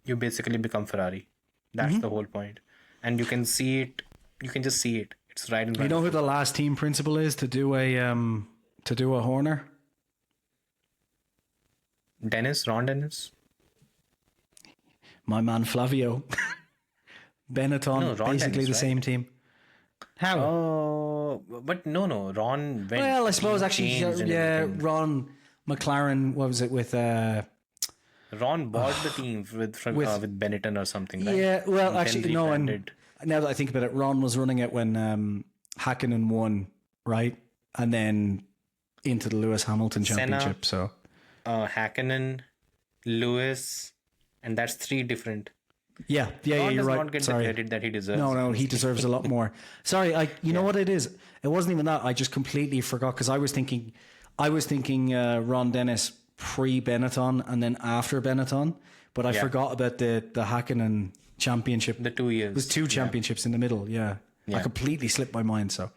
B: you basically become Ferrari. That's the whole point, and you can see it. You can just see it. It's right in front.
A: You know who the last team principal is to do a Horner?
B: Ron Dennis.
A: My man Flavio. Benetton, basically Dennis, the same team. How?
B: Oh, but no, Ron went.
A: Well, I suppose actually, Ron McLaren. What was it with?
B: Ron bought the team with Benetton or something. Right?
A: Yeah, well, actually, no. And now that I think about it, Ron was running it when Hakkinen won, right, and then into the Lewis Hamilton Championship. So,
B: Hakkinen, Lewis, and that's 3 different.
A: Yeah, you're right.
B: Not get the credit that he deserves.
A: No, he deserves a lot more. Sorry, you know what it is? It wasn't even that. I just completely forgot because I was thinking Ron Dennis pre-Benetton and then after Benetton, but I forgot about the Hakkinen Championship.
B: The 2 years.
A: There's 2 championships in the middle. Yeah. I completely slipped my mind. So,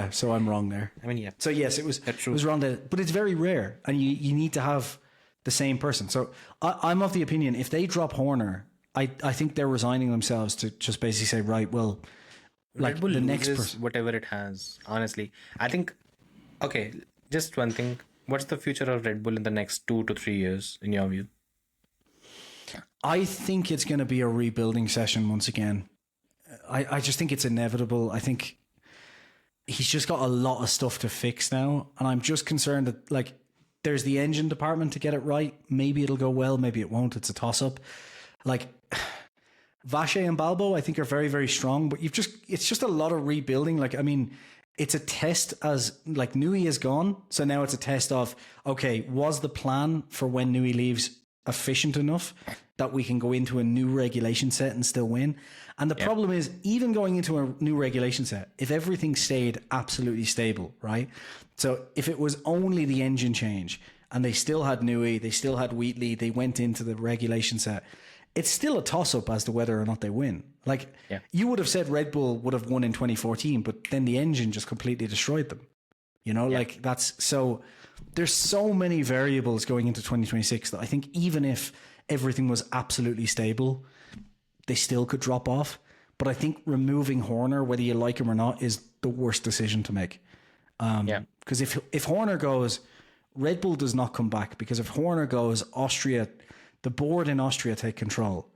A: so I'm wrong there.
B: I mean, yeah.
A: So yes, it was Ron Dennis, but it's very rare, and you need to have the same person. So I'm of the opinion if they drop Horner, I think they're resigning themselves to just basically say, right, well, like
B: Red Bull
A: the next
B: person, whatever it has. Honestly, I think. Okay, just one thing. What's the future of Red Bull in the next 2 to 3 years, in your view?
A: I think it's going to be a rebuilding session once again. I just think it's inevitable. I think he's just got a lot of stuff to fix now, and I'm just concerned that like there's the engine department to get it right. Maybe it'll go well, maybe it won't. It's a toss-up. Like Vache and Balbo, I think are very, very strong, but it's just a lot of rebuilding. Like, I mean, it's a test as like Nui is gone. So now it's a test of, okay, was the plan for when Nui leaves efficient enough that we can go into a new regulation set and still win? And the problem is, even going into a new regulation set, if everything stayed absolutely stable, right? So if it was only the engine change and they still had Nui, they still had Wheatley, they went into the regulation set, it's still a toss-up as to whether or not they win. Like, you would have said Red Bull would have won in 2014, but then the engine just completely destroyed them. You know, like there's so many variables going into 2026 that I think even if everything was absolutely stable, they still could drop off. But I think removing Horner, whether you like him or not, is the worst decision to make. Because if Horner goes, Red Bull does not come back, because if Horner goes, Austria, the board in Austria take control.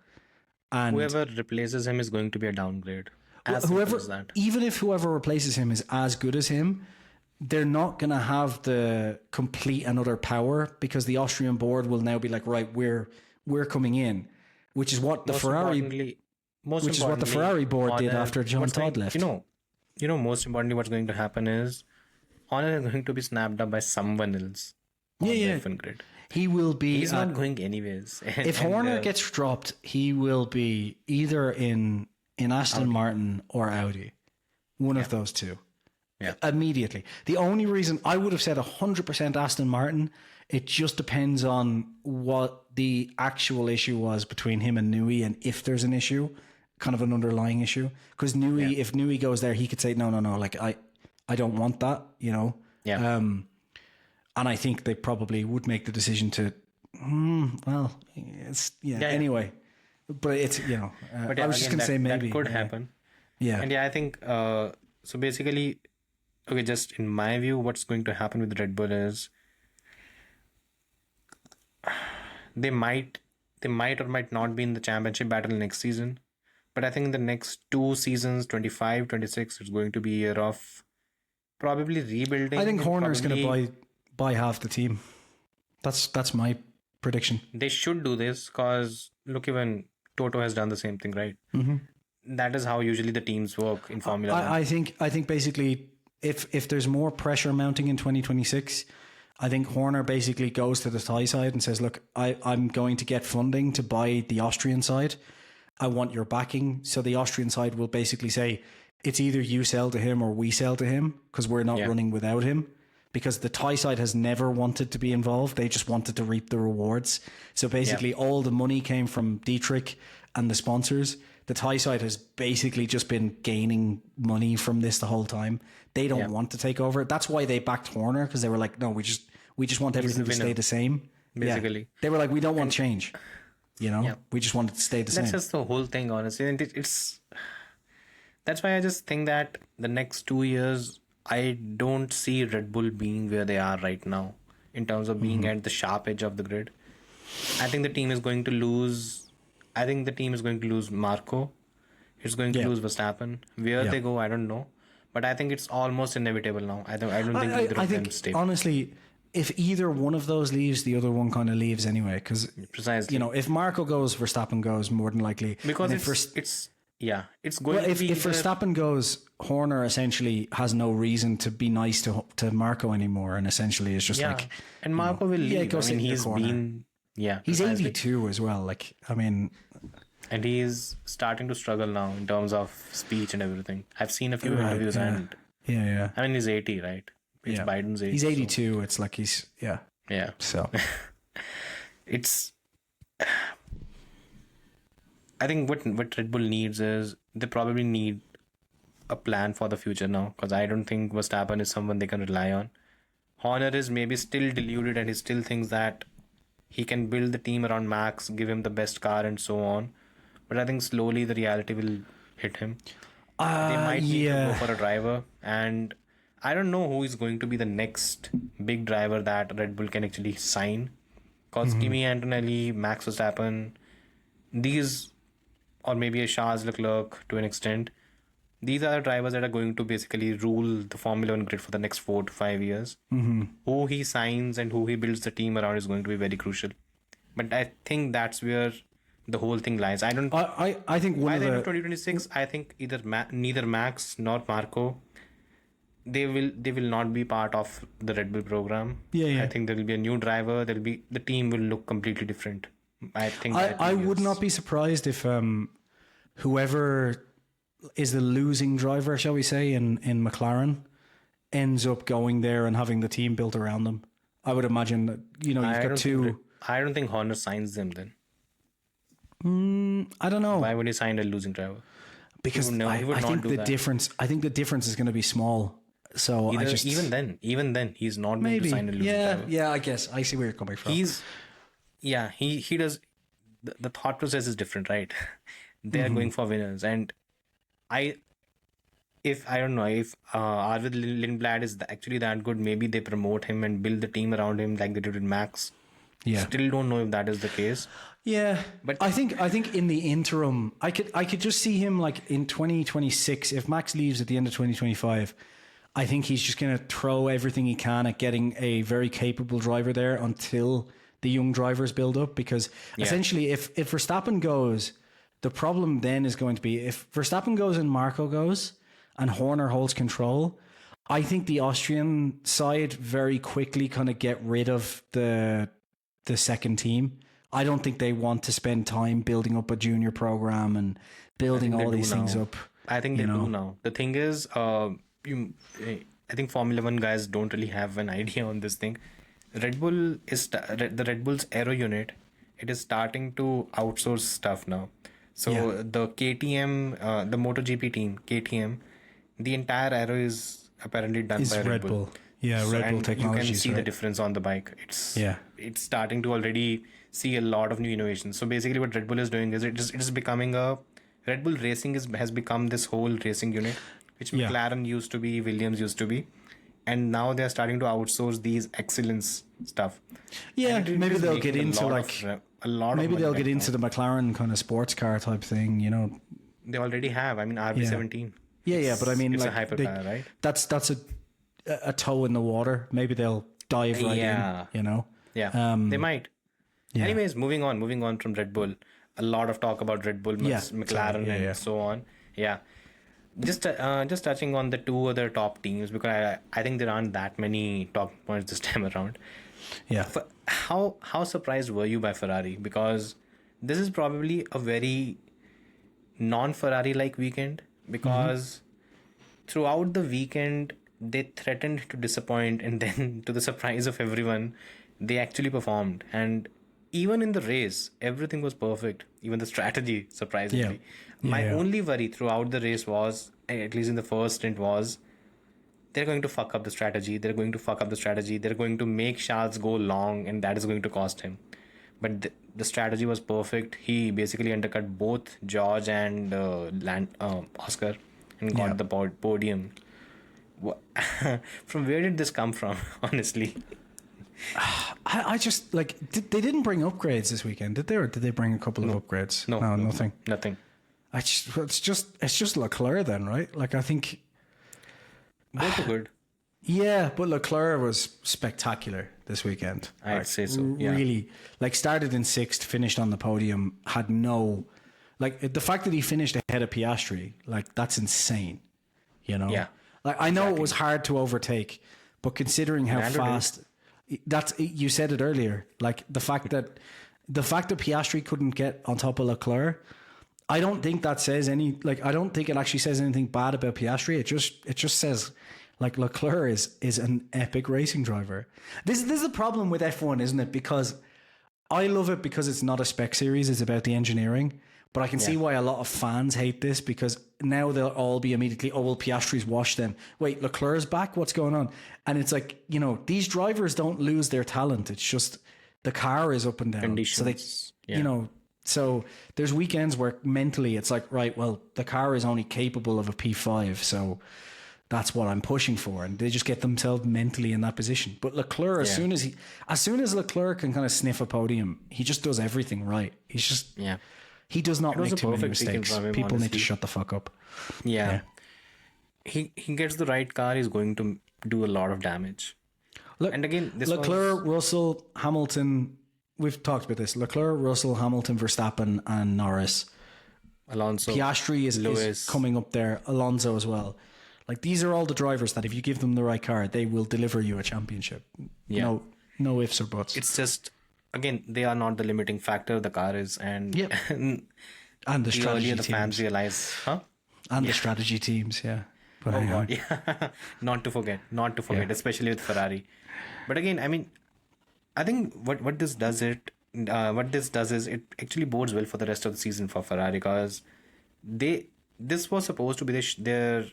A: And
B: whoever replaces him is going to be a downgrade.
A: Even if whoever replaces him is as good as him, they're not going to have the complete and utter power, because the Austrian board will now be like, right, we're coming in, which is what the Ferrari board did after John Todd left.
B: You know, most importantly, what's going to happen is Horner is going to be snapped up by someone else. Grid.
A: He will be.
B: He's not going anyways.
A: If Horner gets dropped, he will be either in Aston Martin or Audi, one of those two.
B: Yeah,
A: immediately. The only reason I would have said 100% Aston Martin, it just depends on what the actual issue was between him and Nui, and if there's an issue, kind of an underlying issue. Because if Nui goes there, he could say no, like I don't want that, you know.
B: Yeah.
A: And I think they probably would make the decision to, anyway. But it's, I was just going to say maybe.
B: That could happen.
A: Yeah.
B: And I think, so basically, okay, just in my view, what's going to happen with Red Bull is they might or might not be in the championship battle next season. But I think in the next 2 seasons, 25, 26, it's going to be a year of probably rebuilding.
A: I think Horner is going to buy half the team. That's my prediction.
B: They should do this because look, even Toto has done the same thing, right? That is how usually the teams work in Formula One.
A: I think basically if there's more pressure mounting in 2026, I think Horner basically goes to the Thai side and says, look, I'm going to get funding to buy the Austrian side. I want your backing. So the Austrian side will basically say, it's either you sell to him or we sell to him because we're not running without him. Because the Thai side has never wanted to be involved. They just wanted to reap the rewards. So basically all the money came from Dietrich and the sponsors. The Thai side has basically just been gaining money from this the whole time. They don't want to take over. That's why they backed Horner, because they were like, no, we just want everything to stay the same.
B: Basically.
A: Yeah. They were like, we don't want change. You know, we just want it to stay the same.
B: That's just the whole thing, honestly. And that's why I just think that the next 2 years, I don't see Red Bull being where they are right now in terms of being at the sharp edge of the grid. I think the team is going to lose. I think the team is going to lose Marco. It's going to lose Verstappen. Where they go, I don't know. But I think it's almost inevitable now. I don't think either of them stay.
A: Honestly, if either one of those leaves, the other one kind of leaves anyway. Because, you know, if Marco goes, Verstappen goes more than likely.
B: Because it's going to be...
A: If Verstappen goes, Horner essentially has no reason to be nice to Marco anymore. And essentially it's just like...
B: And Marco will leave.
A: Go sit in the corner. He's 82 as well. Like, I mean...
B: And he's starting to struggle now in terms of speech and everything. I've seen a few interviews and...
A: Yeah.
B: I mean, he's 80, right? It's Biden's age.
A: He's 82. So. It's like he's... Yeah. So...
B: It's... I think what Red Bull needs is... They probably need a plan for the future now. Because I don't think Verstappen is someone they can rely on. Horner is maybe still deluded and he still thinks that he can build the team around Max, give him the best car and so on. But I think slowly the reality will hit him. They might need to go for a driver. And I don't know who is going to be the next big driver that Red Bull can actually sign. Because Kimi Antonelli, Max Verstappen, these, or maybe a Charles Leclerc to an extent, these are the drivers that are going to basically rule the Formula 1 grid for the next 4 to 5 years. Who he signs and who he builds the team around is going to be very crucial. But I think that's where the whole thing lies. I think
A: by
B: the end of 2026, I think neither Max nor Marco, they will not be part of the Red Bull program. I think there will be a new driver. The team will look completely different. I think
A: I would not be surprised if whoever is the losing driver, shall we say, in McLaren ends up going there and having the team built around them. I would imagine that, you know, you've got two.
B: I don't think Horner signs them then.
A: I don't know.
B: Why would he sign a losing driver?
A: Because I think the difference is going to be small. So
B: even then he's not going to sign a losing driver.
A: Yeah, I guess I see where you're coming from.
B: He does. The thought process is different, right? They are going for winners, and I don't know if Arvid Lindblad is actually that good. Maybe they promote him and build the team around him like they did with Max. Still don't know if that is the case.
A: Yeah, but I think in the interim, I could just see him like in 2026. If Max leaves at the end of 2025, I think he's just going to throw everything he can at getting a very capable driver there until the young drivers build up. Because essentially, if Verstappen goes, the problem then is going to be if Verstappen goes and Marco goes and Horner holds control, I think the Austrian side very quickly kind of get rid of the second team. I don't think they want to spend time building up a junior program and building all these things up.
B: I think they do now. The thing is, I think Formula 1 guys don't really have an idea on this thing. Red Bull's aero unit, it is starting to outsource stuff now. So the KTM, the MotoGP team, KTM, the entire aero is apparently done by Red Bull.
A: Yeah, Red Bull technology.
B: You can see the difference on the bike. It's starting to already see a lot of new innovations. So basically what Red Bull is doing is it is becoming Red Bull Racing has become this whole racing unit, which McLaren used to be, Williams used to be. And now they're starting to outsource these excellence stuff. Yeah,
A: maybe they'll get into they'll get into the McLaren kind of sports car type thing, you know.
B: They already have. I mean, RB17.
A: But I mean,
B: it's
A: like,
B: a hypercar, right?
A: That's a toe in the water. Maybe they'll dive right in, you know.
B: Yeah, they might.
A: Yeah.
B: Anyways, moving on from Red Bull. A lot of talk about Red Bull, McLaren, and so on. Yeah. Just touching on the two other top teams, because I think there aren't that many talking points this time around.
A: Yeah.
B: How surprised were you by Ferrari? Because this is probably a very non-Ferrari like weekend, because throughout the weekend they threatened to disappoint, and then to the surprise of everyone, they actually performed. And even in the race, everything was perfect, even the strategy, surprisingly. My only worry throughout the race was, at least in the first stint, was they're going to fuck up the strategy. They're going to make Charles go long, and that is going to cost him. But the strategy was perfect. He basically undercut both George and Oscar and got the podium. From where did this come from, honestly?
A: I just they didn't bring upgrades this weekend, did they? Or did they bring a couple of upgrades?
B: No,
A: nothing. It's just Leclerc then, right? Like, I think
B: both are good.
A: Yeah, but Leclerc was spectacular this weekend.
B: I'd say so. Yeah.
A: Really, started in 6th, finished on the podium, had no, the fact that he finished ahead of Piastri, that's insane. You know?
B: Yeah.
A: I know it was hard to overtake, but considering how fast, you said it earlier, the fact that Piastri couldn't get on top of Leclerc, I don't think that says any, I don't think it actually says anything bad about Piastri. It just says, Leclerc is an epic racing driver. This is the problem with F1, isn't it? Because I love it because it's not a spec series, it's about the engineering. But I can see why a lot of fans hate this, because now they'll all be immediately, oh, well, Piastri's washed them. Wait, Leclerc's back? What's going on? And it's these drivers don't lose their talent. It's just the car is up and down.
B: Conditions.
A: So so there's weekends where mentally it's right, well, the car is only capable of a P5, so that's what I'm pushing for. And they just get themselves mentally in that position. But Leclerc, as soon as Leclerc can kind of sniff a podium, he just does everything right. He's just...
B: Yeah.
A: He does not make too many mistakes. People
B: honestly
A: need to shut the fuck up.
B: Yeah. He gets the right car, he's going to do a lot of damage.
A: Look,
B: and again,
A: Leclerc, Russell, Hamilton, we've talked about this. Leclerc, Russell, Hamilton, Verstappen, and Norris.
B: Alonso.
A: Piastri is coming up there. Alonso as well. These are all the drivers that if you give them the right car, they will deliver you a championship.
B: Yeah.
A: No ifs or buts.
B: It's just... Again, they are not the limiting factor. The car is, and
A: and the strategy
B: earlier the
A: teams.
B: fans realize,
A: and the strategy teams, But
B: God, yeah, not to forget, especially with Ferrari. But again, I mean, I think what this does is it actually bodes well for the rest of the season for Ferrari, because this was supposed to be their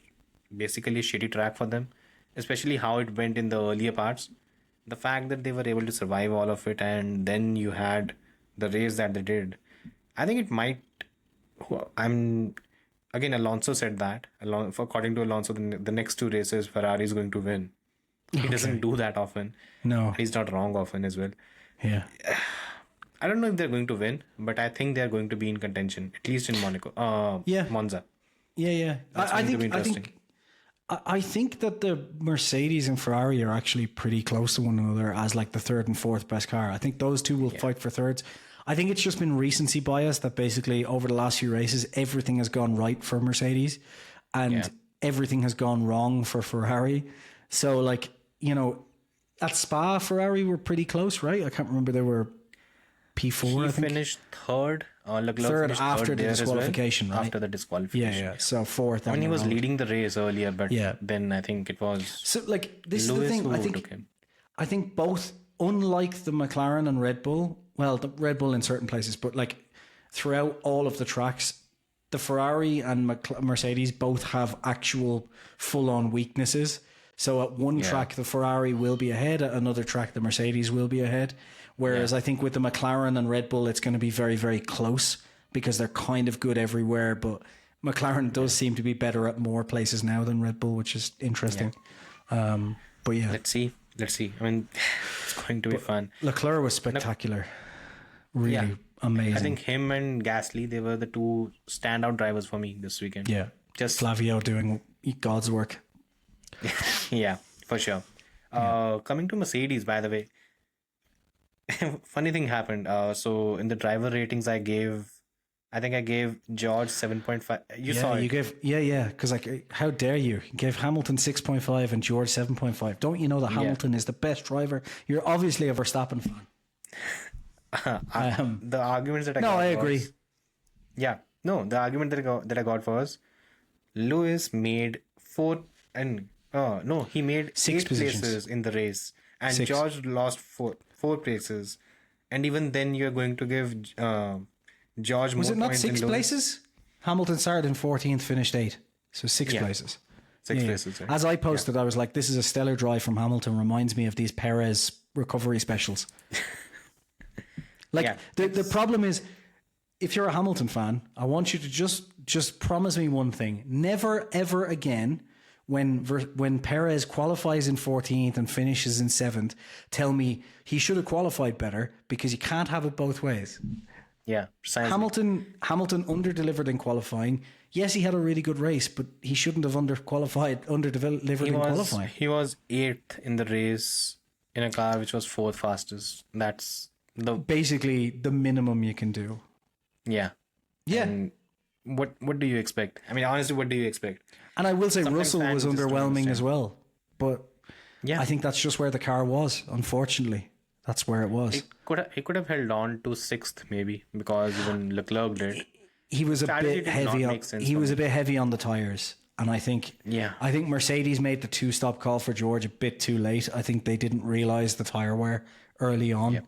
B: basically a shitty track for them, especially how it went in the earlier parts. The fact that they were able to survive all of it, and then you had the race that they did, I think it might... Again, Alonso said that. According to Alonso, the next 2 races, Ferrari is going to win. He doesn't do that often.
A: No.
B: He's not wrong often as well.
A: Yeah.
B: I don't know if they're going to win, but I think they're going to be in contention, at least in Monaco. Monza.
A: Yeah. I think that the Mercedes and Ferrari are actually pretty close to one another as the 3rd and 4th best car. I think those two will fight for thirds. I think it's just been recency bias that basically over the last few races, everything has gone right for Mercedes and everything has gone wrong for Ferrari. So at Spa, Ferrari were pretty close, right? I can't remember, they were P4, I think.
B: Finished third.
A: Third after the disqualification, right?
B: After the disqualification.
A: Yeah. So 4th.
B: I mean, he was leading the race earlier, but then I think it was...
A: So, this is the thing. I think both, unlike the McLaren and Red Bull, well, the Red Bull in certain places, but throughout all of the tracks, the Ferrari and Mercedes both have actual full-on weaknesses. So at one track, the Ferrari will be ahead. At another track, the Mercedes will be ahead. Whereas I think with the McLaren and Red Bull, it's going to be very, very close because they're kind of good everywhere. But McLaren does seem to be better at more places now than Red Bull, which is interesting. But yeah.
B: Let's see. I mean, it's going to be fun.
A: Leclerc was spectacular. Really amazing.
B: I think him and Gasly, they were the 2 standout drivers for me this weekend.
A: Yeah. Just Flavio doing God's work.
B: Yeah, for sure. Coming to Mercedes, by the way, funny thing happened. So in the driver ratings, I think I gave George 7.5. You saw
A: You
B: it.
A: gave because like how dare you? You gave Hamilton 6.5 and George 7.5. Don't you know that
B: Yeah.
A: Hamilton is the best driver? You're obviously a Verstappen fan.
B: The arguments that I
A: No,
B: got
A: I agree.
B: was, yeah, no, the argument that I got was Lewis made he made
A: Six
B: eight
A: positions.
B: places in the race, and
A: Six.
B: George lost four places, and even then you're going to give George
A: Was
B: more
A: it not
B: points
A: 6
B: than Lewis.
A: places? Hamilton started in 14th, finished 8th. So 6
B: Yeah.
A: places.
B: Six
A: Yeah.
B: places. Right?
A: As I posted, I was like, this is a stellar drive from Hamilton. Reminds me of these Perez recovery specials. Like,
B: Yeah,
A: the problem is, if you're a Hamilton fan, I want you to just promise me one thing. Never, ever again, when Perez qualifies in 14th and finishes in 7th, tell me he should have qualified better, because you can't have it both ways.
B: Yeah, precisely.
A: Hamilton under-delivered in qualifying. Yes, he had a really good race, but he shouldn't have under-delivered in qualifying.
B: He was 8th in the race in a car which was 4th fastest. That's the
A: Basically, the minimum you can do.
B: yeah.
A: Yeah.
B: And what do you expect? I mean, honestly, what do you expect?
A: And I will say
B: Sometimes
A: Russell was
B: fans just don't
A: underwhelming as
B: understand.
A: well. But
B: Yeah,
A: I think that's just where the car was, unfortunately. That's where it was.
B: he could have held on to 6th maybe, because even Leclerc did.
A: He was a
B: strategy
A: bit
B: did
A: heavy
B: not
A: on
B: make sense
A: he
B: for
A: was
B: me.
A: a bit heavy on the tires. And I think
B: Yeah.
A: Mercedes made the 2-stop call for George a bit too late. I think they didn't realize the tire wear early on.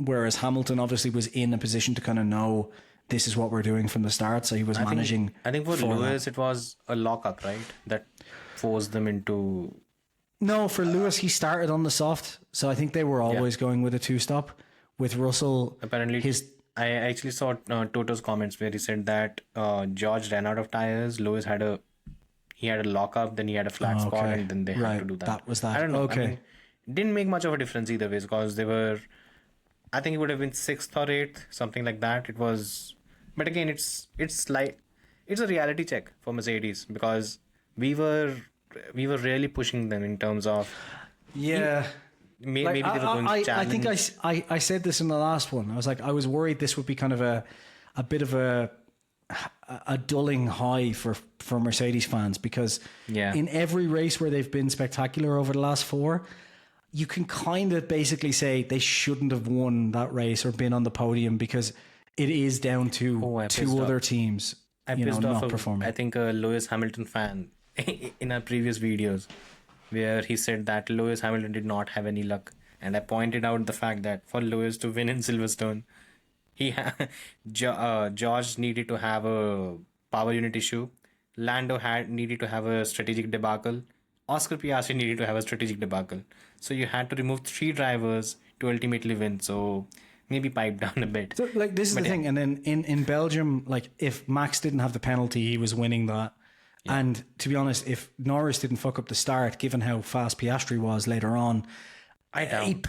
A: Whereas Hamilton obviously was in a position to kind of know this is what we're doing from the start. So he was managing.
B: I think for Lewis it was a lockup, right? That forced them into
A: No, for Lewis, he started on the soft. So I think they were always going with a 2-stop. With Russell,
B: apparently.
A: his
B: I actually saw Toto's comments where he said that George ran out of tires. Lewis had a lockup, then he had a flat spot,
A: okay.
B: and then they had
A: Right,
B: to do that.
A: that was that.
B: I don't know.
A: Okay.
B: I mean, didn't make much of a difference either ways, because they were. I think it would have been 6th or 8th, something like that. It was, but again, it's like it's a reality check for Mercedes, because we were really pushing them in terms of
A: yeah.
B: maybe they were going to
A: I
B: challenge.
A: think I said this in the last one. I was like, I was worried this would be kind of a bit of a dulling high for Mercedes fans, because in every race where they've been spectacular over the last 4, you can kind of basically say they shouldn't have won that race or been on the podium, because it is down to two other teams not performing.
B: I think a Lewis Hamilton fan in our previous videos, where he said that Lewis Hamilton did not have any luck, and I pointed out the fact that for Lewis to win in Silverstone, George needed to have a power unit issue, Lando needed to have a strategic debacle, Oscar Piastri needed to have a strategic debacle. So you had to remove 3 drivers to ultimately win. So maybe pipe down a bit.
A: So, like, this is the thing. And then in Belgium, like, if Max didn't have the penalty, he was winning that. And to be honest, if Norris didn't fuck up the start, given how fast Piastri was later on,
B: I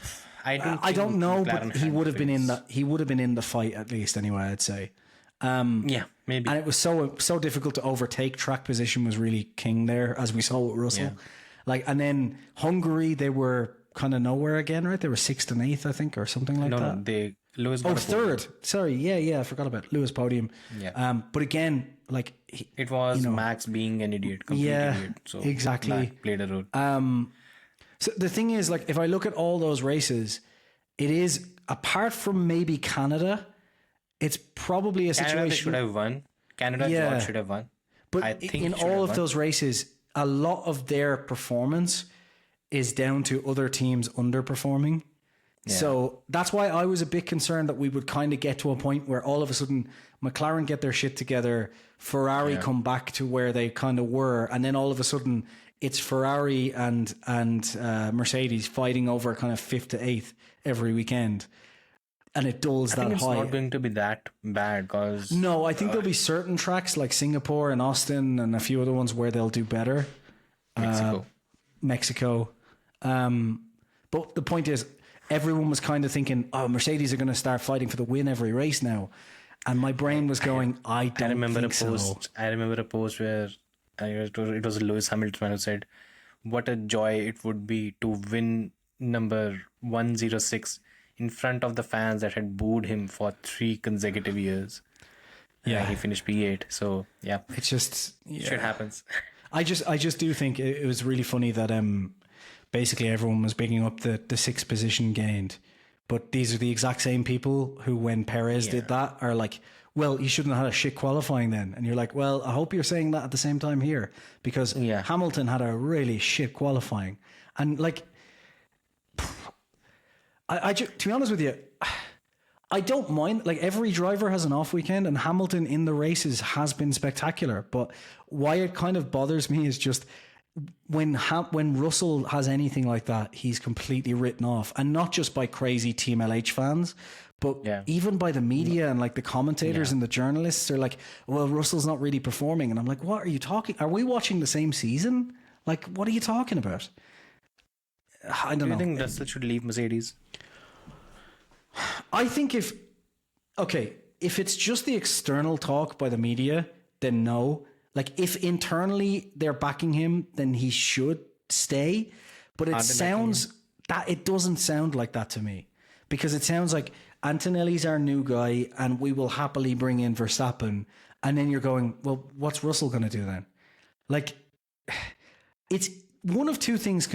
A: don't know, but he would have been in the fight at least anyway, I'd say.
B: Yeah, maybe.
A: And it was so difficult to overtake. Track position was really king there, as we saw with Russell.
B: Yeah.
A: Like, and then Hungary, they were kind of nowhere again, right? They were 6th and 8th, I think, or something like that.
B: No, Lewis got a podium.
A: 3rd. Sorry, yeah, I forgot about Lewis podium.
B: Yeah.
A: But again, like,
B: It was Max being an idiot, complete idiot. So
A: exactly.
B: that played a role.
A: So the thing is, like, if I look at all those races, it is, apart from maybe Canada, it's probably a
B: Canada
A: situation.
B: should have won. George should have won.
A: But
B: I think
A: in all of those races, a lot of their performance is down to other teams underperforming. So that's why I was a bit concerned that we would kind of get to a point where all of a sudden McLaren get their shit together, Ferrari come back to where they kind of were, and then all of a sudden it's Ferrari and Mercedes fighting over kind of 5th to 8th every weekend. And it dulls that
B: it's
A: high.
B: not going to be that bad, because
A: No, I think there'll be certain tracks like Singapore and Austin and a few other ones where they'll do better. Mexico. But the point is, everyone was kind of thinking, oh, Mercedes are going to start fighting for the win every race now. And my brain was going, I remember think so.
B: I remember a post where it was Lewis Hamilton who said, what a joy it would be to win number 106 in front of the fans that had booed him for 3 consecutive years. Yeah, he finished P8. So yeah,
A: It's just
B: shit happens.
A: I just do think it was really funny that basically everyone was bigging up the 6th position gained, but these are the exact same people who, when Perez did that, are like, well, he shouldn't have had a shit qualifying then. And you're like, well, I hope you're saying that at the same time here, because Hamilton had a really shit qualifying. And like, to be honest with you, I don't mind. Like, every driver has an off weekend, and Hamilton in the races has been spectacular. But why it kind of bothers me is just when Russell has anything like that, he's completely written off, and not just by crazy Team LH fans, but even by the media and like the commentators and the journalists. They're like, well, Russell's not really performing. And I'm like, what are you talking? Are we watching the same season? Like, what are you talking about? I don't know.
B: Do you think Russell should leave Mercedes?
A: I think if it's just the external talk by the media, then no. Like, if internally they're backing him, then he should stay. But it doesn't sound like that to me, because it sounds like Antonelli's our new guy and we will happily bring in Verstappen. And then you're going, well, what's Russell going to do then? Like, it's one of two things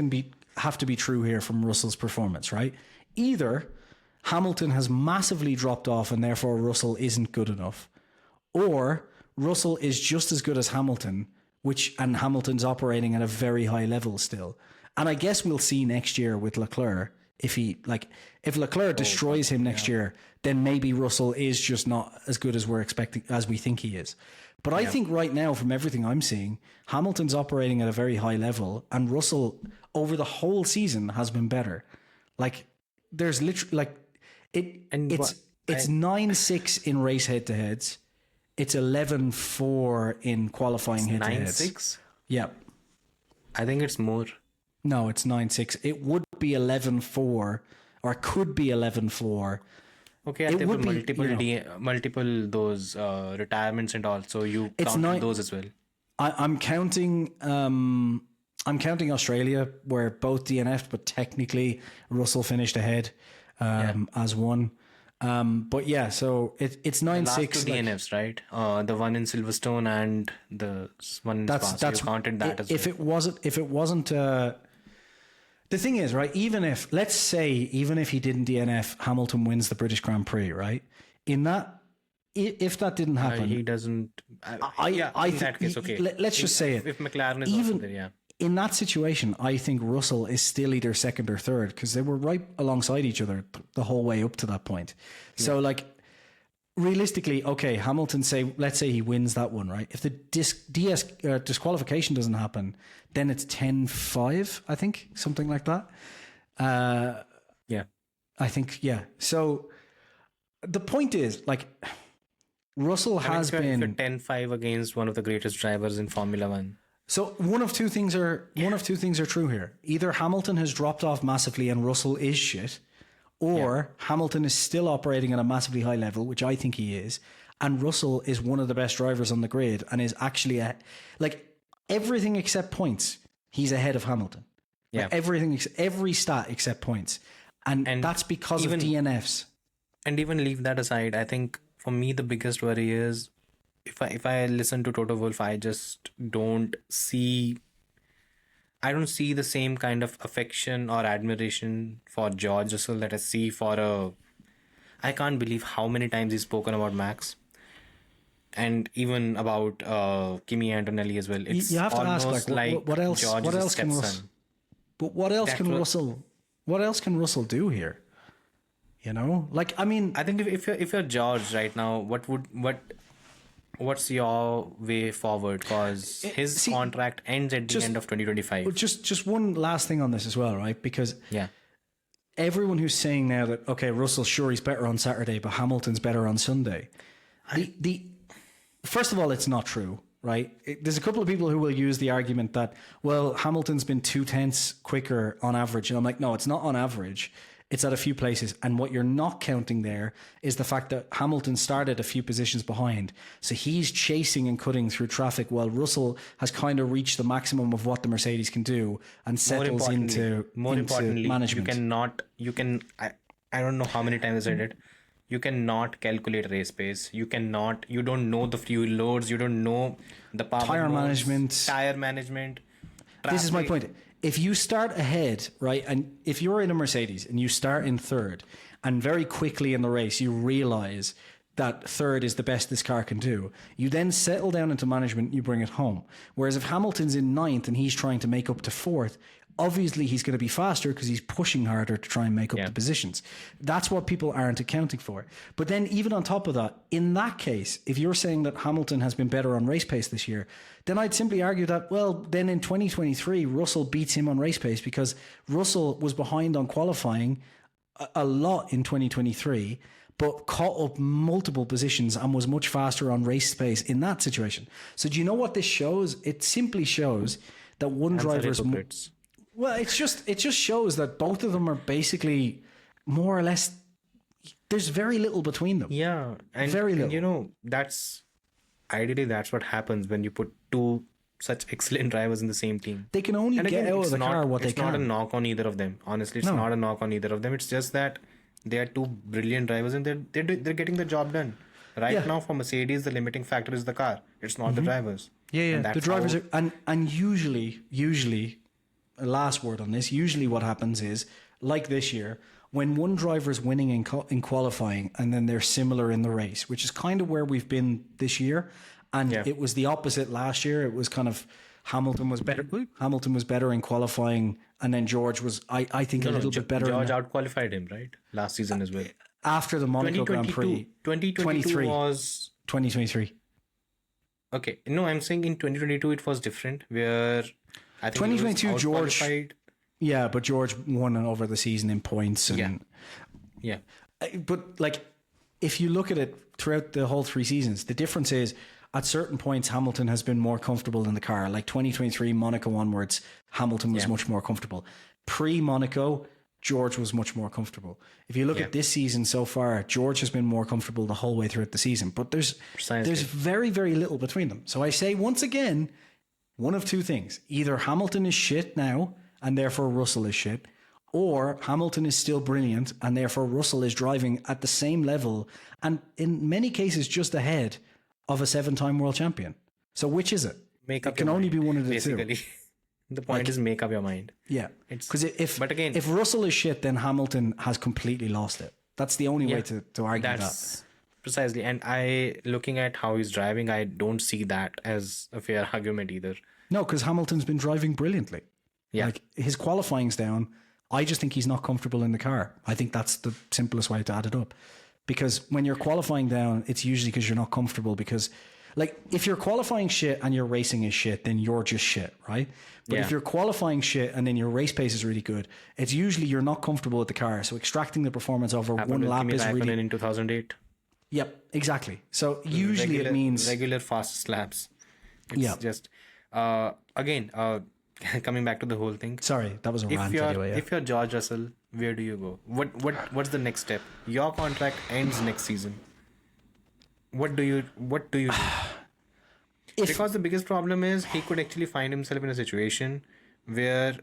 A: have to be true here from Russell's performance, right? Either Hamilton has massively dropped off and therefore Russell isn't good enough, or Russell is just as good as Hamilton, and Hamilton's operating at a very high level still. And I guess we'll see next year with Leclerc. If Leclerc destroys him next year, then maybe Russell is just not as good as as we think he is. But I think right now, from everything I'm seeing, Hamilton's operating at a very high level, and Russell over the whole season has been better. Like, there's literally like it's 9-6 in race head-to-heads. It's 11-4 in qualifying head-to-heads.
B: 9-6?
A: Yeah.
B: I think it's more.
A: No, it's 9-6. It would be 11-4, or it could be 11-4.
B: Okay, I think multiple those retirements and all. So you count those as well.
A: I'm counting. I'm counting Australia, where both DNF'd, but technically Russell finished ahead as one. But yeah, so it's 9-6.
B: The last two DNFs, right? The one in Silverstone and the one in Spa. So you counted that as well.
A: If it wasn't. The thing is, right, even if he didn't DNF, Hamilton wins the British Grand Prix, right? If that didn't happen,
B: he doesn't.
A: I think, that case, okay. Let's just say it.
B: If McLaren is even there,
A: in that situation, I think Russell is still either second or third, because they were right alongside each other the whole way up to that point. So, like, realistically, okay, Hamilton, let's say he wins that one, right? If the disqualification doesn't happen, then it's 10-5, I think, something like that. I think, So the point is, like, Russell has been
B: 10-5 against one of the greatest drivers in Formula One.
A: So one of two things are true here. Either Hamilton has dropped off massively and Russell is shit, or Hamilton is still operating at a massively high level, which I think he is, and Russell is one of the best drivers on the grid and is actually everything except points, he's ahead of Hamilton.
B: Yeah,
A: like every stat except points, and that's because of DNFs.
B: And even leave that aside, I think for me the biggest worry is, if I listen to Toto Wolff, I just don't see the same kind of affection or admiration for George Russell that I see I can't believe how many times he's spoken about Max, and even about Kimi Antonelli as well. It's
A: you have to ask, what else?
B: George
A: what else can Russell? But what else can Russell? What else can Russell do here? You know, like, I mean,
B: I think if you're George right now, what's your way forward? Because his contract ends at the end of 2025.
A: Just one last thing on this as well, right? Because everyone who's saying now that, okay, Russell, sure, he's better on Saturday, but Hamilton's better on Sunday. First of all, it's not true, right? There's a couple of people who will use the argument that, well, Hamilton's been 0.2 quicker on average. And I'm like, no, it's not on average. It's at a few places. And what you're not counting there is the fact that Hamilton started a few positions behind. So he's chasing and cutting through traffic while Russell has kind of reached the maximum of what the Mercedes can do and settles into
B: importantly,
A: management.
B: I don't know how many times I said it. You cannot calculate race pace. You don't know the fuel loads. You don't know the power
A: Tire
B: modes,
A: management.
B: Tire management.
A: This is my
B: traffic.
A: point. If you start ahead, right, and if you're in a Mercedes and you start in third, and very quickly in the race you realize that third is the best this car can do, you then settle down into management, you bring it home. Whereas if Hamilton's in ninth and he's trying to make up to fourth, obviously he's going to be faster because he's pushing harder to try and make up the positions. That's what people aren't accounting for. But then even on top of that, in that case, if you're saying that Hamilton has been better on race pace this year, then I'd simply argue that, well, then in 2023, Russell beats him on race pace because Russell was behind on qualifying a lot in 2023, but caught up multiple positions and was much faster on race pace in that situation. So do you know what this shows? It simply shows that one driver's... Well, it just shows that both of them are basically more or less. There's very little between them.
B: Yeah, and
A: very little.
B: You know, that's what happens when you put two such excellent drivers in the same team.
A: They can only get out of the car what they can.
B: It's not a knock on either of them. Honestly, it's not a knock on either of them. It's just that they are two brilliant drivers and they're getting the job done. Right now, for Mercedes, the limiting factor is the car. It's not the drivers.
A: Yeah. The drivers are, and usually. A last word on this. Usually what happens is, like this year, when one driver is winning in qualifying and then they're similar in the race, which is kind of where we've been this year. And it was the opposite last year. It was kind of Hamilton was better in qualifying, and then George was, I think, a little bit better.
B: George outqualified him, right? Last season as well.
A: After the Monaco Grand Prix.
B: 2022 was...
A: 2023.
B: Okay. No, I'm saying in 2022 it was different, where... I think
A: 2022 George, but George won over the season in points and but like if you look at it throughout the whole 3 seasons, the difference is at certain points Hamilton has been more comfortable in the car. Like 2023 Monaco onwards, Hamilton was much more comfortable. Pre-Monaco, George was much more comfortable. If you look at this season so far, George has been more comfortable the whole way throughout the season, but there's very, very little between them. So I say once again, one of two things. Either Hamilton is shit now and therefore Russell is shit, or Hamilton is still brilliant and therefore Russell is driving at the same level and in many cases just ahead of a 7-time world champion. So which is it? It can only be one of the two.
B: The point is make up your mind.
A: Yeah. Because if Russell is shit, then Hamilton has completely lost it. That's the only way to argue that.
B: Precisely. And looking at how he's driving, I don't see that as a fair argument either.
A: No, because Hamilton's been driving brilliantly. Yeah. Like his qualifying's down. I just think he's not comfortable in the car. I think that's the simplest way to add it up. Because when you're qualifying down, it's usually because you're not comfortable. Because like if you're qualifying shit and your racing is shit, then you're just shit, right? But if you're qualifying shit and then your race pace is really good, it's usually you're not comfortable with the car. So extracting the performance over one lap is really...
B: in 2008.
A: Yep, exactly. So usually it means...
B: Regular fastest laps. It's just... again, coming back to the whole thing.
A: Sorry, that was a rant anyway.
B: If you're George Russell, where do you go? What's the next step? Your contract ends next season. What do you do? Because the biggest problem is he could actually find himself in a situation where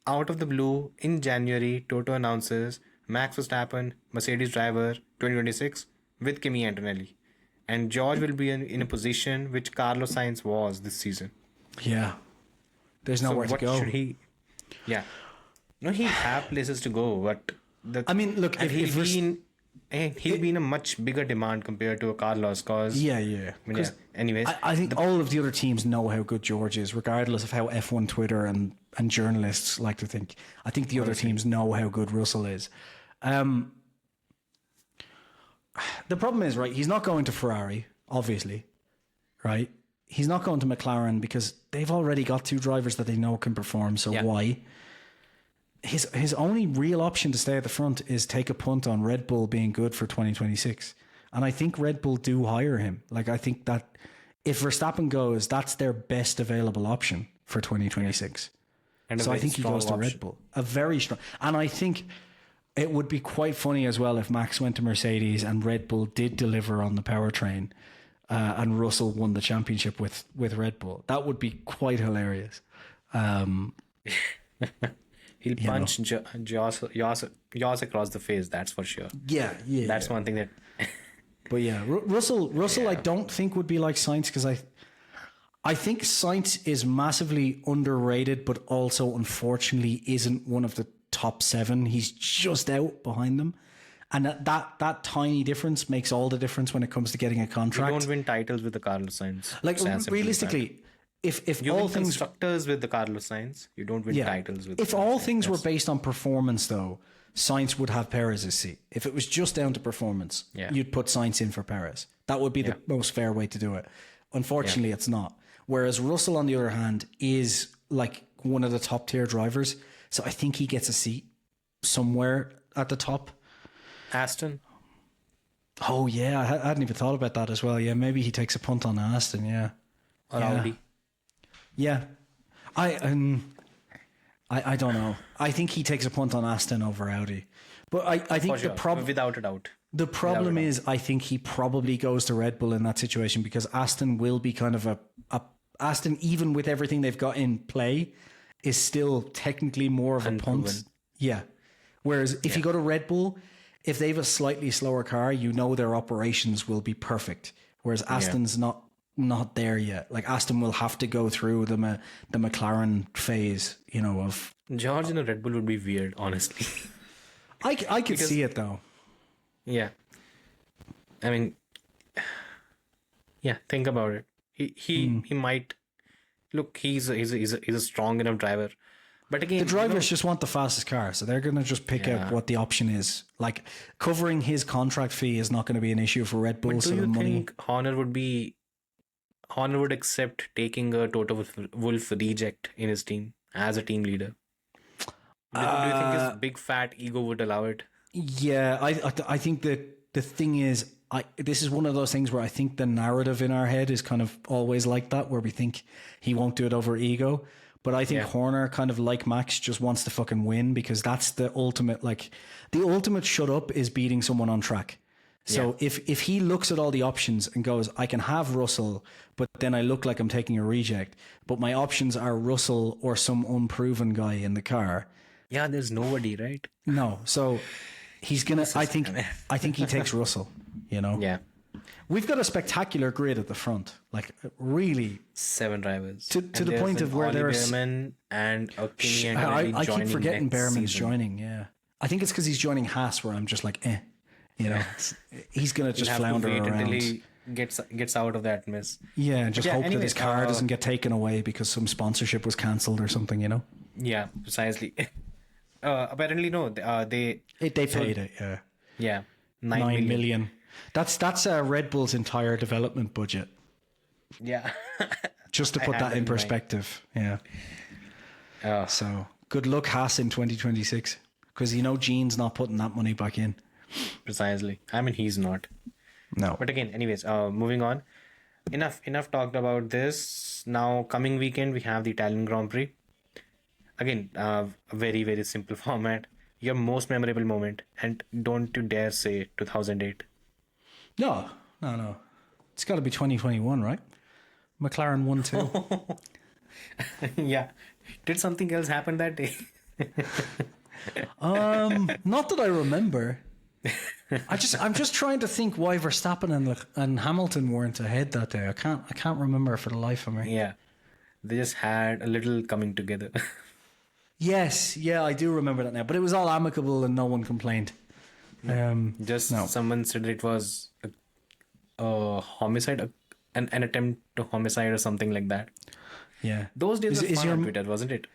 B: out of the blue in January, Toto announces Max Verstappen, Mercedes driver 2026 with Kimi Antonelli. And George will be in a position which Carlos Sainz was this season.
A: Yeah. There's nowhere to go.
B: Should he... Yeah. No, he'll have places to go, but...
A: look, if
B: he'll be in a much bigger demand compared to a Carlos, because...
A: Yeah.
B: Anyways...
A: I think all of the other teams know how good George is, regardless of how F1 Twitter and journalists like to think. I think the other teams know how good Russell is. The problem is, right, he's not going to Ferrari, obviously, right? He's not going to McLaren because they've already got 2 drivers that they know can perform, so why? His only real option to stay at the front is take a punt on Red Bull being good for 2026. And I think Red Bull do hire him. Like, I think that if Verstappen goes, that's their best available option for 2026. And so I think he goes to Red Bull. A very strong... And I think... It would be quite funny as well if Max went to Mercedes and Red Bull did deliver on the powertrain, and Russell won the championship with Red Bull. That would be quite hilarious.
B: He'll punch Joss across the face, that's for sure.
A: Yeah.
B: That's one thing that...
A: But yeah, Russell I don't think would be like Sainz, because I think Sainz is massively underrated, but also unfortunately isn't one of the top 7. He's just out behind them. And that tiny difference makes all the difference when it comes to getting a contract.
B: You don't win titles with the Carlos Sainz.
A: Like, realistically, if
B: you
A: all
B: win
A: things...
B: constructors with the Carlos Sainz, you don't win titles with...
A: If all things were based on performance, though, Sainz would have Perez's seat. If it was just down to performance, you'd put Sainz in for Perez. That would be the most fair way to do it. Unfortunately, it's not. Whereas Russell, on the other hand, is like one of the top tier drivers. So I think he gets a seat somewhere at the top.
B: Aston.
A: Oh, yeah. I hadn't even thought about that as well. Yeah, maybe he takes a punt on Aston, yeah.
B: Or Audi.
A: Yeah. I don't know. I think he takes a punt on Aston over Audi. But I think the problem...
B: Without a doubt.
A: The problem is, I think he probably goes to Red Bull in that situation, because Aston will be kind of a Aston, even with everything they've got in play, is still technically more of a punt. Yeah. Whereas if you go to Red Bull, if they have a slightly slower car, you know their operations will be perfect. Whereas Aston's not there yet. Like, Aston will have to go through the McLaren phase, of...
B: George in a Red Bull would be weird, honestly.
A: I could see it, though.
B: Yeah. I mean, think about it. He might... Look, he's a strong enough driver. But again,
A: the drivers just want the fastest car, so they're going to just pick out what the option is. Like, covering his contract fee is not going to be an issue for Red Bull.
B: But do you think Horner would accept taking a Toto Wolff reject in his team as a team leader? Do you think his big fat ego would allow it?
A: Yeah, I think that the thing is, this is one of those things where I think the narrative in our head is kind of always like that, where we think he won't do it over ego. But I think Horner, kind of like Max, just wants to fucking win, because that's the ultimate, the ultimate shut up is beating someone on track. So if he looks at all the options and goes, I can have Russell, but then I look like I'm taking a reject, but my options are Russell or some unproven guy in the car.
B: Yeah, there's nobody, right?
A: No. So he's going to, I think he takes Russell, Yeah. We've got a spectacular grid at the front, like really
B: 7 drivers
A: to the point of where there's
B: Behrman and
A: I keep forgetting Behrman's joining. Yeah, I think it's because he's joining Haas, where I'm just like, he's gonna just flounder around
B: until he gets out of that mess.
A: Yeah, just hope that his car doesn't get taken away because some sponsorship was cancelled or something.
B: Yeah, precisely. Apparently, no. They
A: paid it. Yeah.
B: Yeah,
A: 9 million. That's Red Bull's entire development budget.
B: Yeah.
A: Just to put that in perspective. Yeah. So good luck, Haas, in 2026, because Gene's not putting that money back in.
B: Precisely. I mean, he's not.
A: No.
B: But again, anyways, moving on. Enough talked about this. Now, coming weekend, we have the Italian Grand Prix. Again, a very, very simple format. Your most memorable moment, and don't you dare say 2008.
A: No. It's got to be 2021, right? McLaren won too.
B: Yeah. Did something else happen that day?
A: Not that I remember. I'm just trying to think why Verstappen and Hamilton weren't ahead that day. I can't remember for the life of me.
B: Yeah. They just had a little coming together.
A: Yes, yeah, I do remember that now. But it was all amicable and no one complained.
B: Someone said it was a homicide, an attempt to homicide or something like that.
A: Yeah.
B: Those days were fun on Twitter, wasn't it?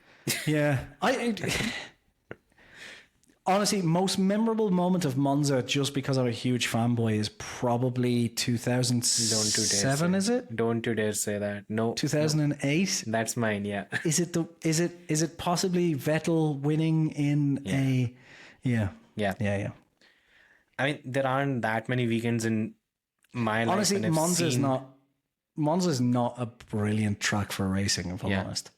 A: Yeah. Honestly, most memorable moment of Monza, just because I'm a huge fanboy, is probably 2007, is it?
B: Don't you dare say that. No.
A: 2008?
B: No. That's mine, yeah.
A: Is it possibly Vettel winning in a... Yeah.
B: I mean, there aren't that many weekends in my life.
A: Honestly, Monza's not a brilliant track for racing, if I'm honest.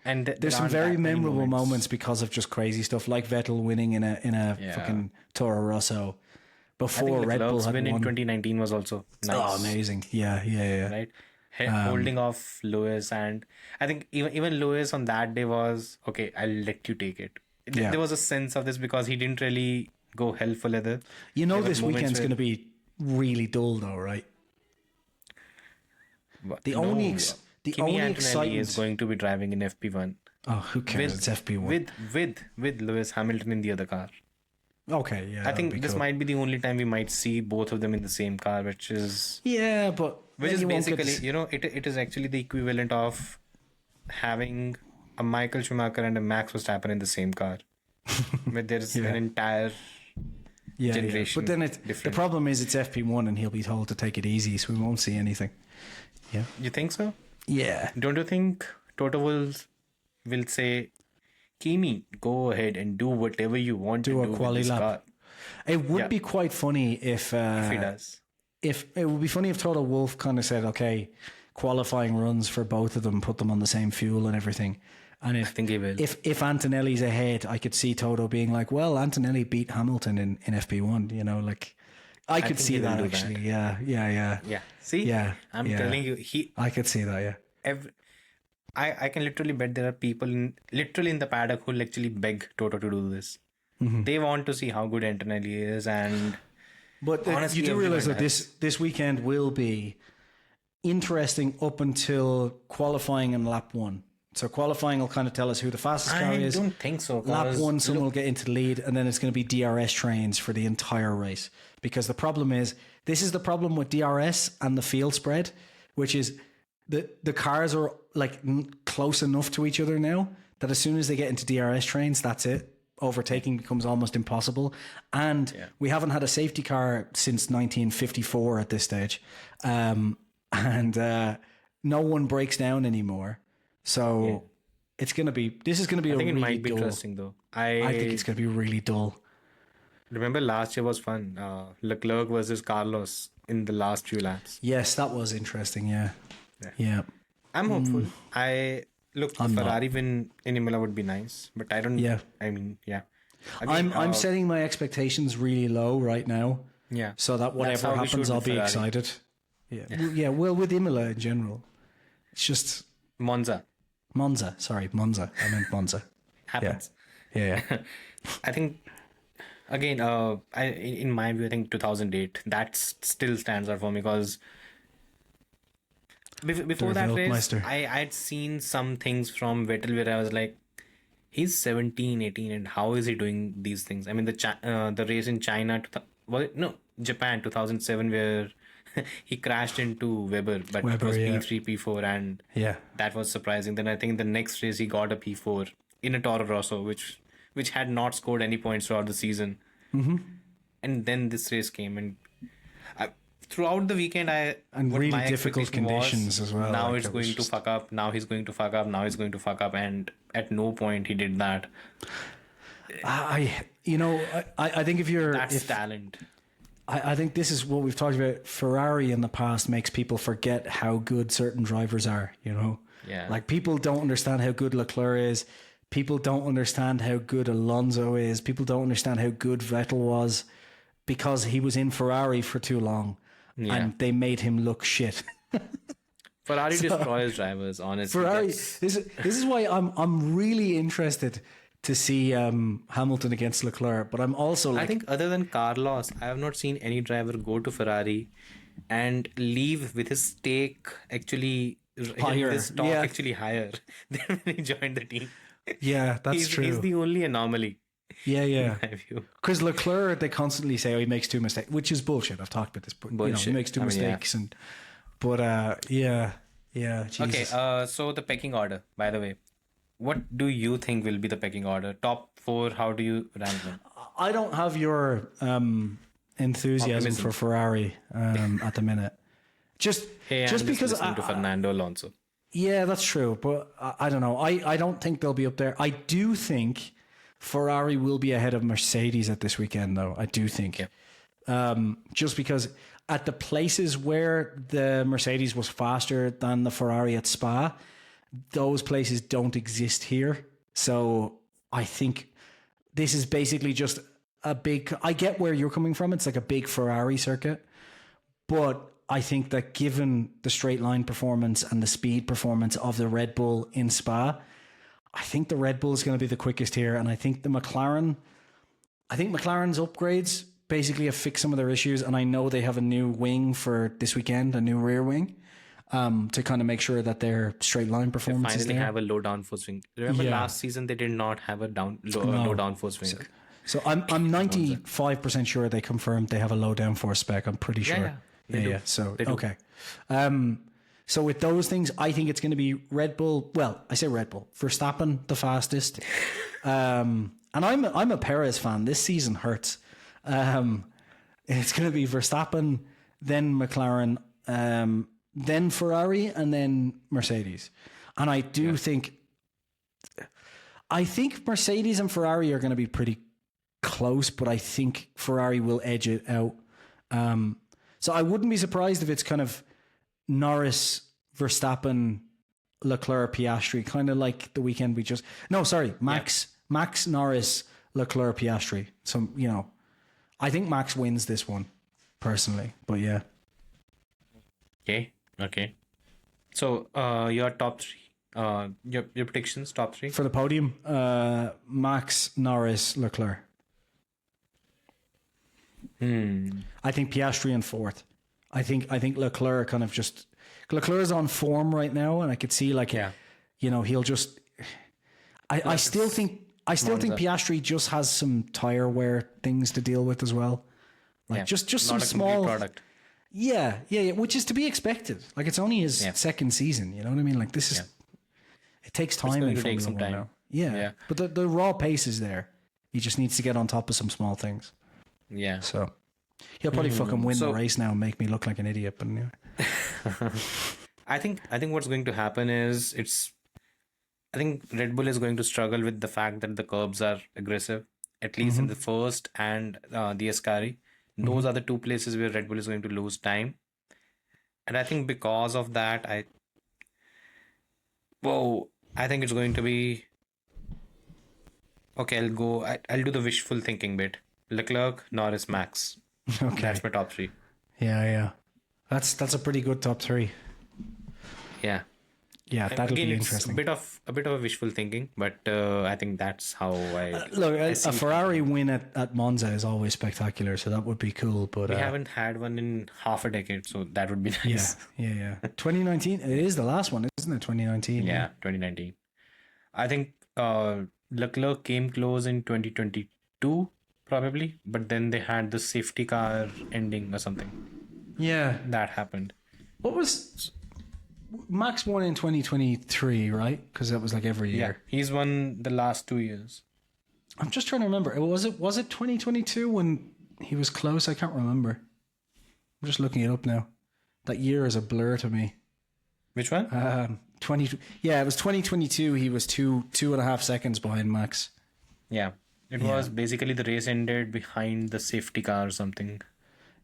B: And
A: there's some very memorable moments because of just crazy stuff, like Vettel winning in a fucking Toro Rosso before Red Bull had
B: win in
A: won.
B: 2019 was also nice.
A: Oh, amazing! Yeah.
B: Right, holding off Lewis, and I think even Lewis on that day was okay. I'll let you take it. There was a sense of this because he didn't really go hell for leather.
A: You know, this weekend's going to be really dull, though, right? The only excitement
B: is going to be driving in FP1.
A: Oh, who cares? It's FP1
B: with Lewis Hamilton in the other car.
A: Okay, yeah.
B: I think this might be the only time we might see both of them in the same car, which is basically it is actually the equivalent of having a Michael Schumacher and a Max Verstappen in the same car, where there's an entire generation.
A: But then the problem is it's FP1 and he'll be told to take it easy, so we won't see anything. Yeah,
B: you think so?
A: Yeah.
B: Don't you think Toto will say, Kimi, go ahead and do whatever you want to do
A: a quali lap.
B: Car.
A: It would be quite funny if
B: he does.
A: If it would be funny if Toto Wolff kind of said, okay, qualifying runs for both of them, put them on the same fuel and everything. And
B: I think he will.
A: If Antonelli's ahead, I could see Toto being like, well, Antonelli beat Hamilton in FP1, you know, like I could see that actually. That. Yeah.
B: See?
A: Yeah.
B: I'm telling you,
A: I could see that, yeah.
B: I can literally bet there are people literally in the paddock who will actually beg Toto to do this. Mm-hmm. They want to see how good Antonelli is,
A: but honestly, you do realize that this weekend will be interesting up until qualifying and lap 1. So qualifying will kind of tell us who the fastest car is.
B: I don't think so.
A: Lap 1, someone will get into the lead, and then it's going to be DRS trains for the entire race. Because the problem is, this is the problem with DRS and the field spread, which is the cars are like close enough to each other now that as soon as they get into DRS trains, that's it. Overtaking becomes almost impossible. And we haven't had a safety car since 1954 at this stage. And no one breaks down anymore. So this is going to be
B: I think it might be interesting though.
A: I think it's going to be really dull.
B: Remember last year was fun. Leclerc versus Carlos in the last few laps.
A: Yes, that was interesting. Yeah.
B: I'm hopeful. Ferrari win in Imola would be nice, but I don't. Yeah. I mean, yeah.
A: Again, I'm setting my expectations really low right now.
B: Yeah.
A: So that whatever happens, I'll be excited. Yeah. Well, with Imola in general, it's just
B: Monza.
A: Sorry, Monza. I meant Monza.
B: Happens.
A: Yeah.
B: I think. Again, in my view, I think 2008 that still stands out for me because before that race, I had seen some things from Vettel where I was like, he's 17, 18, and how is he doing these things? I mean, the race in China, Japan 2007, where he crashed into Weber, but it was P3, P4, and that was surprising. Then I think the next race he got a P4 in a Toro Rosso, which had not scored any points throughout the season.
A: Mm-hmm.
B: And then this race came, and throughout the weekend,
A: and really difficult conditions as well.
B: Now it's going to fuck up. Now he's going to fuck up. Now he's going to fuck up. And at no point he did that.
A: I think
B: that's talent.
A: I think this is what we've talked about. Ferrari in the past makes people forget how good certain drivers are. You know, like people don't understand how good Leclerc is. People don't understand how good Alonso is. People don't understand how good Vettel was because he was in Ferrari for too long and they made him look shit.
B: Ferrari destroys drivers, honestly.
A: Ferrari. This is why I'm really interested to see Hamilton against Leclerc, but I'm also like,
B: I think other than Carlos, I have not seen any driver go to Ferrari and leave with his stake actually higher, his stock actually higher than when he joined the team.
A: Yeah, that's true.
B: He's the only anomaly.
A: Yeah. Because Leclerc, they constantly say, he makes 2 mistakes, which is bullshit. I've talked about this, but he makes 2 mistakes, Jesus.
B: Okay, so the pecking order, by the way, what do you think will be the pecking order? Top 4, how do you rank them?
A: I don't have your enthusiasm for Ferrari at the minute. Just because
B: I'm to Fernando Alonso.
A: Yeah, that's true. But I don't know. I don't think they'll be up there. I do think Ferrari will be ahead of Mercedes at this weekend, though. I do think. Yeah. Just because at the places where the Mercedes was faster than the Ferrari at Spa, those places don't exist here. So I think this is basically just a big... I get where you're coming from. It's like a big Ferrari circuit. But I think that given the straight line performance and the speed performance of the Red Bull in Spa, I think the Red Bull is going to be the quickest here. And I think McLaren's upgrades basically have fixed some of their issues. And I know they have a new wing for this weekend, a new rear wing, to kind of make sure that their straight line performance is there.
B: Finally have a low downforce wing. Remember last season they did not have a low downforce wing.
A: So I'm 95% sure they confirmed they have a low downforce spec. I'm pretty sure. Yeah. So, okay. So with those things, I think it's going to be Red Bull. Well, I say Red Bull. Verstappen, the fastest. And I'm a Perez fan. This season hurts. It's going to be Verstappen, then McLaren, then Ferrari, and then Mercedes. And I do think Mercedes and Ferrari are going to be pretty close, but I think Ferrari will edge it out. So I wouldn't be surprised if it's kind of Norris, Verstappen, Leclerc, Piastri, kind of like the weekend we just... No, sorry, Max, Norris, Leclerc, Piastri. So, I think Max wins this one, personally, but yeah.
B: Okay. So, your top three, your predictions, top three?
A: For the podium, Max, Norris, Leclerc. I think Piastri in fourth. I think Leclerc kind of just... Leclerc's on form right now, and I could see he'll just... I still think Piastri just has some tire wear things to deal with as well. Just some small product. Yeah, which is to be expected. Like, it's only his second season, you know what I mean? Like, this is... It takes time in Formula 1 now. Yeah. But the raw pace is there. He just needs to get on top of some small things.
B: Yeah.
A: So he'll probably fucking win the race now and make me look like an idiot. But anyway.
B: I think what's going to happen is I think Red Bull is going to struggle with the fact that the curbs are aggressive, at least in the first and the Ascari. Those are the two places where Red Bull is going to lose time. And I think because of that, I think it's going to be... Okay, I'll do the wishful thinking bit. Leclerc, Norris, Max.
A: Okay.
B: That's my top three.
A: Yeah. That's a pretty good top three.
B: Yeah.
A: Yeah, that'll be interesting.
B: It's a bit of a wishful thinking, but I think that's how I
A: look. A Ferrari win at Monza is always spectacular, so that would be cool. But
B: we haven't had one in half a decade, so that would be nice.
A: Yeah. 2019, it is the last one, isn't it? 2019.
B: Yeah, 2019. I think Leclerc came close in 2022, probably, but then they had the safety car ending or something.
A: Yeah,
B: that happened.
A: What was... Max won in 2023, right? Because that was like every year.
B: Yeah, he's won the last 2 years.
A: I'm just trying to remember. Was it 2022 when he was close? I can't remember. I'm just looking it up now. That year is a blur to me.
B: Which one?
A: 20. Yeah, it was 2022. He was 2.5 seconds behind Max.
B: Yeah, it was basically the race ended behind the safety car or something.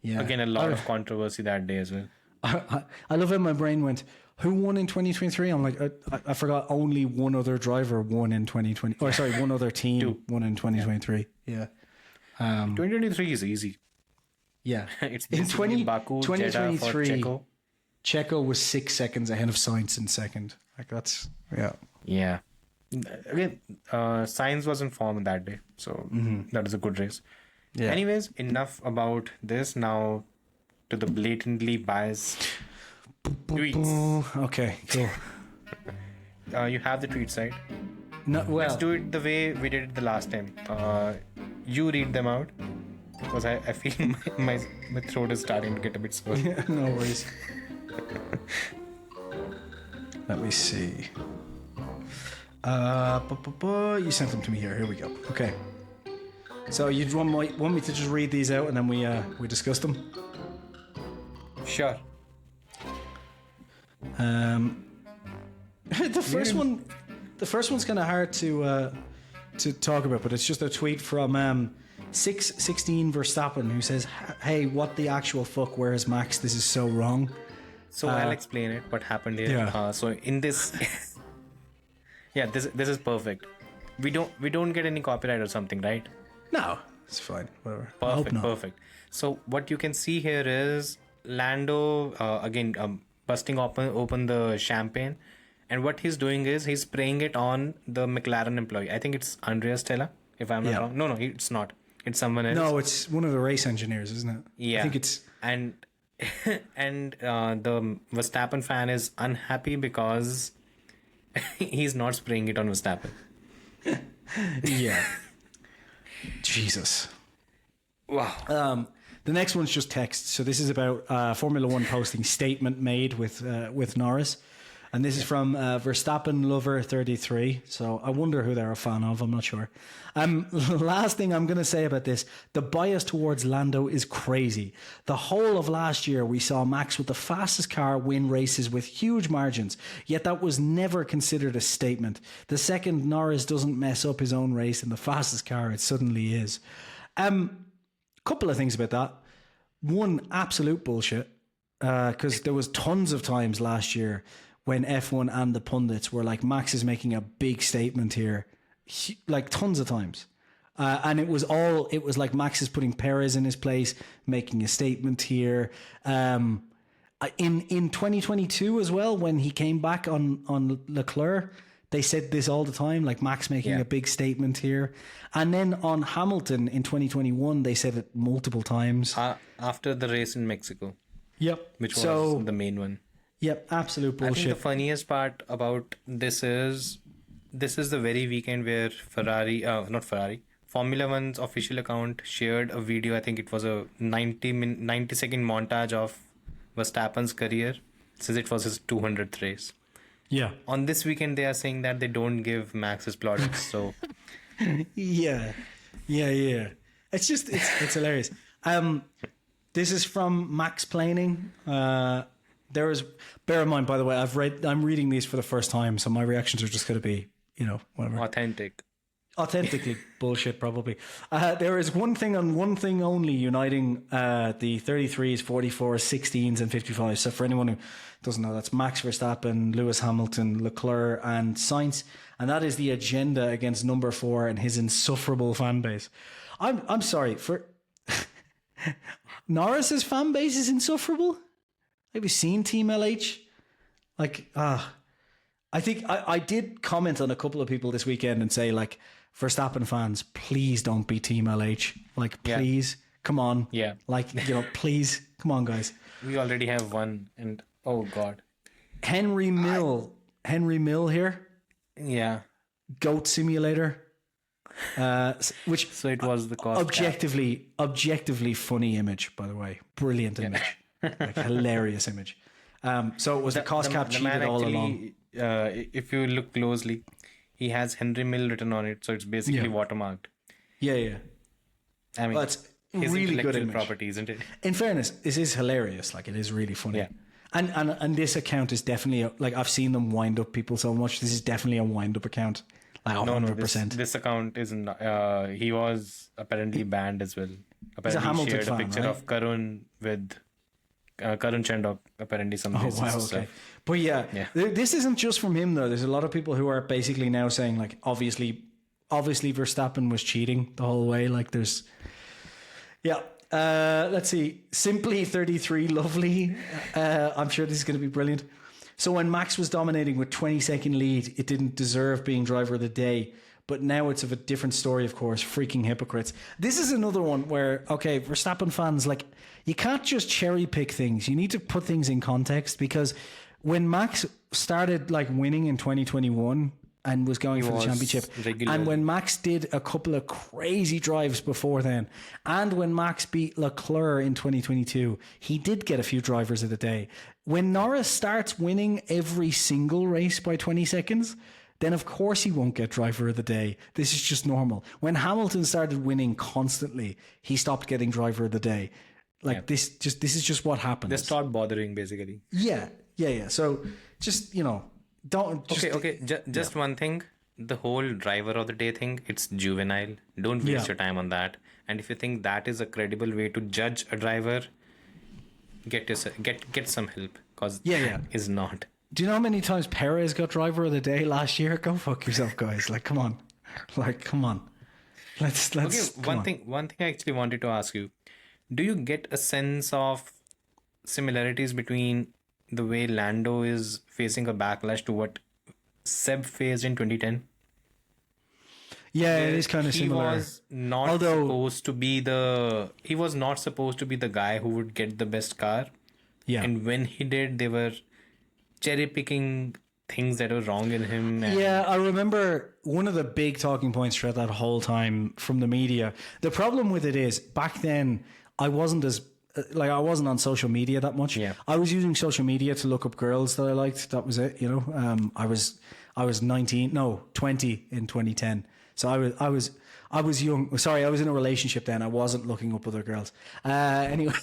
A: Yeah.
B: Again, a lot of controversy that day as well.
A: I love how my brain went, who won in 2023? I'm like, I forgot only one other driver won in 2020. Or sorry, one other team won in 2023. Yeah.
B: 2023 is easy.
A: Yeah.
B: It's in 2023,
A: Checo was 6 seconds ahead of Sainz in second. Like, that's,
B: Yeah. Again, Sainz was in form that day. So that was a good race. Yeah. Anyways, enough about this. Now to the blatantly biased tweets.
A: Okay, cool.
B: You have the tweets, right?
A: No, well,
B: let's do it the way we did it the last time. You read them out because I feel my throat is starting to get a bit sore.
A: Yeah, no worries. Let me see. You sent them to me here. Here we go. Okay. So you want me to just read these out and then we discuss them?
B: Sure.
A: The first one's kind of hard to talk about, but it's just a tweet from 616 Verstappen who says, "Hey, what the actual fuck? Where is Max? This is so wrong."
B: So I'll explain it. What happened here?
A: Yeah.
B: So in this Yeah, this is perfect. We don't get any copyright or something, right?
A: No, it's fine. Whatever. I hope
B: Perfect,
A: not.
B: perfect. So what you can see here is Lando again busting open the champagne, and what he's doing is he's spraying it on the McLaren employee. I think it's Andrea Stella, if I'm not
A: Yeah.
B: wrong. No, it's not. It's someone else.
A: No, it's one of the race engineers, isn't it?
B: Yeah,
A: I think it's.
B: and and the Verstappen fan is unhappy because he's not spraying it on Verstappen.
A: Yeah. Jesus.
B: Wow.
A: The next one's just text. So this is about Formula One posting statement made with Norris. And this is from Verstappen Lover 33. So I wonder who they're a fan of. I'm not sure. Last thing I'm going to say about this. The bias towards Lando is crazy. The whole of last year, we saw Max with the fastest car win races with huge margins. Yet that was never considered a statement. The second Norris doesn't mess up his own race in the fastest car, it suddenly is. Couple of things about that. One, absolute bullshit. Because there was tons of times last year when F1 and the pundits were like, Max is making a big statement here, like tons of times. And it was like Max is putting Perez in his place, making a statement here. In 2022 as well, when he came back on Leclerc, they said this all the time, like Max making a big statement here. And then on Hamilton in 2021, they said it multiple times.
B: After the race in Mexico.
A: Yep.
B: Which was the main one.
A: Yep, absolute bullshit.
B: I think the funniest part about this is the very weekend where Formula One's official account shared a video. I think it was a 90-second montage of Verstappen's career since it was his 200th race.
A: Yeah.
B: On this weekend, they are saying that they don't give Max his plaudits. So,
A: yeah. It's just it's hilarious. This is from Max Planing. There is, bear in mind, by the way, I'm reading these for the first time, so my reactions are just going to be, whatever. Authentically bullshit, probably. There is one thing and one thing only uniting the 33s, 44s, 16s, and 55s. So for anyone who doesn't know, that's Max Verstappen, Lewis Hamilton, Leclerc, and Sainz, and that is the agenda against number 4 and his insufferable fan base. I'm sorry for Norris's fan base is insufferable. Have you seen Team LH? I think I did comment on a couple of people this weekend and say, like, Verstappen fans, please don't be Team LH. Like, please, come on.
B: Yeah.
A: Like, please, come on, guys.
B: We already have one, and oh god.
A: Henry Mill here.
B: Yeah.
A: Goat Simulator. Which
B: so it was the cost
A: objectively funny image, by the way. Brilliant image. Like, hilarious image. So it was the cost cap cheated all along.
B: If you look closely, he has Henry Mill written on it, so it's basically watermarked.
A: Yeah.
B: I mean,
A: it's
B: his
A: really good
B: intellectual
A: image.
B: Property, isn't it?
A: In fairness, this is hilarious. Like, it is really funny.
B: Yeah.
A: And this account is definitely like, I've seen them wind up people so much. This is definitely a wind up account. Like 100%.
B: This account isn't. He was apparently banned as well. Apparently,
A: He's a Hamilton
B: shared
A: fan,
B: a picture
A: right?
B: of Karun with Karun Chandok. Apparently, some.
A: Oh wow, okay.
B: Stuff.
A: But yeah, this isn't just from him though. There's a lot of people who are basically now saying, like, obviously Verstappen was cheating the whole way. Like, there's, let's see, Simply 33 Lovely. I'm sure this is going to be brilliant. So when Max was dominating with 20-second lead, it didn't deserve being driver of the day. But now it's of a different story, of course. Freaking hypocrites. This is another one where, okay, Verstappen fans, like, you can't just cherry pick things. You need to put things in context, because when Max started, like, winning in 2021 and was going for the championship, and when Max did a couple of crazy drives before then, and when Max beat Leclerc in 2022, he did get a few drivers of the day. When Norris starts winning every single race by 20 seconds, then of course he won't get driver of the day. This is just normal. When Hamilton started winning constantly, he stopped getting driver of the day. Like, this is just what happens.
B: They stopped bothering, basically.
A: Yeah. So just, don't.
B: Just one thing. The whole driver of the day thing, it's juvenile. Don't waste your time on that. And if you think that is a credible way to judge a driver, get some help, because is not.
A: Do you know how many times Perez got driver of the day last year? Go fuck yourself, guys. Like, come on. Come on. Let's
B: Okay,
A: come on.
B: one thing I actually wanted to ask you. Do you get a sense of similarities between the way Lando is facing a backlash to what Seb faced in 2010?
A: Yeah, it is kind of similar.
B: He was not supposed to be the guy who would get the best car.
A: Yeah.
B: And when he did, they were cherry picking things that were wrong in him.
A: Yeah, I remember one of the big talking points throughout that whole time from the media. The problem with it is back then I wasn't on social media that much.
B: Yeah.
A: I was using social media to look up girls that I liked. That was it, you know. I was 20 in 2010. So I was young. Sorry, I was in a relationship then. I wasn't looking up other girls. Anyway.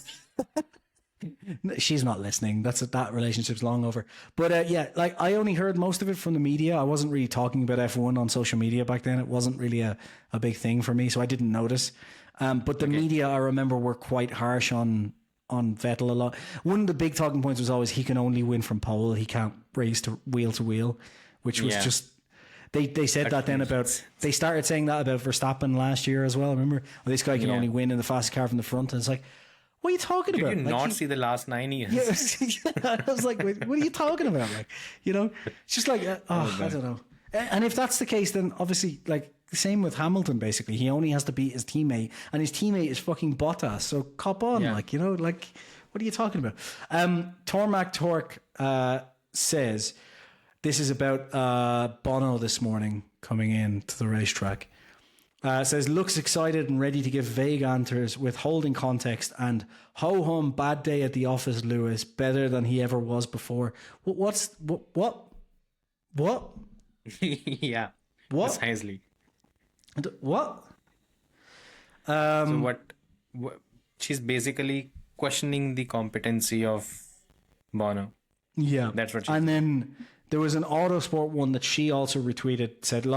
A: She's not listening. That relationship's long over. But yeah, like I only heard most of it from the media. I wasn't really talking about F1 on social media back then. It wasn't really a big thing for me, so I didn't notice. But the media, I remember, were quite harsh on Vettel a lot. One of the big talking points was always he can only win from pole. He can't race to wheel, which was just. They said that then they started saying that about Verstappen last year as well. Remember, this guy can only win in the fastest car from the front, and it's like. What are you talking about?
B: Did you not see the last 9 years?
A: Yeah, I was like, wait, what are you talking about? Like, you know, it's just like, I don't know. And if that's the case, then obviously, like, the same with Hamilton, basically. He only has to beat his teammate, and his teammate is fucking Bottas. So cop on, like, you know, like, what are you talking about? Tormac Torque says, this is about Bono this morning coming in to the racetrack. Says, looks excited and ready to give vague answers with holding context and ho-hum, bad day at the office, Lewis, better than he ever was before. What?
B: Yeah.
A: What?
B: Precisely.
A: What?
B: So what? She's basically questioning the competency of Bono.
A: Yeah.
B: That's what she
A: And then there was an Autosport one that she also retweeted, said, the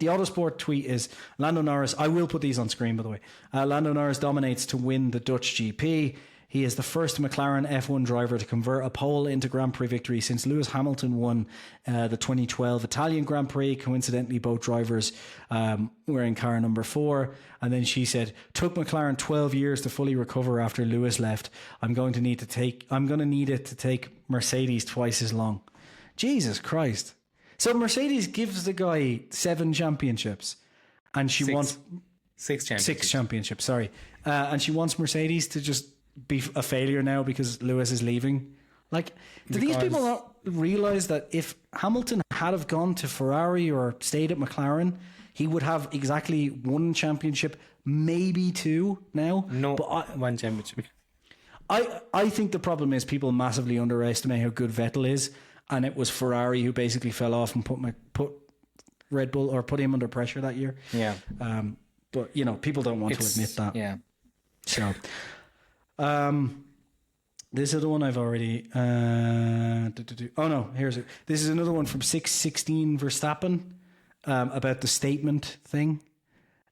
A: Autosport tweet is, Lando Norris, I will put these on screen, by the way. Lando Norris dominates to win the Dutch GP. He is the first McLaren F1 driver to convert a pole into Grand Prix victory since Lewis Hamilton won the 2012 Italian Grand Prix. Coincidentally, both drivers were in car number 4. And then she said, took McLaren 12 years to fully recover after Lewis left. I'm going to need it to take Mercedes twice as long. Jesus Christ. So Mercedes gives the guy 7 championships and she wants
B: 6 championships.
A: 6 championships, sorry. And she wants Mercedes to just be a failure now because Lewis is leaving. Like, do these people not realize that if Hamilton had have gone to Ferrari or stayed at McLaren, he would have exactly 1 championship, maybe 2 now?
B: No, but 1 championship.
A: I think the problem is people massively underestimate how good Vettel is. And it was Ferrari who basically fell off and put Red Bull or put him under pressure that year.
B: Yeah.
A: But, you know, people don't want to admit that.
B: Yeah.
A: So, this is the one I've already... Oh, no, here's it. This is another one from 616 Verstappen about the statement thing.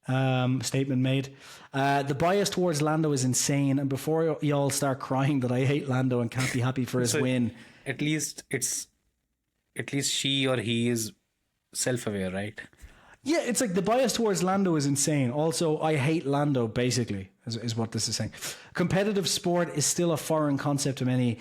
A: Statement made. The bias towards Lando is insane. And before y'all start crying that I hate Lando and can't be happy for his win...
B: At least she or he is self-aware, right?
A: Yeah, it's like the bias towards Lando is insane. Also, I hate Lando, basically, is what this is saying. Competitive sport is still a foreign concept to many.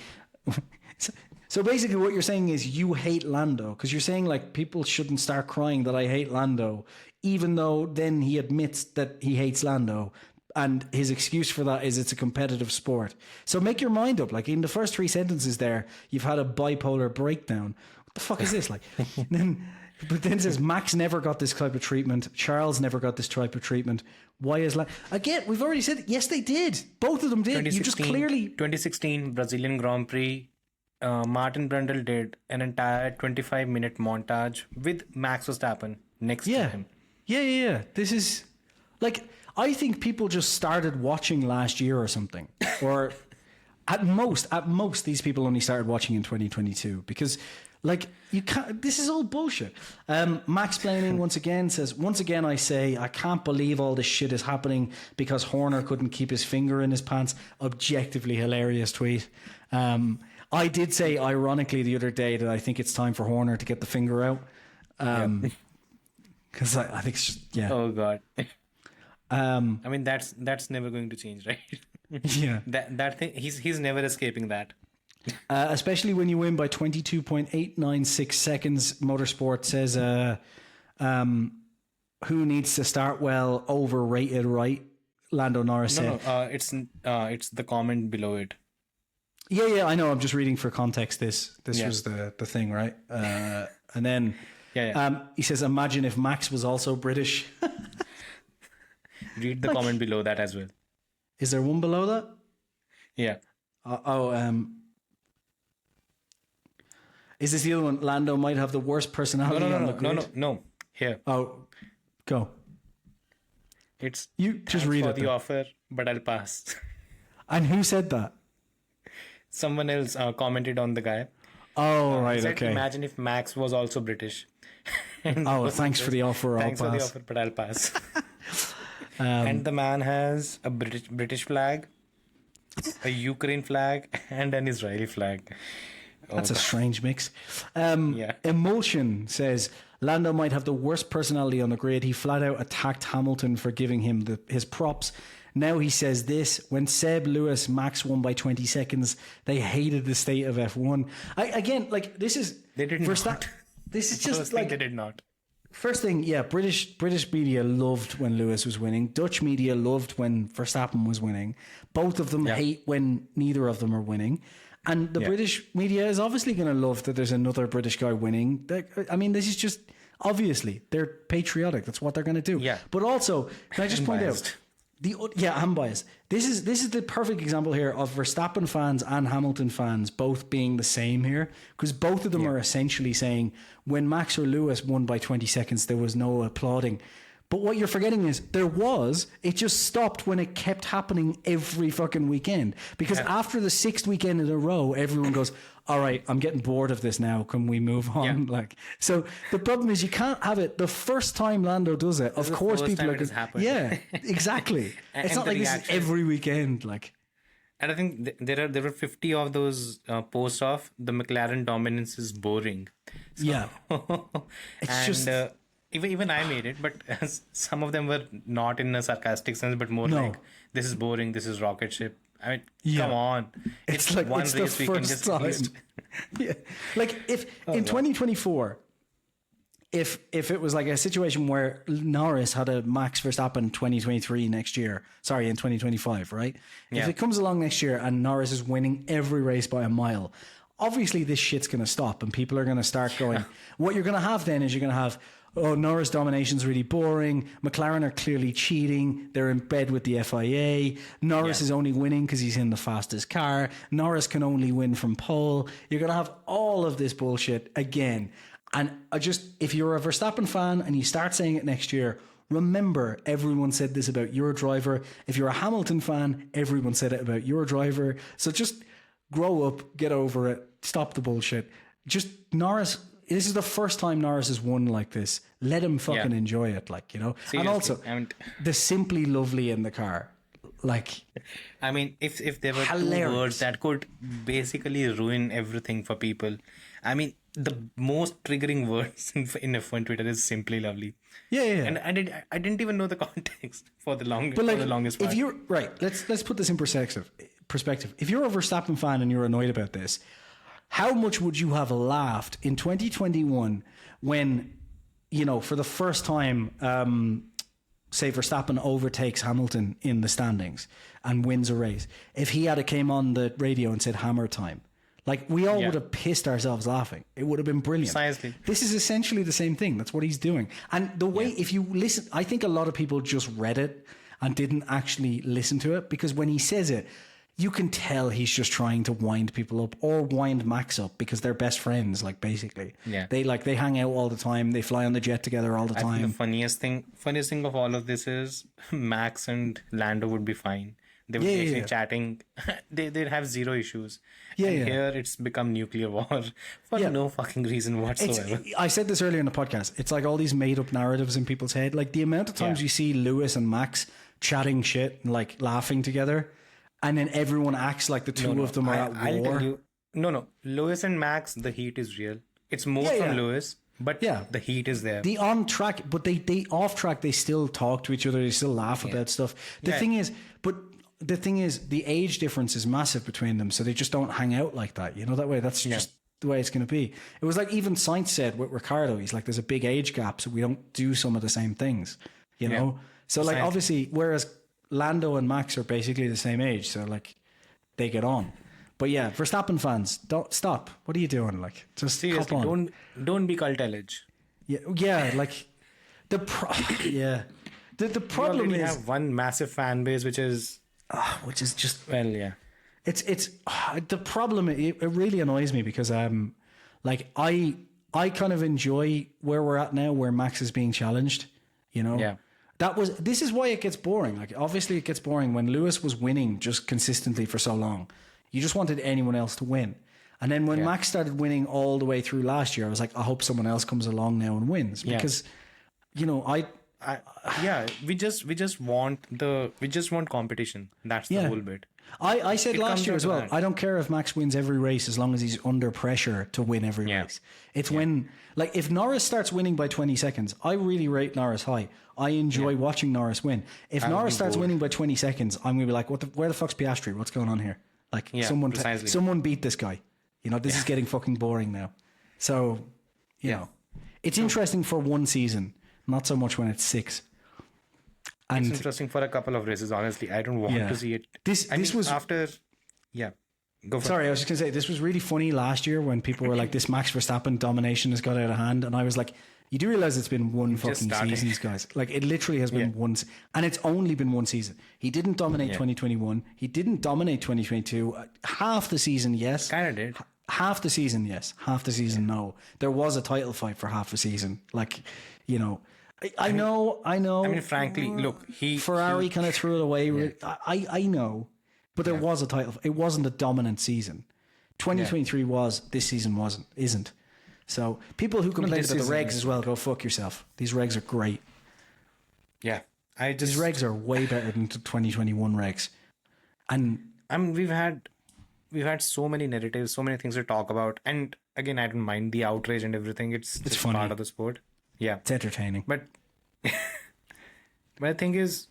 A: So basically what you're saying is you hate Lando, because you're saying like people shouldn't start crying that I hate Lando, even though then he admits that he hates Lando. And his excuse for that is it's a competitive sport. So make your mind up. Like in the first 3 sentences there, you've had a bipolar breakdown. What the fuck is this? Like, but then it says Max never got this type of treatment. Charles never got this type of treatment. Why is again? We've already said yes, they did. Both of them did. You just clearly
B: 2016 Brazilian Grand Prix. Martin Brundle did an entire 25-minute montage with Max Verstappen next to him.
A: Yeah. This is like. I think people just started watching last year or something. Or at most, these people only started watching in 2022 because, like, you can't. This is all bullshit. Max Planning once again says, once again, I say, I can't believe all this shit is happening because Horner couldn't keep his finger in his pants. Objectively hilarious tweet. I did say, ironically, the other day that I think it's time for Horner to get the finger out. Because I think it's just, yeah.
B: Oh God. I mean, that's never going to change, right?
A: Yeah.
B: That thing, he's never escaping that.
A: Especially when you win by 22.896 seconds. Motorsport says, who needs to start well, overrated, right? Lando Norris said.
B: No, it's the comment below it.
A: Yeah, I know. I'm just reading for context. This was the thing, right? And then he says, imagine if Max was also British.
B: Read the comment below that as well.
A: Is there one below that?
B: Yeah.
A: Is this the other one? Lando might have the worst personality on the grid.
B: No. Here.
A: Oh, go.
B: It's
A: you just read
B: for
A: it.
B: The offer, but I'll pass.
A: And who said that?
B: Someone else commented on the guy.
A: Oh, right,
B: said,
A: okay.
B: Imagine if Max was also British.
A: Thanks for the offer.
B: Thanks for the offer, but I'll pass. And the man has a British flag, a Ukraine flag, and an Israeli flag.
A: That's a strange mix. Emulsion says Lando might have the worst personality on the grid. He flat out attacked Hamilton for giving him his props. Now he says this: when Seb, Lewis, Max won by 20 seconds, they hated the state of F1.
B: They did not.
A: This is just like
B: they did not.
A: First thing, British media loved when Lewis was winning. Dutch media loved when Verstappen was winning. Both of them hate when neither of them are winning. And the British media is obviously going to love that there's another British guy winning. I mean, this is just, obviously, they're patriotic. That's what they're going to do.
B: Yeah.
A: But also, can I just point out, I'm biased. This is the perfect example here of Verstappen fans and Hamilton fans both being the same here, because both of them are essentially saying when Max or Lewis won by 20 seconds, there was no applauding. But what you're forgetting is it just stopped when it kept happening every fucking weekend. Because after the 6th weekend in a row, everyone goes, all right, I'm getting bored of this now. Can we move on?
B: Yeah.
A: So the problem is you can't have it the first time Lando does it. Of course, people are going to. Yeah, exactly. It's not like this is every weekend.
B: And I think there were 50 of those posts of the McLaren dominance is boring. So,
A: it's just.
B: Even I made it, but some of them were not in a sarcastic sense, but more like, this is boring, this is rocket ship. I mean, come on.
A: It's like
B: one
A: it's
B: race
A: the
B: we can
A: first
B: just
A: time. Yeah. Like if in 2024, if it was like a situation where Norris had a Max Verstappen 2023 next year, in 2025, right? If it comes along next year and Norris is winning every race by a mile, obviously this shit's going to stop and people are going to start going, what you're going to have then is you're going to have, Norris domination's really boring. McLaren are clearly cheating. They're in bed with the FIA. Norris is only winning because he's in the fastest car. Norris can only win from pole. You're going to have all of this bullshit again. And if you're a Verstappen fan and you start saying it next year, remember everyone said this about your driver. If you're a Hamilton fan, everyone said it about your driver. So just grow up, get over it, stop the bullshit. Just Norris. This is the first time Norris has won like this. Let him fucking enjoy it, Seriously, and also, the simply lovely in the car.
B: I mean, if there were
A: hilarious.
B: 2 words that could basically ruin everything for people. I mean, the most triggering words in F1 Twitter is simply lovely.
A: Yeah.
B: And I didn't even know the context for the longest part.
A: If you're right, let's put this in perspective. If you're a Verstappen fan and you're annoyed about this, how much would you have laughed in 2021 when, for the first time, say Verstappen overtakes Hamilton in the standings and wins a race? If he had came on the radio and said hammer time, we all would have pissed ourselves laughing. It would have been brilliant.
B: Precisely.
A: This is essentially the same thing. That's what he's doing. And the way, if you listen, I think a lot of people just read it and didn't actually listen to it, because when he says it, you can tell he's just trying to wind people up or wind Max up because they're best friends, basically.
B: Yeah.
A: They hang out all the time. They fly on the jet together all the time.
B: I think the funniest thing of all of this is Max and Lando would be fine. They would be chatting. They'd have zero issues. Here it's become nuclear war for no fucking reason whatsoever.
A: I said this earlier in the podcast. It's like all these made up narratives in people's head. The amount of times you see Lewis and Max chatting shit and laughing together, and then everyone acts like the two of them are at war.
B: No. Lewis and Max, the heat is real. It's more
A: Yeah,
B: from
A: yeah.
B: Lewis, but
A: Yeah.
B: the heat is there.
A: The on track, but they off track, they still talk to each other. They still laugh about stuff. The
B: Yeah.
A: thing is, the age difference is massive between them, so they just don't hang out like that. That way. That's just the way it's going to be. It was like even Sainz said with Ricardo, he's like, there's a big age gap, so we don't do some of the same things. So like
B: Precisely.
A: obviously, whereas Lando and Max are basically the same age, so like they get on. But yeah, Verstappen fans, don't stop. What are you doing? Like, just hop
B: Seriously,
A: on.
B: don't be cult edge.
A: Yeah, like the the
B: We
A: problem
B: already
A: is,
B: have one massive fan base, which is
A: just
B: well, yeah.
A: it's the problem. It really annoys me because like I kind of enjoy where we're at now, where Max is being challenged.
B: Yeah.
A: This is why it gets boring. Like obviously it gets boring when Lewis was winning just consistently for so long. You just wanted anyone else to win. And then when Max started winning all the way through last year, I was like, I hope someone else comes along now and wins because,
B: We just want competition. That's the whole bit.
A: I said last
B: comes
A: year
B: down
A: as
B: to
A: well,
B: that.
A: I don't care if Max wins every race as long as he's under pressure to win every race. It's when, like, if Norris starts winning by 20 seconds, I really rate Norris high. I enjoy watching Norris win. If Norris starts winning by 20 seconds, I'm going to be like, where the fuck's Piastri? What's going on here? Like,
B: precisely.
A: someone beat this guy. This is getting fucking boring now. So, it's interesting for one season, not so much when it's 6. And
B: It's interesting for a couple of races. Honestly, I don't want to see it.
A: This was
B: after. Yeah, go for
A: Sorry, I was just going to say, this was really funny last year when people were like, this Max Verstappen domination has got out of hand. And I was like, you do realize it's been one fucking
B: started.
A: season, guys. Like, it literally has been one. And it's only been one season. He didn't dominate 2021. He didn't dominate 2022. Half the season, yes.
B: Kind of did.
A: Half the season, yes. Half the season, no. There was a title fight for half a season. Like, I know.
B: I mean, frankly, look,
A: Ferrari kind of threw it away. I know, but there was a title. It wasn't a dominant season. 2023 was. This season isn't. So people who complain about the regs as well, go fuck yourself. These regs are great.
B: Yeah,
A: These regs are way better than 2021 regs. And
B: I mean, we've had so many narratives, so many things to talk about, and again, I don't mind the outrage and everything. It's just
A: funny.
B: part of the sport. Yeah,
A: it's entertaining.
B: but the thing is,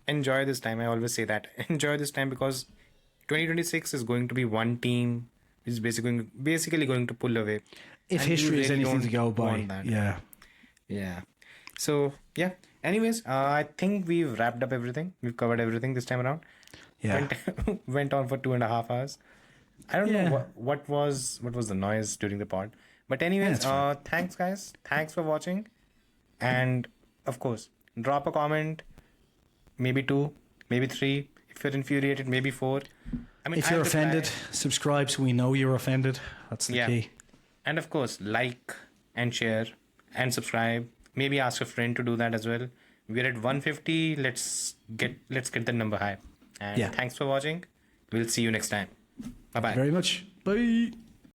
B: enjoy this time. I always say that enjoy this time because 2026 is going to be one team is basically going to pull away.
A: If
B: And
A: history
B: you
A: is
B: really
A: anything to
B: don't
A: go by,
B: want that.
A: yeah.
B: So yeah. Anyways, I think we've wrapped up everything. We've covered everything this time around.
A: Yeah.
B: Went on for 2.5 hours. I don't know what was the noise during the pod. But anyways, thanks guys. Thanks for watching. And of course, drop a comment. Maybe 2, maybe 3. If you're infuriated, maybe 4. I mean,
A: If you're
B: I'll reply.
A: offended, subscribe so we know you're offended. That's the key.
B: And of course, like and share and subscribe. Maybe ask a friend to do that as well. We're at 150. Let's get the number high. And thanks for watching. We'll see you next time. Bye bye.
A: Very much. Bye.